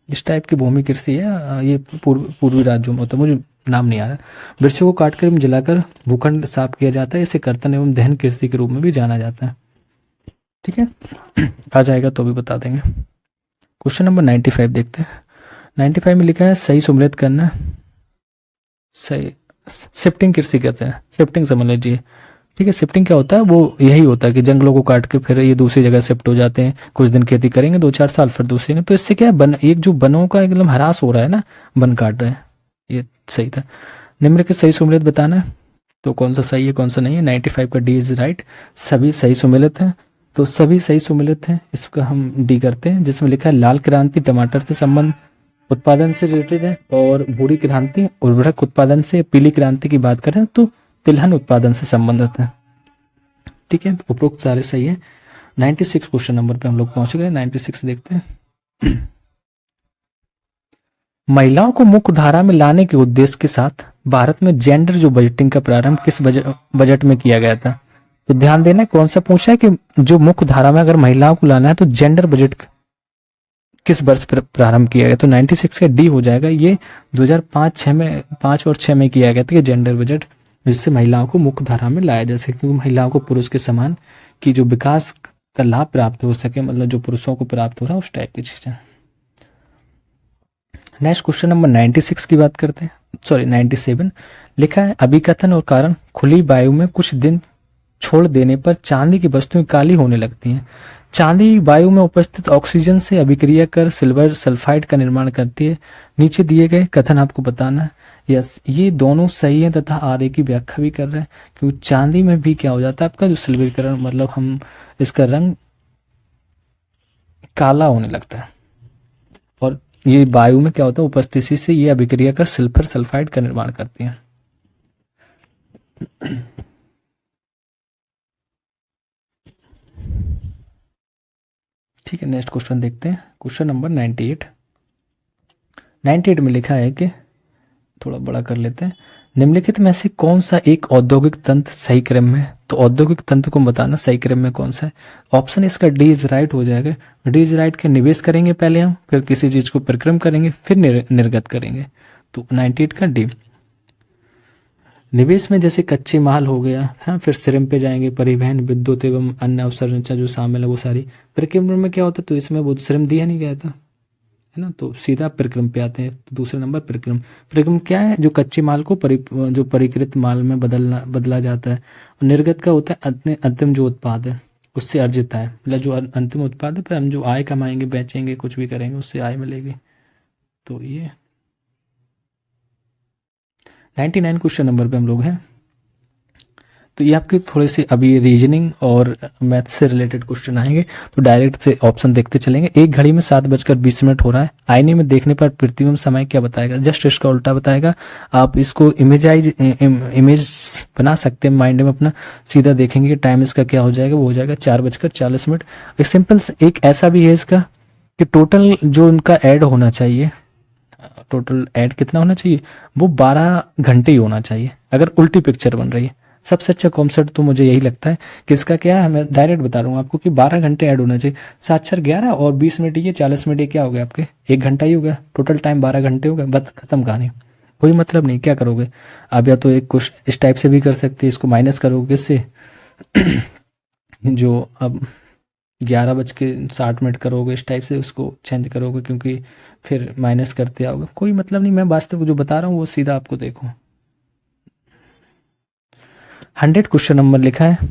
[SPEAKER 1] इस टाइप की भूमि कृषि है, ये पूर्वी राज्यों में होता है, मुझे नाम नहीं आ रहा। वृक्षों को काटकर एवं जलाकर भूखंड साफ किया जाता है, इसे कर्तन एवं दहन कृषि के रूप में भी जाना जाता है। ठीक है, आ जाएगा तो भी बता देंगे। क्वेश्चन नंबर 95 देखते हैं। 95 में लिखा है सही सम्मिलित करना, सही शिफ्टिंग कृषि कहते हैं, शिफ्टिंग समझ लीजिए। ठीक है, शिफ्टिंग क्या होता है? वो यही होता है कि जंगलों को काट के फिर ये दूसरी जगह शिफ्ट हो जाते हैं, कुछ दिन खेती करेंगे, 2-4 साल, फिर दूसरी में। तो इससे क्या है, एक जो वनों का एकदम ह्रास हो रहा है ना, वन काट रहे हैं, ये सही था। निम्नलिखित सही सम्मिलित बताना है, तो कौन सा सही है कौन सा नहीं है। 95 का डी इज राइट, सभी सही सम्मिलित हैं, तो सभी सही सम्मिलित हैं, इसका हम डी करते हैं। जिसमें लिखा है लाल क्रांति टमाटर से संबंध उत्पादन से रिलेटेड है, और भूरी क्रांति उर्वरक उत्पादन से, पीली क्रांति की बात करें तो तिलहन उत्पादन से संबंधित है। ठीक है, तो उपरोक्त सारे सही है। 96 क्वेश्चन नंबर पे हम लोग पहुंच गए। 96 देखते हैं। महिलाओं को मुख्य धारा में लाने के उद्देश्य के साथ भारत में जेंडर जो बजटिंग का प्रारंभ किस बजट में किया गया था। तो ध्यान देना, कौन सा पूछा है कि जो मुख्य धारा में अगर महिलाओं को लाना है तो जेंडर बजट किस वर्ष प्रारंभ किया गया। तो 96 का डी हो जाएगा। ये 2005-6 में, 5 और 6 में किया गया था जेंडर बजट, जिससे महिलाओं को मुख्य धारा में लाया जा सके, क्योंकि महिलाओं को पुरुष के समान की जो विकास का लाभ प्राप्त हो सके, मतलब जो पुरुषों को प्राप्त हो रहा है उस टाइप की चीजें। नेक्स्ट क्वेश्चन नंबर 96 की बात करते हैं, सॉरी 97। लिखा है अभिकथन और कारण, खुली वायु में कुछ दिन छोड़ देने पर चांदी की वस्तुएं काली होने लगती हैं। चांदी वायु में उपस्थित ऑक्सीजन से अभिक्रिया कर सिल्वर सल्फाइड का निर्माण करती है। नीचे दिए गए कथन आपको बताना है। यस, ये दोनों सही है तथा आर ए की व्याख्या भी कर रहे हैं, क्योंकि चांदी में भी क्या हो जाता है आपका जो सिल्वरीकरण, मतलब हम इसका रंग काला होने लगता है, और ये वायु में क्या होता है उपस्थिति से ये अभिक्रिया कर सिल्वर सल्फाइड का निर्माण करती है। ठीक है, नेक्स्ट क्वेश्चन देखते हैं। Question number 98। 98 में लिखा है कि, थोड़ा बड़ा कर लेते हैं, निम्नलिखित में से कौन सा एक औद्योगिक तंत्र सही क्रम में। तो औद्योगिक तंत्र को बताना सही क्रम में कौन सा है। ऑप्शन इसका डी इज राइट हो जाएगा। डी इज राइट के निवेश करेंगे पहले हम, फिर किसी चीज को परिक्रम करेंगे, फिर निर्गत करेंगे। तो 98 का डी। निवेश में जैसे कच्चे माल हो गया, हाँ, फिर श्रम पे जाएंगे, परिवहन, विद्युत एवं अन्य अवसंरचना जो शामिल है वो सारी। परिक्रम में क्या होता है, तो इसमें वो श्रम दिया नहीं गया था, है ना, तो सीधा परिक्रम पे आते हैं। तो दूसरा नंबर परिक्रम। परिक्रम क्या है, जो कच्चे माल को जो परिकृत माल में बदला जाता है। और निर्गत का होता है अंतिम जो उत्पाद है उससे अर्जित आय, मतलब जो अंतिम उत्पाद है, फिर हम जो आय कमाएंगे, बेचेंगे, कुछ भी करेंगे, उससे आय मिलेगी। तो ये 99 क्वेश्चन नंबर पे हम लोग हैं। तो ये आपके थोड़े से अभी रीजनिंग और मैथ से रिलेटेड क्वेश्चन आएंगे, तो डायरेक्ट से ऑप्शन देखते चलेंगे। एक घड़ी में 7:20 हो रहा है। आईने में देखने पर प्रतिबिंब समय क्या बताएगा, जस्ट इसका उल्टा बताएगा। आप इसको इमेज बना सकते हैं माइंड में अपना, सीधा देखेंगे कि टाइम इसका क्या हो जाएगा, वो हो जाएगा 4:40। एक सिंपल एक ऐसा भी है इसका कि टोटल जो उनका ऐड होना चाहिए, टोटल ऐड कितना होना चाहिए, वो 12 घंटे ही होना चाहिए अगर उल्टी पिक्चर बन रही है। सबसे अच्छा कॉन्सेप्ट तो मुझे यही लगता है कि इसका क्या है, मैं डायरेक्ट बता रहा हूँ आपको कि 12 घंटे ऐड होना चाहिए। 7 4 11 और 20 मिनट ये 40 मिनट, ये क्या हो गया आपके 1 घंटा ही हो गया, टोटल टाइम 12 घंटे हो गया, बस खत्म कहानी। कोई मतलब नहीं, क्या करोगे आप, या तो एक कुछ इस टाइप से भी कर सकते हैं, इसको माइनस करोगे इससे जो अब 11:60 करोगे इस टाइप से उसको चेंज करोगे, क्योंकि फिर माइनस करते आओगे, कोई मतलब नहीं। मैं वास्तव जो बता रहा हूँ वो सीधा आपको देखो। 100 क्वेश्चन नंबर लिखा है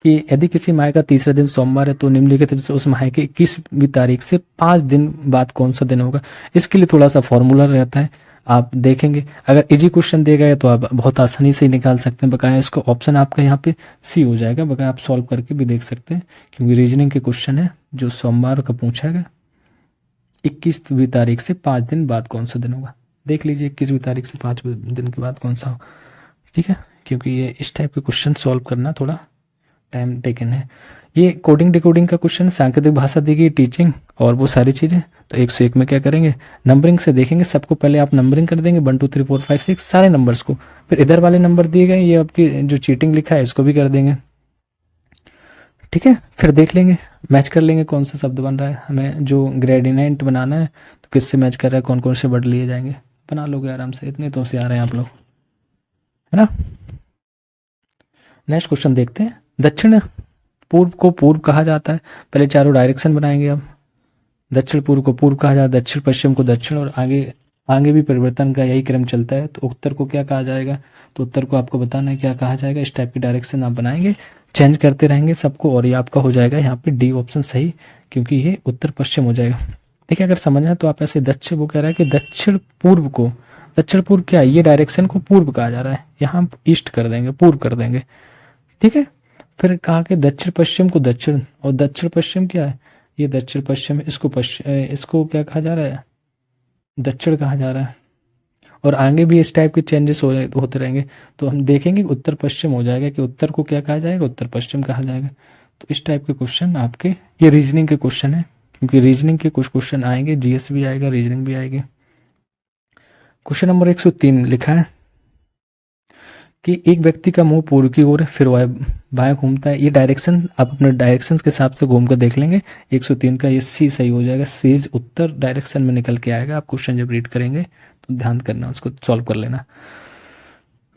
[SPEAKER 1] कि यदि किसी माह का तीसरा दिन सोमवार है तो निम्नलिखित में से उस माह की 21वीं तारीख से 5 दिन बाद कौन सा दिन होगा। इसके लिए थोड़ा सा फॉर्मूला रहता है, आप देखेंगे। अगर इजी क्वेश्चन दिए गए तो आप बहुत आसानी से ही निकाल सकते हैं। बकाया इसको ऑप्शन आपका यहाँ पे सी हो जाएगा, बकाया आप सॉल्व करके भी देख सकते हैं, क्योंकि रीजनिंग के क्वेश्चन है जो सोमवार का पूछा गया। 21वीं तारीख से 5 दिन बाद कौन सा दिन होगा, देख लीजिए 21वीं तारीख से 5 दिन के बाद कौन सा हो। ठीक है, क्योंकि ये इस टाइप के क्वेश्चन सॉल्व करना थोड़ा टाइम टेकन है। ये कोडिंग डिकोडिंग का क्वेश्चन, सांकेतिक भाषा दी गई, टीचिंग और वो सारी चीज़ें। तो 101 में क्या करेंगे, नंबरिंग से देखेंगे। सबको पहले आप नंबरिंग कर देंगे 1 2 3 4 5 6 सारे नंबर्स को, फिर इधर वाले नंबर दिए गए ये आपकी जो चीटिंग लिखा है इसको भी कर देंगे। ठीक है, फिर देख लेंगे, मैच कर लेंगे कौन सा शब्द बन रहा है। हमें जो ग्रेडियंट बनाना है तो किससे मैच कर रहा है, कौन कौन से वर्ड लिए जाएंगे, बना लोगे आराम से, इतने तो से आ रहे हैं आप लोग, है ना। नेक्स्ट क्वेश्चन देखते हैं। दक्षिण पूर्व को पूर्व कहा जाता है, पहले चारों डायरेक्शन बनाएंगे। अब दक्षिण पूर्व को पूर्व कहा जाता है, दक्षिण पश्चिम को दक्षिण, और आगे आगे भी परिवर्तन का यही क्रम चलता है। तो उत्तर को क्या कहा जाएगा, तो उत्तर को आपको बताना है क्या कहा जाएगा। इस टाइप की डायरेक्शन आप बनाएंगे, चेंज करते रहेंगे सबको, और ये आपका हो जाएगा यहाँ पे डी ऑप्शन सही, क्योंकि ये उत्तर पश्चिम हो जाएगा। देखिए, अगर समझना है तो आप ऐसे दक्षिण, वो कह रहा है कि दक्षिण पूर्व को, दक्षिण पूर्व क्या है, ये डायरेक्शन को पूर्व कहा जा रहा है, यहाँ हम ईस्ट कर देंगे, पूर्व कर देंगे। ठीक है, फिर कहा कि दक्षिण पश्चिम को दक्षिण, और दक्षिण पश्चिम क्या है, ये दक्षिण पश्चिम, इसको पश्चिम, इसको क्या कहा जा रहा है, दक्षिण कहा जा रहा है। और आगे भी इस टाइप के चेंजेस होते रहेंगे, तो हम देखेंगे उत्तर पश्चिम हो जाएगा, कि उत्तर को क्या कहा जाएगा, उत्तर पश्चिम कहा जाएगा। तो इस टाइप के क्वेश्चन आपके, ये रीजनिंग के क्वेश्चन है, क्योंकि रीजनिंग के कुछ क्वेश्चन आएंगे, जीएस भी आएगा, रीजनिंग भी आएगी। क्वेश्चन नंबर 103 लिखा है कि एक व्यक्ति का मुंह पूर्व की ओर है, फिर वह बाएं घूमता है। ये डायरेक्शन आप अपने डायरेक्शन के हिसाब से घूम कर देख लेंगे। 103 का ये सी सही हो जाएगा, सीज उत्तर डायरेक्शन में निकल के आएगा। आप क्वेश्चन जब रीड करेंगे तो ध्यान करना, उसको सॉल्व कर लेना।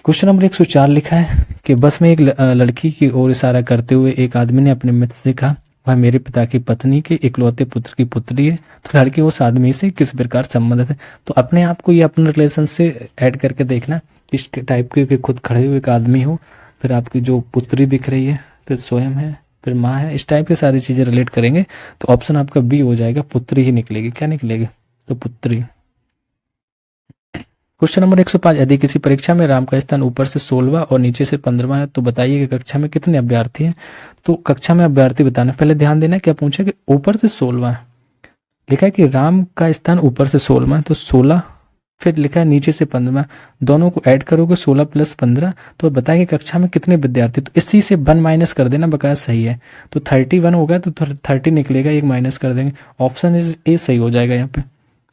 [SPEAKER 1] क्वेश्चन नंबर 104 लिखा है कि बस में एक लड़की की ओर इशारा करते हुए एक आदमी ने अपने मित्र से कहा, वह मेरे पिता की पत्नी के इकलौते पुत्र की पुत्री है। तो लड़की उस आदमी से किस प्रकार संबंधित है। तो अपने आप को ये अपने रिलेशन से ऐड करके देखना, इस टाइप के खुद खड़े हुए एक आदमी हो, फिर आपकी जो पुत्री दिख रही है, फिर स्वयं है, फिर माँ है, इस टाइप की सारी चीजें रिलेट करेंगे। तो ऑप्शन आपका बी हो जाएगा, पुत्री ही निकलेगी। क्या निकलेगी, तो पुत्री। क्वेश्चन नंबर 105, यदि किसी परीक्षा में राम का स्थान ऊपर से 16वां और नीचे से 15वां है तो बताइए कि कक्षा में कितने अभ्यर्थी हैं। तो कक्षा में अभ्यर्थी बताना, पहले ध्यान देना क्या पूछा कि ऊपर से 16वां है, लिखा है कि राम का स्थान ऊपर से 16वां है तो 16, फिर लिखा है नीचे से 15वां, दोनों को ऐड करोगे 16 + 15, तो बताइए कक्षा में कितने विद्यार्थी। तो इसी से 1 माइनस कर देना, बकाया सही है, तो 31 होगा, तो 30 निकलेगा, 1 माइनस कर देंगे। ऑप्शन इज ए सही हो जाएगा यहाँ पे।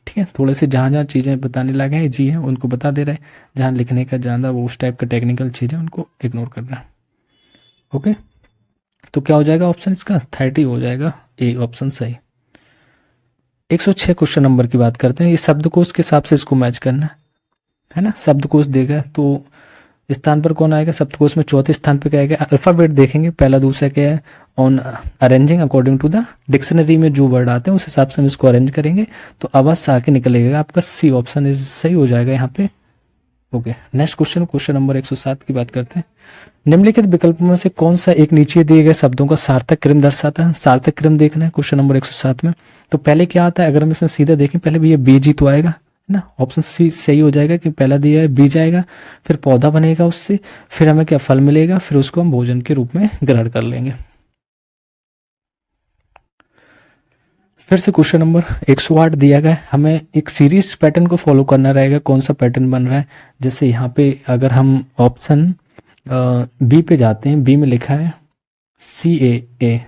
[SPEAKER 1] ठीक है, थोड़े से जहाँ जहाँ चीज़ें बताने लगे हैं जी हैं उनको बता दे रहे हैं, जहाँ लिखने का ज़्यादा वो उस टाइप का टेक्निकल चीज़ें उनको इग्नोर करना। ओके, तो क्या हो जाएगा ऑप्शन इसका 30 हो जाएगा, ए ऑप्शन सही। 106 क्वेश्चन नंबर की बात करते हैं। ये शब्दकोश के हिसाब से इसको मैच करना है ना। शब्दकोश देगा तो स्थान पर कौन आएगा, शब्दकोश में चौथे स्थान पर क्या आएगा, अल्फाबेट देखेंगे, पहला दूसरा क्या है, on arranging according to the dictionary में जो वर्ड आते हैं उस हिसाब से हम इसको अरेंज करेंगे, तो आवाज आके निकलेगा आपका सी ऑप्शन इज सही हो जाएगा यहाँ पे। Okay, next question, question number 107 की बात करते हैं। निम्नलिखित विकल्पों में से कौन सा एक नीचे दिए गए शब्दों का सार्थक क्रम दर्शाता है। सार्थक क्रम देखना है क्वेश्चन नंबर 107 में। तो पहले क्या आता है, अगर हम इसमें सीधा देखें, पहले भी ये बीज ही तो आएगा ना, ऑप्शन सी सही हो जाएगा कि पहला दिया है बीज आएगा, फिर पौधा बनेगा उससे, फिर हमें क्या फल मिलेगा, फिर उसको हम भोजन के रूप में ग्रहण कर लेंगे। फिर से क्वेश्चन नंबर 108 दिया गया है, हमें एक सीरीज पैटर्न को फॉलो करना रहेगा। कौन सा पैटर्न बन रहा है, जैसे यहाँ पे अगर हम ऑप्शन बी पे जाते हैं, बी में लिखा है सी ए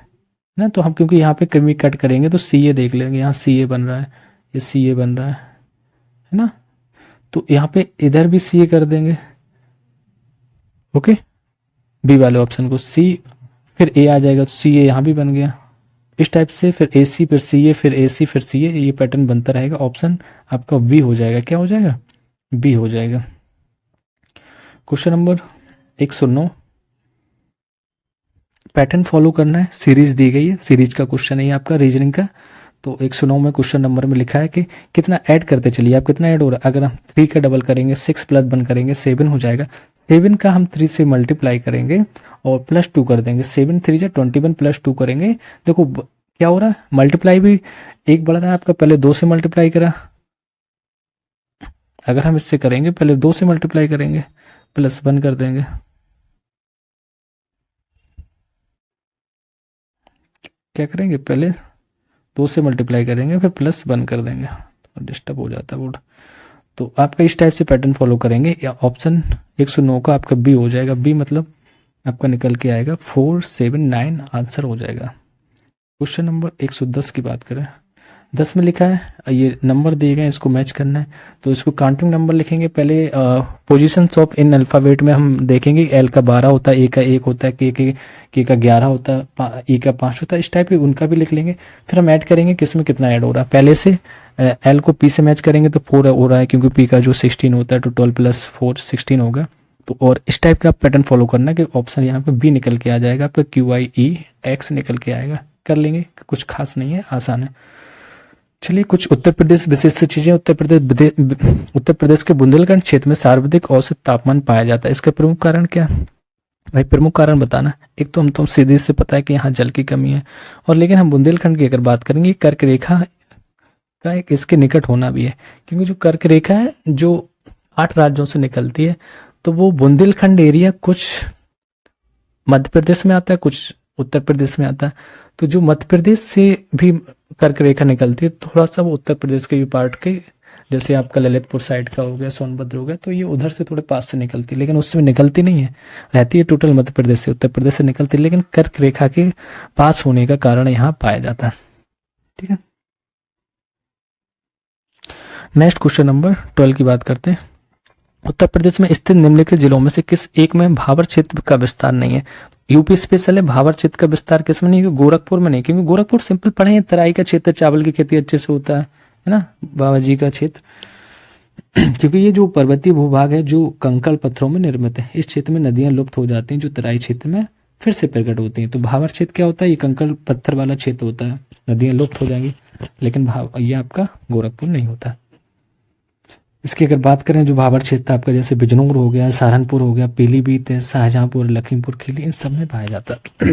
[SPEAKER 1] ना, तो हम क्योंकि यहाँ पे कमी कट करेंगे तो सी ए देख लेंगे, यहाँ सी ए बन रहा है, ये सी ए बन रहा है ना। तो यहाँ पे इधर भी सी ए कर देंगे, ओके, बी वाले ऑप्शन को सी, फिर ए आ जाएगा तो सी ए यहाँ भी बन गया। इस टाइप से फिर ए सी फिर सी ए फिर ए सी फिर सी ए, ये पैटर्न बनता रहेगा। ऑप्शन आपका बी हो जाएगा। क्या हो जाएगा? बी हो जाएगा। क्वेश्चन नंबर 109, पैटर्न फॉलो करना है, सीरीज दी गई है, सीरीज का क्वेश्चन है ये आपका रीजनिंग का। तो 109 में क्वेश्चन नंबर में लिखा है कि कितना ऐड करते चलिए। आप कितना ऐड हो रहा है? अगर हम 3 का डबल करेंगे 6 प्लस 1 करेंगे 7 हो जाएगा। 7 का हम 3 से मल्टीप्लाई करेंगे और प्लस 2 कर देंगे। 7 3 जा 21 प्लस 2 करेंगे। देखो क्या हो रहा है, मल्टीप्लाई भी एक बढ़ रहा है आपका, पहले 2 से मल्टीप्लाई करा, अगर हम इससे करेंगे पहले 2 से मल्टीप्लाई करेंगे प्लस 1 कर देंगे, क्या करेंगे पहले 2 से मल्टीप्लाई करेंगे फिर प्लस 1 कर देंगे, तो डिस्टर्ब हो जाता है बोर्ड। तो आपका इस टाइप से पैटर्न फॉलो करेंगे। या ऑप्शन 109 का आपका बी हो जाएगा। बी मतलब आपका निकल के आएगा 479 आंसर हो जाएगा। क्वेश्चन नंबर 110 की बात करें, 10 में लिखा है ये नंबर दिए गए इसको मैच करना है। तो इसको काउंटिंग नंबर लिखेंगे। पहले पोजीशंस ऑफ इन अल्फ़ाबेट में हम देखेंगे, एल का 12 होता है, ए का 1 होता है, के का 11 होता है, ई का 5 होता है, इस टाइप के उनका भी लिख लेंगे। फिर हम ऐड करेंगे किस में कितना ऐड हो रहा है। पहले से एल को पी से मैच करेंगे तो 4 हो रहा है, क्योंकि पी का जो 16 होता है तो 12 प्लस 4 16 होगा। तो और इस टाइप का पैटर्न फॉलो करना है कि ऑप्शन यहाँ पे बी निकल के आ जाएगा आपका, क्यू आई ई एक्स निकल के आएगा। कर लेंगे, कुछ खास नहीं है, आसान है। चलिए कुछ उत्तर प्रदेश विशिष्ट चीजें। उत्तर प्रदेश के बुंदेलखंड क्षेत्र में सर्वाधिक औसत तापमान पाया जाता है। इसका प्रमुख कारण क्या है भाई? प्रमुख कारण बताना। एक तो हम तो सीधे से पता है कि यहाँ जल की कमी है, और लेकिन हम बुंदेलखंड की अगर बात करेंगे, कर्क रेखा का एक इसके निकट होना भी है, क्योंकि जो कर्क रेखा है जो 8 राज्यों से निकलती है, तो वो बुंदेलखंड एरिया कुछ मध्य प्रदेश में आता है, कुछ उत्तर प्रदेश में आता है। तो जो मध्य प्रदेश से भी कर्क रेखा निकलती है, थोड़ा सा वो उत्तर प्रदेश के भी पार्ट के, जैसे आपका ललितपुर साइड का हो गया, सोनभद्र हो गया, तो ये उधर से थोड़े पास से निकलती है, लेकिन उसमें निकलती नहीं है, रहती है टोटल मध्य प्रदेश से, उत्तर प्रदेश से निकलती है, लेकिन कर्क रेखा के पास होने का कारण यहाँ पाया जाता है। ठीक है, नेक्स्ट क्वेश्चन नंबर 12 की बात करते हैं। उत्तर प्रदेश में स्थित निम्नलिखित जिलों में से किस एक में भाबर क्षेत्र का विस्तार नहीं है? यूपी स्पेशल है, भाबर क्षेत्र का विस्तार किस में नहीं है? गोरखपुर में नहीं, क्योंकि गोरखपुर सिंपल पढ़े हैं, तराई का क्षेत्र, चावल की खेती अच्छे से होता है ना, बाबा जी का क्षेत्र। क्योंकि ये जो पर्वतीय भूभाग है जो कंकड़ पत्थरों में निर्मित है, इस क्षेत्र में नदियां लुप्त हो जाती हैं, जो तराई क्षेत्र में फिर से प्रकट होती हैं। तो भाबर क्षेत्र क्या होता है? ये कंकड़ पत्थर वाला क्षेत्र होता है, नदियां लुप्त हो जाएंगी, लेकिन ये आपका गोरखपुर नहीं होता। इसकी अगर बात करें, जो भाबर क्षेत्र आपका जैसे बिजनौर हो गया, सहारनपुर हो गया, पीलीभीत है, शाहजहांपुर, लखीमपुर खीरी, इन सब में पाया जाता है।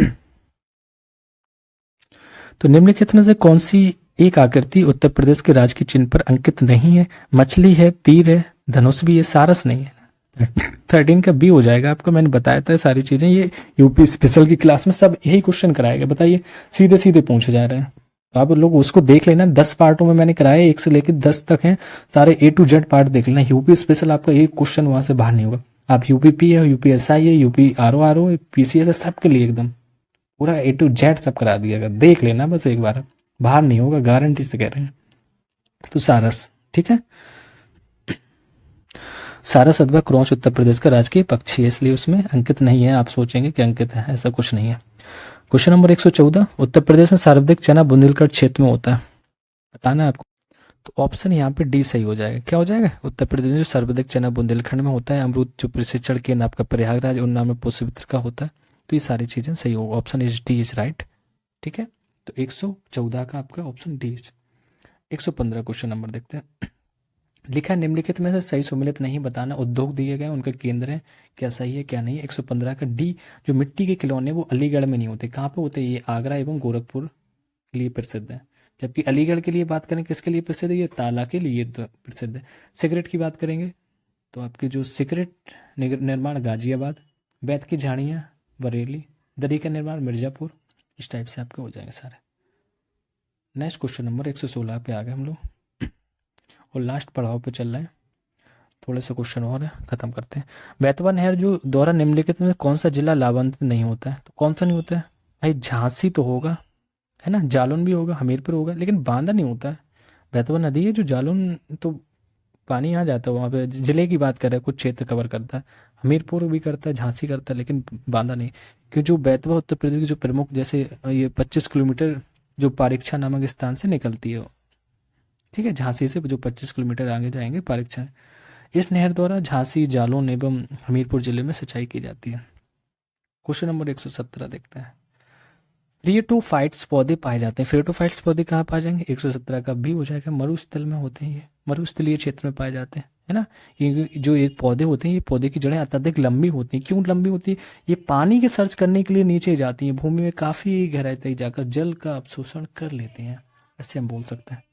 [SPEAKER 1] तो निम्नलिखित में से कौन सी एक आकृति उत्तर प्रदेश के राज के चिन्ह पर अंकित नहीं है? मछली है, तीर है, धनुष भी है, सारस नहीं है। 13 का बी हो जाएगा आपका। मैंने बताया था सारी चीजें, ये यूपी स्पेशल की क्लास में सब यही क्वेश्चन कराएगा। बताइए, सीधे सीधे पूछे जा रहे हैं, तो आप लोग उसको देख लेना। 10 पार्टों में मैंने कराया, 1 से लेकर 10 तक हैं, सारे A to Z पार्ट देख लेना। यूपी स्पेशल आपका एक क्वेश्चन वहां से बाहर नहीं होगा। आप यूपी है, यूपीएसआई है, यूपी आर ओ पीसीएस है, सबके लिए एकदम पूरा A to Z सब करा दिया, देख लेना बस एक बार, बाहर नहीं होगा, गारंटी से कह रहे हैं। तो सारस, ठीक है, सारस अथवा क्रौच उत्तर प्रदेश का राजकीय पक्षी है, इसलिए उसमें अंकित नहीं है। आप सोचेंगे कि अंकित है, ऐसा कुछ नहीं है। क्वेश्चन नंबर 114, उत्तर प्रदेश में सर्वाधिक चना बुंदेलखंड क्षेत्र में होता है, बताना है आपको। तो ऑप्शन यहाँ पे डी सही हो जाएगा। क्या हो जाएगा? उत्तर प्रदेश में जो सर्वाधिक चना बुंदेलखंड में होता है। अमरूद जो प्रशिक्षण केंद्र आपका प्रयागराज, उन्ना में पुष्पमित्र का होता है। तो ये सारी चीजें सही होगा, option is D is right. ठीक है, तो 114 का आपका option D is. 115 question number देखते हैं। लिखा है निम्नलिखित में से सही सुमेलित नहीं बताना। उद्योग दिए गए, उनका केंद्र है, क्या सही है क्या नहीं। 115 का डी, जो मिट्टी के खिलौने वो अलीगढ़ में नहीं होते, कहाँ पे होते हैं? ये आगरा एवं गोरखपुर के लिए प्रसिद्ध है। जबकि अलीगढ़ के लिए बात करें, किसके लिए प्रसिद्ध है? ये ताला के लिए प्रसिद्ध है। सिगरेट की बात करेंगे तो आपकी जो सिगरेट निर्माण गाजियाबाद, बैत की झाड़ियाँ बरेली, दरी का निर्माण मिर्जापुर, इस टाइप से आपके हो जाएंगे सारे। नेक्स्ट क्वेश्चन नंबर 116 पे आ गए हम लोग, और लास्ट पड़ाव पे चल रहे हैं, थोड़े से क्वेश्चन और है, खत्म करते हैं। बेतवा नहर जो द्वारा निम्नलिखित में कौन सा जिला लाभान्वित नहीं होता है? तो कौन सा नहीं होता है भाई? झांसी तो होगा, है ना, जालौन भी होगा, हमीरपुर होगा, लेकिन बांदा नहीं होता है। बेतवा नदी है जो जालौन तो पानी यहाँ जाता है, वहाँ पे जिले की बात कर रहा है, कुछ क्षेत्र कवर करता है। हमीरपुर भी करता है, झांसी करता है, लेकिन बांदा नहीं। क्यों जो बेतवा उत्तर प्रदेश की जो प्रमुख, जैसे ये 25 किलोमीटर जो पारीक्षा नामक स्थान से निकलती है, ठीक है, झांसी से जो 25 किलोमीटर आगे जाएंगे पारीक्षा, इस नहर द्वारा झांसी, जालौन एवं हमीरपुर जिले में सिंचाई की जाती है। क्वेश्चन नंबर 117 देखते हैं। फ्रियोटोफाइट्स पौधे पाए जाते हैं। फ्रियोटोफाइट्स पौधे कहाँ पाए जाएंगे? 117 का भी हो जाएगा, मरुस्थल में होते हैं, ये मरुस्थलीय क्षेत्र में पाए जाते हैं, है ना। ये जो ये पौधे होते हैं, ये पौधे की जड़ें अत्यधिक लंबी होती हैं। क्यों लंबी होती है? ये पानी की सर्च करने के लिए नीचे जाती हैं, भूमि में काफी गहराई तक जाकर जल का अवशोषण कर लेते हैं, ऐसे हम बोल सकते हैं।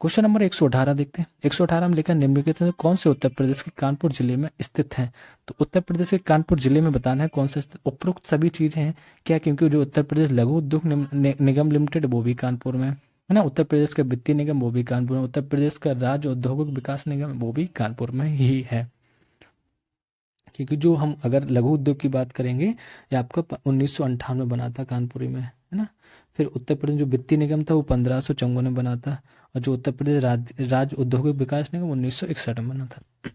[SPEAKER 1] क्वेश्चन नंबर 118 देखते हैं। 118 में लिखा है, निम्नलिखित में कौन से उत्तर प्रदेश के कानपुर जिले में स्थित है? तो उत्तर प्रदेश के कानपुर जिले में बताना है कौन सा स्थित। उपरोक्त सभी चीजें हैं क्या? क्योंकि जो उत्तर प्रदेश लघु उद्योग निगम लिमिटेड वो भी कानपुर में है ना। उत्तर प्रदेश का वित्तीय निगम वो भी कानपुर में। उत्तर प्रदेश का राज्य औद्योगिक विकास निगम वो भी कानपुर में ही है। क्योंकि जो हम अगर लघु उद्योग की बात करेंगे, ये आपका 1958 में बना था कानपुरी में, है ना। फिर उत्तर प्रदेश जो वित्तीय निगम था वो 1554 में बना था, और जो उत्तर प्रदेश राज्य औद्योगिक विकास निगम 1961 में बना था।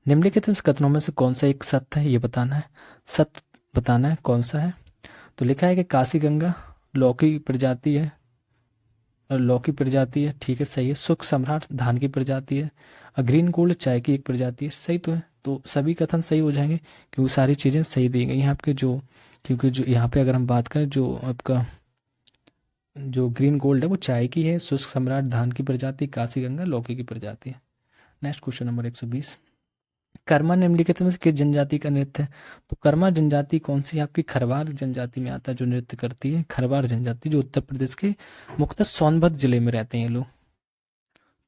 [SPEAKER 1] निम्नलिखित कथनों में से कौन सा एक सत्य है, ये बताना है। सत्य बताना है कौन सा है। तो लिखा है कि काशी गंगा लौकी प्रजाति है, और लौकी प्रजाति है, ठीक है, सही है। सुख सम्राट धान की प्रजाति है, और ग्रीन गोल्ड चाय की एक प्रजाति है, सही तो है। तो सभी कथन सही हो जाएंगे, क्योंकि सारी चीजें सही दी गई हैं आपके जो, क्योंकि जो यहाँ पे अगर हम बात करें, जो आपका जो ग्रीन गोल्ड है वो चाय की है, शुष्क सम्राट धान की प्रजाति, काशी गंगा लौकी की प्रजाति है। Next question number 120। कर्मा निम्नलिखित में से किस जनजाति का नृत्य है? तो कर्मा जनजाति कौन सी है? आपकी खरवार जनजाति में आता है जो नृत्य करती है, खरवार जनजाति, जो उत्तर प्रदेश के मुख्यतः सोनभद्र जिले में रहते हैं ये लोग,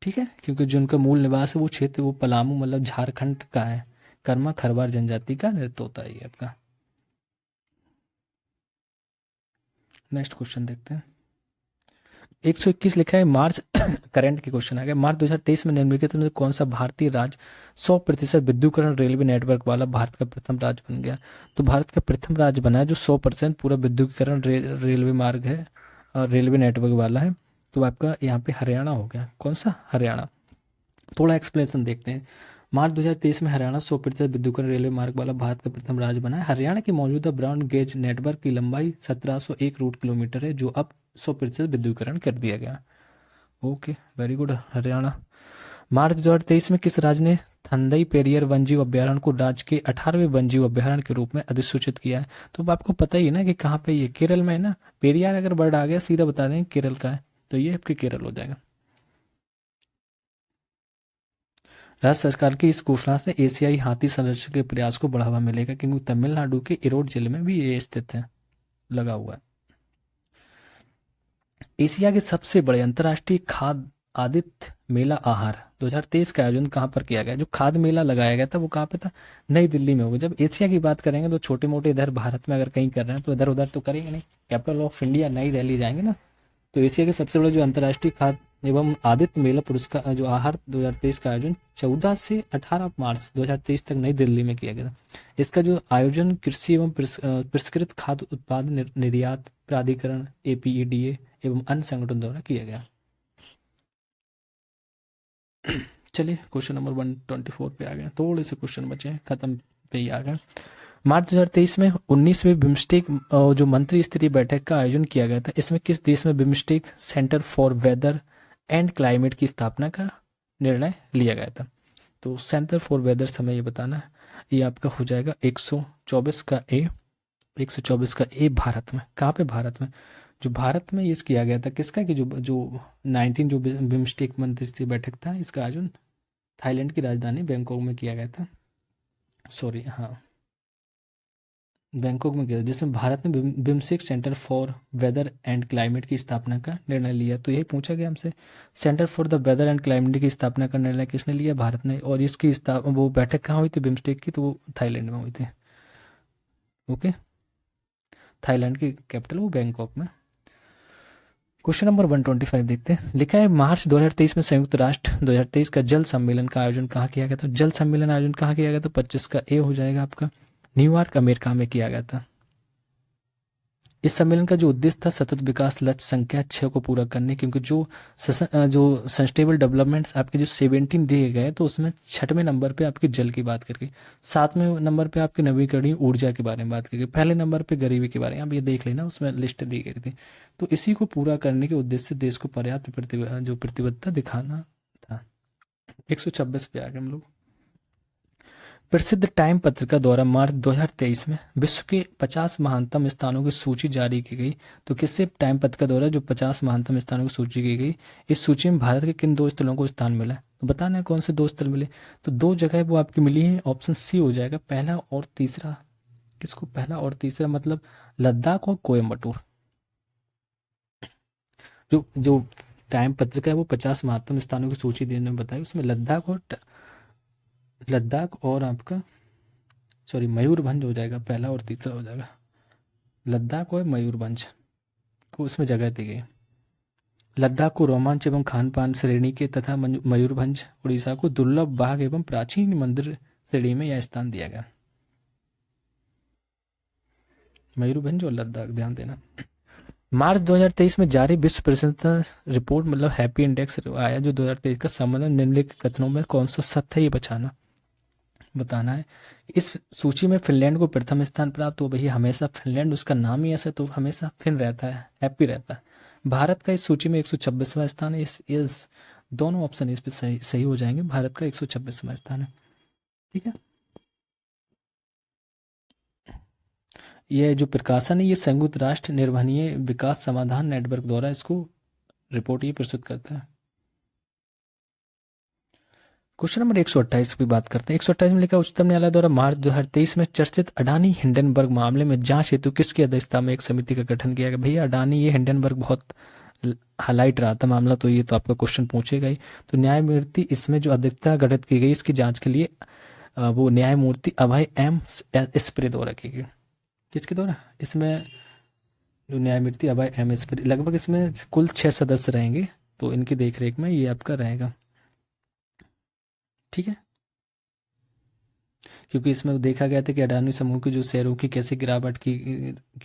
[SPEAKER 1] ठीक है। क्योंकि जो उनका मूल निवास है वो क्षेत्र वो पलामू मतलब झारखंड का है। कर्मा खरवार जनजाति का नृत्य होता है ये आपका। नेक्स्ट क्वेश्चन देखते हैं। 121 लिखा है मार्च करंट के क्वेश्चन आ गया। मार्च 2023 में निम्नलिखित में से कौन सा भारतीय राज्य 100% विद्युतीकरण रेलवे नेटवर्क वाला भारत का प्रथम राज्य बन गया? तो भारत का प्रथम राज्य बना है जो 100% पूरा विद्युतीकरण रेलवे मार्ग है और रेलवे नेटवर्क वाला है। तो आपका यहाँ पे हरियाणा हो गया। कौन सा? हरियाणा। थोड़ा एक्सप्लेनेशन देखते हैं। मार्च 2023 में हरियाणा 100% विद्युतीकरण रेलवे मार्ग वाला भारत का प्रथम राज्य बना है। हरियाणा की मौजूदा ब्रॉड गेज नेटवर्क की लंबाई 1701 रूट किलोमीटर है, जो अब 100% विद्युतीकरण कर दिया गया। Okay, very good Haryana. मार्च 2023 में किस राज्य ने थंदई पेरियर वन्यजीव अभ्यारण्य को राज्य के 18वें वन्यजीव अभ्यारण्य के रूप में अधिसूचित किया है? तो अब आपको पता ही है ना कि कहाँ पे ये केरल में है ना। पेरियार अगर वर्ड आ गया सीधा बता दें केरल का है, तो ये आपके केरल हो जाएगा। राज्य सरकार की इस घोषणा से एशियाई हाथी संरक्षण के प्रयास को बढ़ावा मिलेगा, क्योंकि तमिलनाडु के इरोड जिले में भी ये स्थित है, लगा हुआ है। एशिया के सबसे बड़े अंतर्राष्ट्रीय खाद्य आदित्य मेला आहार 2023 का आयोजन कहाँ पर किया गया? जो खाद्य मेला लगाया गया था वो कहाँ पे था? नई दिल्ली में होगा। जब एशिया की बात करेंगे तो छोटे मोटे इधर भारत में अगर कहीं कर रहे हैं तो इधर उधर तो करेंगे नहीं। कैपिटल ऑफ इंडिया नई दिल्ली जाएंगे ना। तो एशिया के सबसे बड़े जो अंतर्राष्ट्रीय खाद्य एवं आदित्य मेला पुरस्कार जो आहार 2023 का आयोजन 14 से 18 मार्च 2023 तक नई दिल्ली में किया गया था। इसका जो आयोजन कृषि एवं परिष्कृत खाद्य उत्पाद निर्यात प्राधिकरण APEDA एवं अन्य संगठनों द्वारा किया गया। चलिए क्वेश्चन नंबर 124 पे आ गए। थोड़े से क्वेश्चन बचे हैं, खत्म पे ही आ गए। मार्च 2023 में 19वीं बिम्स्टेक जो मंत्री स्तरीय बैठक का आयोजन किया गया था, इसमें किस देश में BIMSTEC centre for weather and climate की स्थापना का निर्णय लिया गया था? तो सेंटर फॉर वेदर समय ये बताना है, ये आपका हो जाएगा 124 का ए। 124 का ए भारत में। कहाँ पे? भारत में। जो भारत में ये किया गया था किसका कि जो 19 जो बिम्स्टेक मंत्री स्तरीय बैठक था, इसका आयोजन थाईलैंड की राजधानी बैंकॉक में किया गया था। सॉरी, हाँ, बैंकॉक में किया, जिसमें भारत ने BIMSTEC centre for weather and climate की स्थापना का निर्णय लिया। तो यही पूछा गया हमसे, centre for the weather and climate की स्थापना का निर्णय किसने लिया? भारत ने। और इसकी वो बैठक कहाँ हुई थी बिम्स्टेक की? तो वो थाईलैंड में हुई थी। ओके, थाईलैंड की कैपिटल वो बैंकॉक में। क्वेश्चन नंबर 125 देखते हैं। लिखा है मार्च 2023 में संयुक्त राष्ट्र 2023 का जल सम्मेलन का आयोजन कहाँ किया गया था? जल सम्मेलन आयोजन कहाँ किया गया था? 25 का ए हो जाएगा आपका। न्यूयॉर्क अमेरिका में किया गया था। इस सम्मेलन का जो उद्देश्य था सतत विकास लक्ष्य संख्या 6 को पूरा करने, क्योंकि जो सस्टेनेबल डेवलपमेंट आपके जो 17 दिए गए तो उसमें 6वें नंबर पे आपकी जल की बात करके, 7वें नंबर पे आपकी नवीकरणीय ऊर्जा के बारे में बात करके, पहले नंबर पे गरीबी के बारे में, आप ये देख लेना उसमें लिस्ट दी गई थी। तो इसी को पूरा करने के उद्देश्य से देश को पर्याप्त प्रतिबद्धता दिखाना था। 126 पे आ गए हम लोग। प्रसिद्ध टाइम पत्रिका द्वारा मार्च 2023 में विश्व के 50 महानतम स्थानों की सूची जारी की गई। तो किससे टाइम पत्रिका द्वारा जो 50 महानतम स्थानों की सूची की गई, इस सूची में भारत के किन 2 स्थलों को स्थान मिला, तो बताना है कौन से 2 स्थल मिले। तो 2 जगह वो आपकी मिली है, ऑप्शन सी हो जाएगा, पहला और तीसरा। किसको पहला और तीसरा, मतलब लद्दाख और कोयम्बटूर। जो जो टाइम पत्रिका है वो 50 महत्वपूर्ण स्थानों की सूची देने में बताई, उसमें लद्दाख और आपका सॉरी मयूरभंज हो जाएगा, पहला और तीसरा हो जाएगा। लद्दाख और मयूरभंज को उसमें जगह दी गई। लद्दाख को रोमांच एवं खान पान श्रेणी के तथा मयूरभंज उड़ीसा को दुर्लभ बाघ एवं प्राचीन मंदिर श्रेणी में यह स्थान दिया गया। मयूरभंज और लद्दाख ध्यान देना। मार्च 2023 में जारी विश्व प्रसन्नता रिपोर्ट मतलब हैप्पी इंडेक्स आया जो 2023 का संबंध निम्नलिखित कथनों में कौन सा सत्य है ये बताना है। इस सूची में फिनलैंड को प्रथम स्थान प्राप्त हो, भैया हमेशा फिनलैंड उसका नाम ही ऐसा तो हमेशा फिन रहता है, हैप्पी रहता है। भारत का इस सूची में 126वां स्थान है। इस दोनों ऑप्शन इस पे सही हो जाएंगे। भारत का 126वां स्थान है। ठीक है, यह जो प्रकाशन है ये संयुक्त राष्ट्र निर्वहनीय विकास समाधान नेटवर्क द्वारा इसको रिपोर्ट ये प्रस्तुत करता है। क्वेश्चन नंबर 128 की बात करते हैं। 128 में लिखा उच्चतम न्यायालय द्वारा मार्च 2023 में चर्चित अडानी हिंडनबर्ग मामले में जांच हेतु किसकी अध्यक्षता में एक समिति का गठन किया गया। भैया अडानी ये हिंडनबर्ग बहुत हाईलाइट रहा था मामला, तो ये तो आपका क्वेश्चन पूछेगा ही। तो न्यायमूर्ति इसमें जो अध्यक्षता गठित की गई इसकी जांच के लिए वो न्यायमूर्ति अभय एम स्प्रे द्वारा की गई। किसके द्वारा, इसमें जो न्यायमूर्ति अभय एम स्प्रे, लगभग इसमें कुल 6 सदस्य रहेंगे, तो इनकी देखरेख में ये आपका रहेगा। ठीक है, क्योंकि इसमें देखा गया था कि अडानी समूह की जो शेयरों की कैसे गिरावट की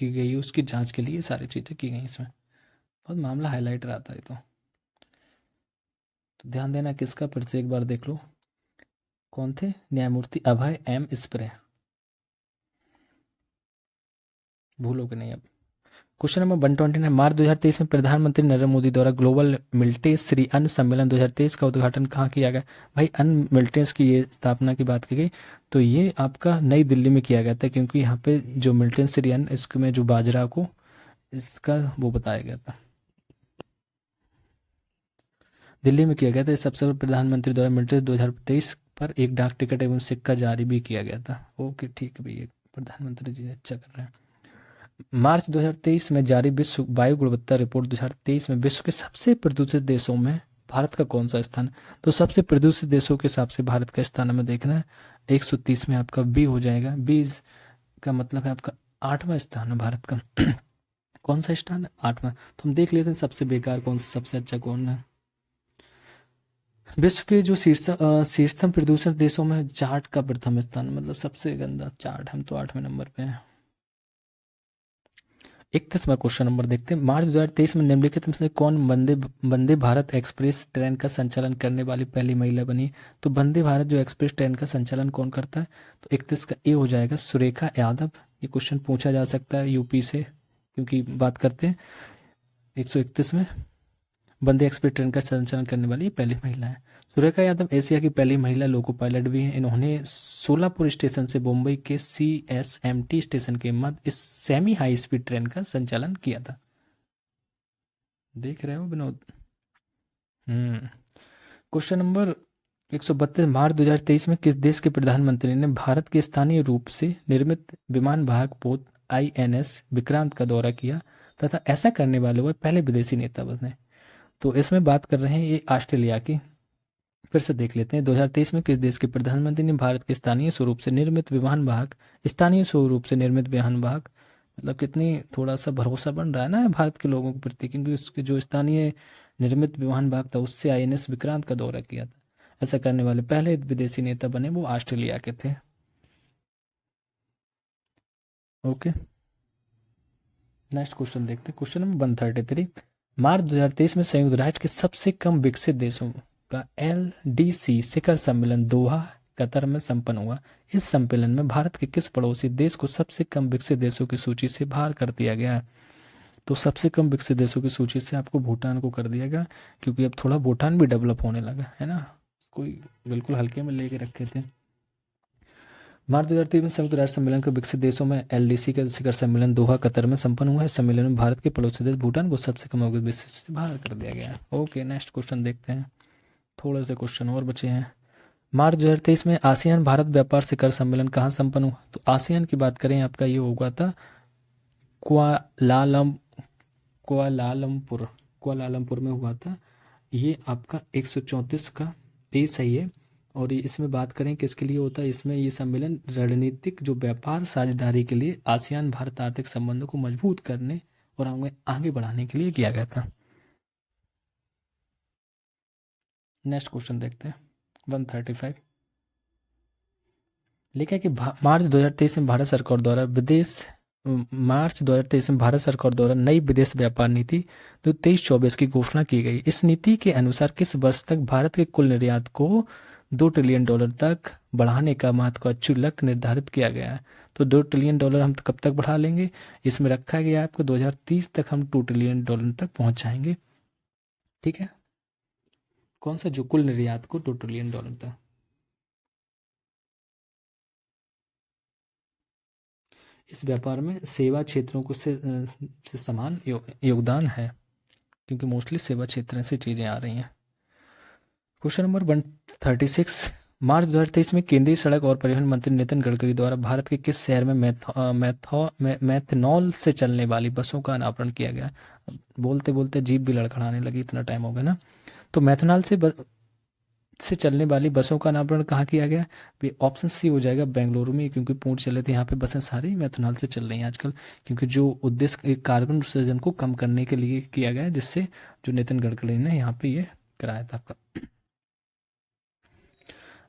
[SPEAKER 1] गई उसकी जांच के लिए सारी चीज़ें की गई। इसमें बहुत मामला हाईलाइट रहा था ये तो ध्यान देना किसका, फिर से एक बार देख लो कौन थे, न्यायमूर्ति अभय एम स्प्रे, भूलोगे नहीं अब। क्वेश्चन नंबर 129, मार्च 2023 में प्रधानमंत्री नरेंद्र मोदी द्वारा ग्लोबल मिलिट्रीज श्री अन्न सम्मेलन 2023 का उद्घाटन कहाँ किया गया। भाई अन्न मिलिट्रीज की ये स्थापना की बात की गई, तो ये आपका नई दिल्ली में किया गया था, क्योंकि यहाँ पे जो मिलिट्री श्री अन्न इसमें जो बाजरा को इसका वो बताया गया था, दिल्ली में किया गया था। इस अवसर पर प्रधानमंत्री द्वारा मिलिट्री 2023 पर एक डाक टिकट एवं सिक्का जारी भी किया गया था। ओके ठीक है भैया, प्रधानमंत्री जी अच्छा कर रहे हैं। मार्च 2023 में जारी विश्व वायु गुणवत्ता रिपोर्ट 2023 में विश्व के सबसे प्रदूषित देशों में भारत का कौन सा स्थान, तो सबसे प्रदूषित देशों के हिसाब से भारत का स्थान हमें देखना है। 130 में आपका बी हो जाएगा। बी का मतलब है आपका 8वां स्थान है भारत का। कौन सा स्थान है, 8वां। तो हम देख लेते हैं सबसे बेकार कौन सा, सबसे अच्छा कौन है। विश्व के जो शीर्षतम प्रदूषण देशों में चार्ट का प्रथम स्थान, मतलब सबसे गंदा चार्ट, हम तो 8वें नंबर पे हैं। 31वां क्वेश्चन नंबर देखते हैं। मार्च 2023 में निम्नलिखित में से कौन वंदे भारत एक्सप्रेस ट्रेन का संचालन करने वाली पहली महिला बनी। तो वंदे भारत जो एक्सप्रेस ट्रेन का संचालन कौन करता है, तो 31 का ए हो जाएगा, सुरेखा यादव। ये क्वेश्चन पूछा जा सकता है यूपी से, क्योंकि बात करते हैं 131 में वंदे एक्सप्रेस ट्रेन का संचालन करने वाली पहली महिला है। सुरेखा यादव एशिया की पहली महिला लोको पायलट भी हैं। इन्होंने सोलापुर स्टेशन से मुंबई के CSMT स्टेशन के मध्य इस सेमी हाई स्पीड ट्रेन का संचालन किया था। देख रहे हो विनोद। क्वेश्चन नंबर 132, मार्च 2023 में किस देश के प्रधानमंत्री ने भारत के स्थानीय रूप से निर्मित विमान वाहक पोत INS विक्रांत का दौरा किया तथा ऐसा करने वाले वह पहले विदेशी नेता बने। तो इसमें बात कर रहे हैं ये ऑस्ट्रेलिया की। फिर से देख लेते हैं, 2023 में किस देश के प्रधानमंत्री ने भारत के स्थानीय स्वरूप से निर्मित विमान वाहक, स्थानीय स्वरूप से निर्मित विमान वाहक, मतलब कितनी थोड़ा सा भरोसा बन रहा है ना भारत के लोगों के प्रति, क्योंकि उसके जो स्थानीय निर्मित विमान वाहक था उससे INS विक्रांत का दौरा किया था। ऐसा करने वाले पहले विदेशी नेता बने वो ऑस्ट्रेलिया के थे। ओके, नेक्स्ट क्वेश्चन देखते हैं, क्वेश्चन नंबर 133। मार्च 2023 में संयुक्त राष्ट्र के सबसे कम विकसित देशों का LDC शिखर सम्मेलन दोहा कतर में संपन्न हुआ। इस सम्मेलन में भारत के किस पड़ोसी देश को सबसे कम विकसित देशों की सूची से बाहर कर दिया गया है? तो सबसे कम विकसित देशों की सूची से आपको भूटान को कर दिया गया, क्योंकि अब थोड़ा भूटान भी डेवलप होने लगा है ना, कोई बिल्कुल हल्के में लेके रखे थे। मार्च 2023 में संयुक्त राष्ट्र सम्मेलन के विकसित देशों में LDC का शिखर सम्मेलन दोहा कतर में संपन्न हुआ है। सम्मेलन में भारत के पड़ोसी देश भूटान को सबसे कम विकसित से बाहर कर दिया गया। ओके, नेक्स्ट क्वेश्चन देखते हैं, थोड़े से क्वेश्चन और बचे हैं। मार्च 2023 में आसियान भारत व्यापार शिखर सम्मेलन कहाँ संपन्न हुआ? तो आसियान की बात करें, आपका ये होगा था कुआलालम कुआलालमपुर कुआलालमपुर में हुआ था। ये आपका 134 का ए सही है। और इसमें बात करें किसके लिए होता है, इसमें ये सम्मेलन रणनीतिक जो व्यापार साझेदारी के लिए आसियान भारत आर्थिक संबंधों को मजबूत करने और आगे बढ़ाने के लिए किया गया था। नेक्स्ट क्वेश्चन देखते हैं 135। लिखा है कि मार्च 2023 में भारत सरकार द्वारा नई विदेश व्यापार नीति जो 23-24 की घोषणा की गई। इस नीति के अनुसार किस वर्ष तक भारत के कुल निर्यात को $2 ट्रिलियन तक बढ़ाने का महत्वाकांक्षी लक्ष्य निर्धारित किया गया है? तो $2 ट्रिलियन हम कब तक बढ़ा लेंगे? इसमें रखा गया है आपको 2030 तक हम $2 ट्रिलियन तक पहुंच जाएंगे। ठीक है, कौन सा? जो कुल निर्यात को $2 ट्रिलियन तक। इस व्यापार में सेवा क्षेत्रों को से समान योगदान है, क्योंकि मोस्टली सेवा क्षेत्र से चीजें आ रही हैं। Question number 136। मार्च 2023 में केंद्रीय सड़क और परिवहन मंत्री नितिन गडकरी द्वारा भारत के किस शहर में मैथनॉल से चलने वाली बसों का अनावरण किया गया? बोलते बोलते जीभ भी लड़खड़ाने लगी, इतना टाइम हो गया ना। तो मैथनॉल से चलने वाली बसों का अनावरण कहाँ किया गया? ऑप्शन सी हो जाएगा बेंगलुरु में, क्योंकि पूर्ण चले थे यहाँ पे बसें सारी मैथनॉल से चल रही हैं आजकल, क्योंकि जो उद्देश्य कार्बन उत्सर्जन को कम करने के लिए किया गया है, जिससे जो नितिन गडकरी ने यहाँ पे ये कराया था आपका।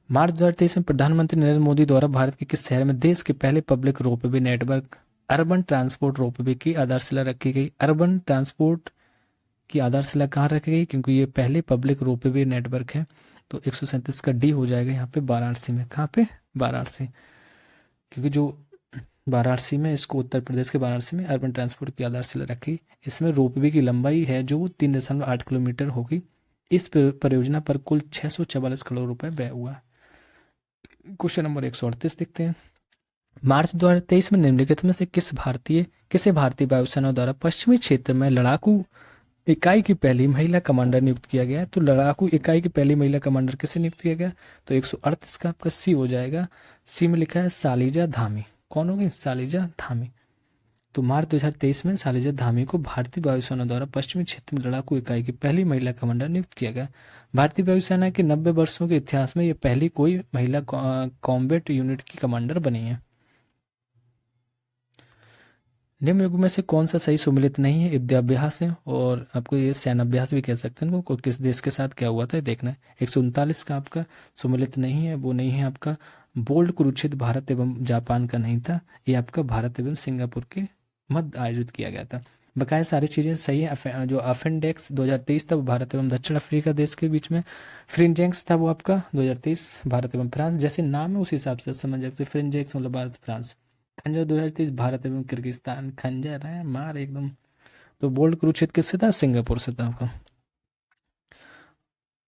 [SPEAKER 1] मार्च 2023 में प्रधानमंत्री नरेंद्र मोदी द्वारा भारत के किस शहर में देश के पहले public ropeway network urban transport ropeway की आधारशिला रखी गई? अर्बन ट्रांसपोर्ट की आधारशिला कहाँ रखी गई, क्योंकि ये पहले पब्लिक रोपवे नेटवर्क है। तो 137 का डी हो जाएगा यहाँ पे वाराणसी में। कहाँ पे? वाराणसी, क्योंकि जो वाराणसी में, इसको उत्तर प्रदेश के वाराणसी में अर्बन ट्रांसपोर्ट की आधारशिला रखी। इसमें रोपवे की लंबाई है जो 3.8 किलोमीटर होगी। इस परियोजना पर कुल 644 करोड़ रुपए व्यय हुआ। क्वेश्चन नंबर 138 देखते हैं। मार्च 2023 में निम्नलिखित में से किसे भारतीय वायुसेना द्वारा पश्चिमी क्षेत्र में लड़ाकू इकाई की पहली महिला कमांडर नियुक्त किया गया? तो लड़ाकू इकाई की पहली महिला कमांडर किसे नियुक्त किया गया? तो 138 का आपका सी हो जाएगा। सी में लिखा है सालिजा धामी। कौन होगी? सालिजा धामी। तो मार्च 2023 में सालिजा धामी को भारतीय वायुसेना द्वारा पश्चिमी क्षेत्र में लड़ाकू इकाई की पहली महिला कमांडर नियुक्त किया गया। भारतीय वायुसेना के 90 वर्षों के इतिहास में यह पहली कोई महिला कॉम्बैट यूनिट की कमांडर बनी है। निम्न युग में से कौन सा सही सुमिलित नहीं है? युद्धाभ्यास है, और आपको ये सैन्याभ्यास भी कह सकते हैं इनको। किस देश के साथ क्या हुआ था देखना है। 139 का आपका सुमिलित नहीं है, वो नहीं है आपका बोल्ड कुरुक्षेत्र भारत एवं जापान का नहीं था, ये आपका भारत एवं सिंगापुर के मध्य आयोजित किया गया था। बकाया सारी चीजें सही है। जो अफेंडेक्स 2023 था वो भारत एवं दक्षिण अफ्रीका देश के बीच में। फ्रिंजेक्स था वो आपका 2023 भारत एवं फ्रांस। जैसे नाम है उस हिसाब से समझ सकते। फ्रिंजेक्स मतलब भारत फ्रांस। खंजर 2023 भारत एवं किर्गिस्तान। खंजर है मार एकदम। तो बोल्ड कुरुक्षेत्र किससे था? सिंगापुर से था आपका।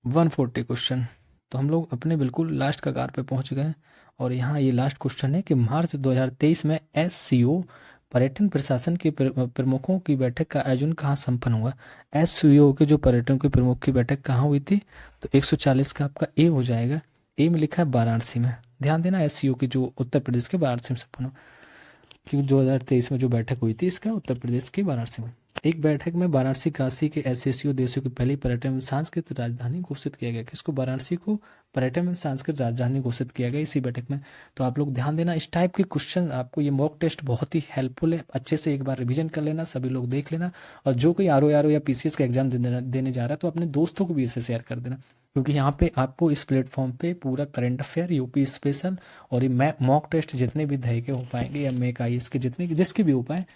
[SPEAKER 1] 140 क्वेश्चन। तो हम लोग अपने बिल्कुल लास्ट कगार पे पहुंच गए, और यहाँ ये लास्ट क्वेश्चन है कि मार्च 2023 में SCO पर्यटन प्रशासन के प्रमुखों की बैठक का आयोजन कहाँ संपन्न हुआ? SCO के जो पर्यटन के प्रमुख की बैठक कहाँ हुई थी? तो 140 का आपका ए हो जाएगा। ए में लिखा है वाराणसी में। ध्यान देना, SCO की जो उत्तर प्रदेश के वाराणसी में संपन्न हुआ, क्योंकि 2023 में जो बैठक हुई थी इसका उत्तर प्रदेश के वाराणसी में। एक बैठक में वाराणसी काशी के SCO देशों की पहली पर्यटन एवं सांस्कृतिक राजधानी घोषित किया गया। किसको? वाराणसी को पर्यटन एवं सांस्कृतिक राजधानी घोषित किया गया इसी बैठक में। तो आप लोग ध्यान देना, इस टाइप के क्वेश्चन आपको, ये मॉक टेस्ट बहुत ही हेल्पफुल है। अच्छे से एक बार रिवीजन कर लेना, सभी लोग देख लेना। और जो कोई RO या PCS का एग्जाम देने जा रहा है तो अपने दोस्तों को भी इसे शेयर कर देना, क्योंकि यहाँ पे आपको इस प्लेटफॉर्म पे पूरा करंट अफेयर, यूपी स्पेशल और ये मॉक टेस्ट जितने भी धै के हो पाएंगे, या MEC IAS के जितने जिसके भी हो पाए,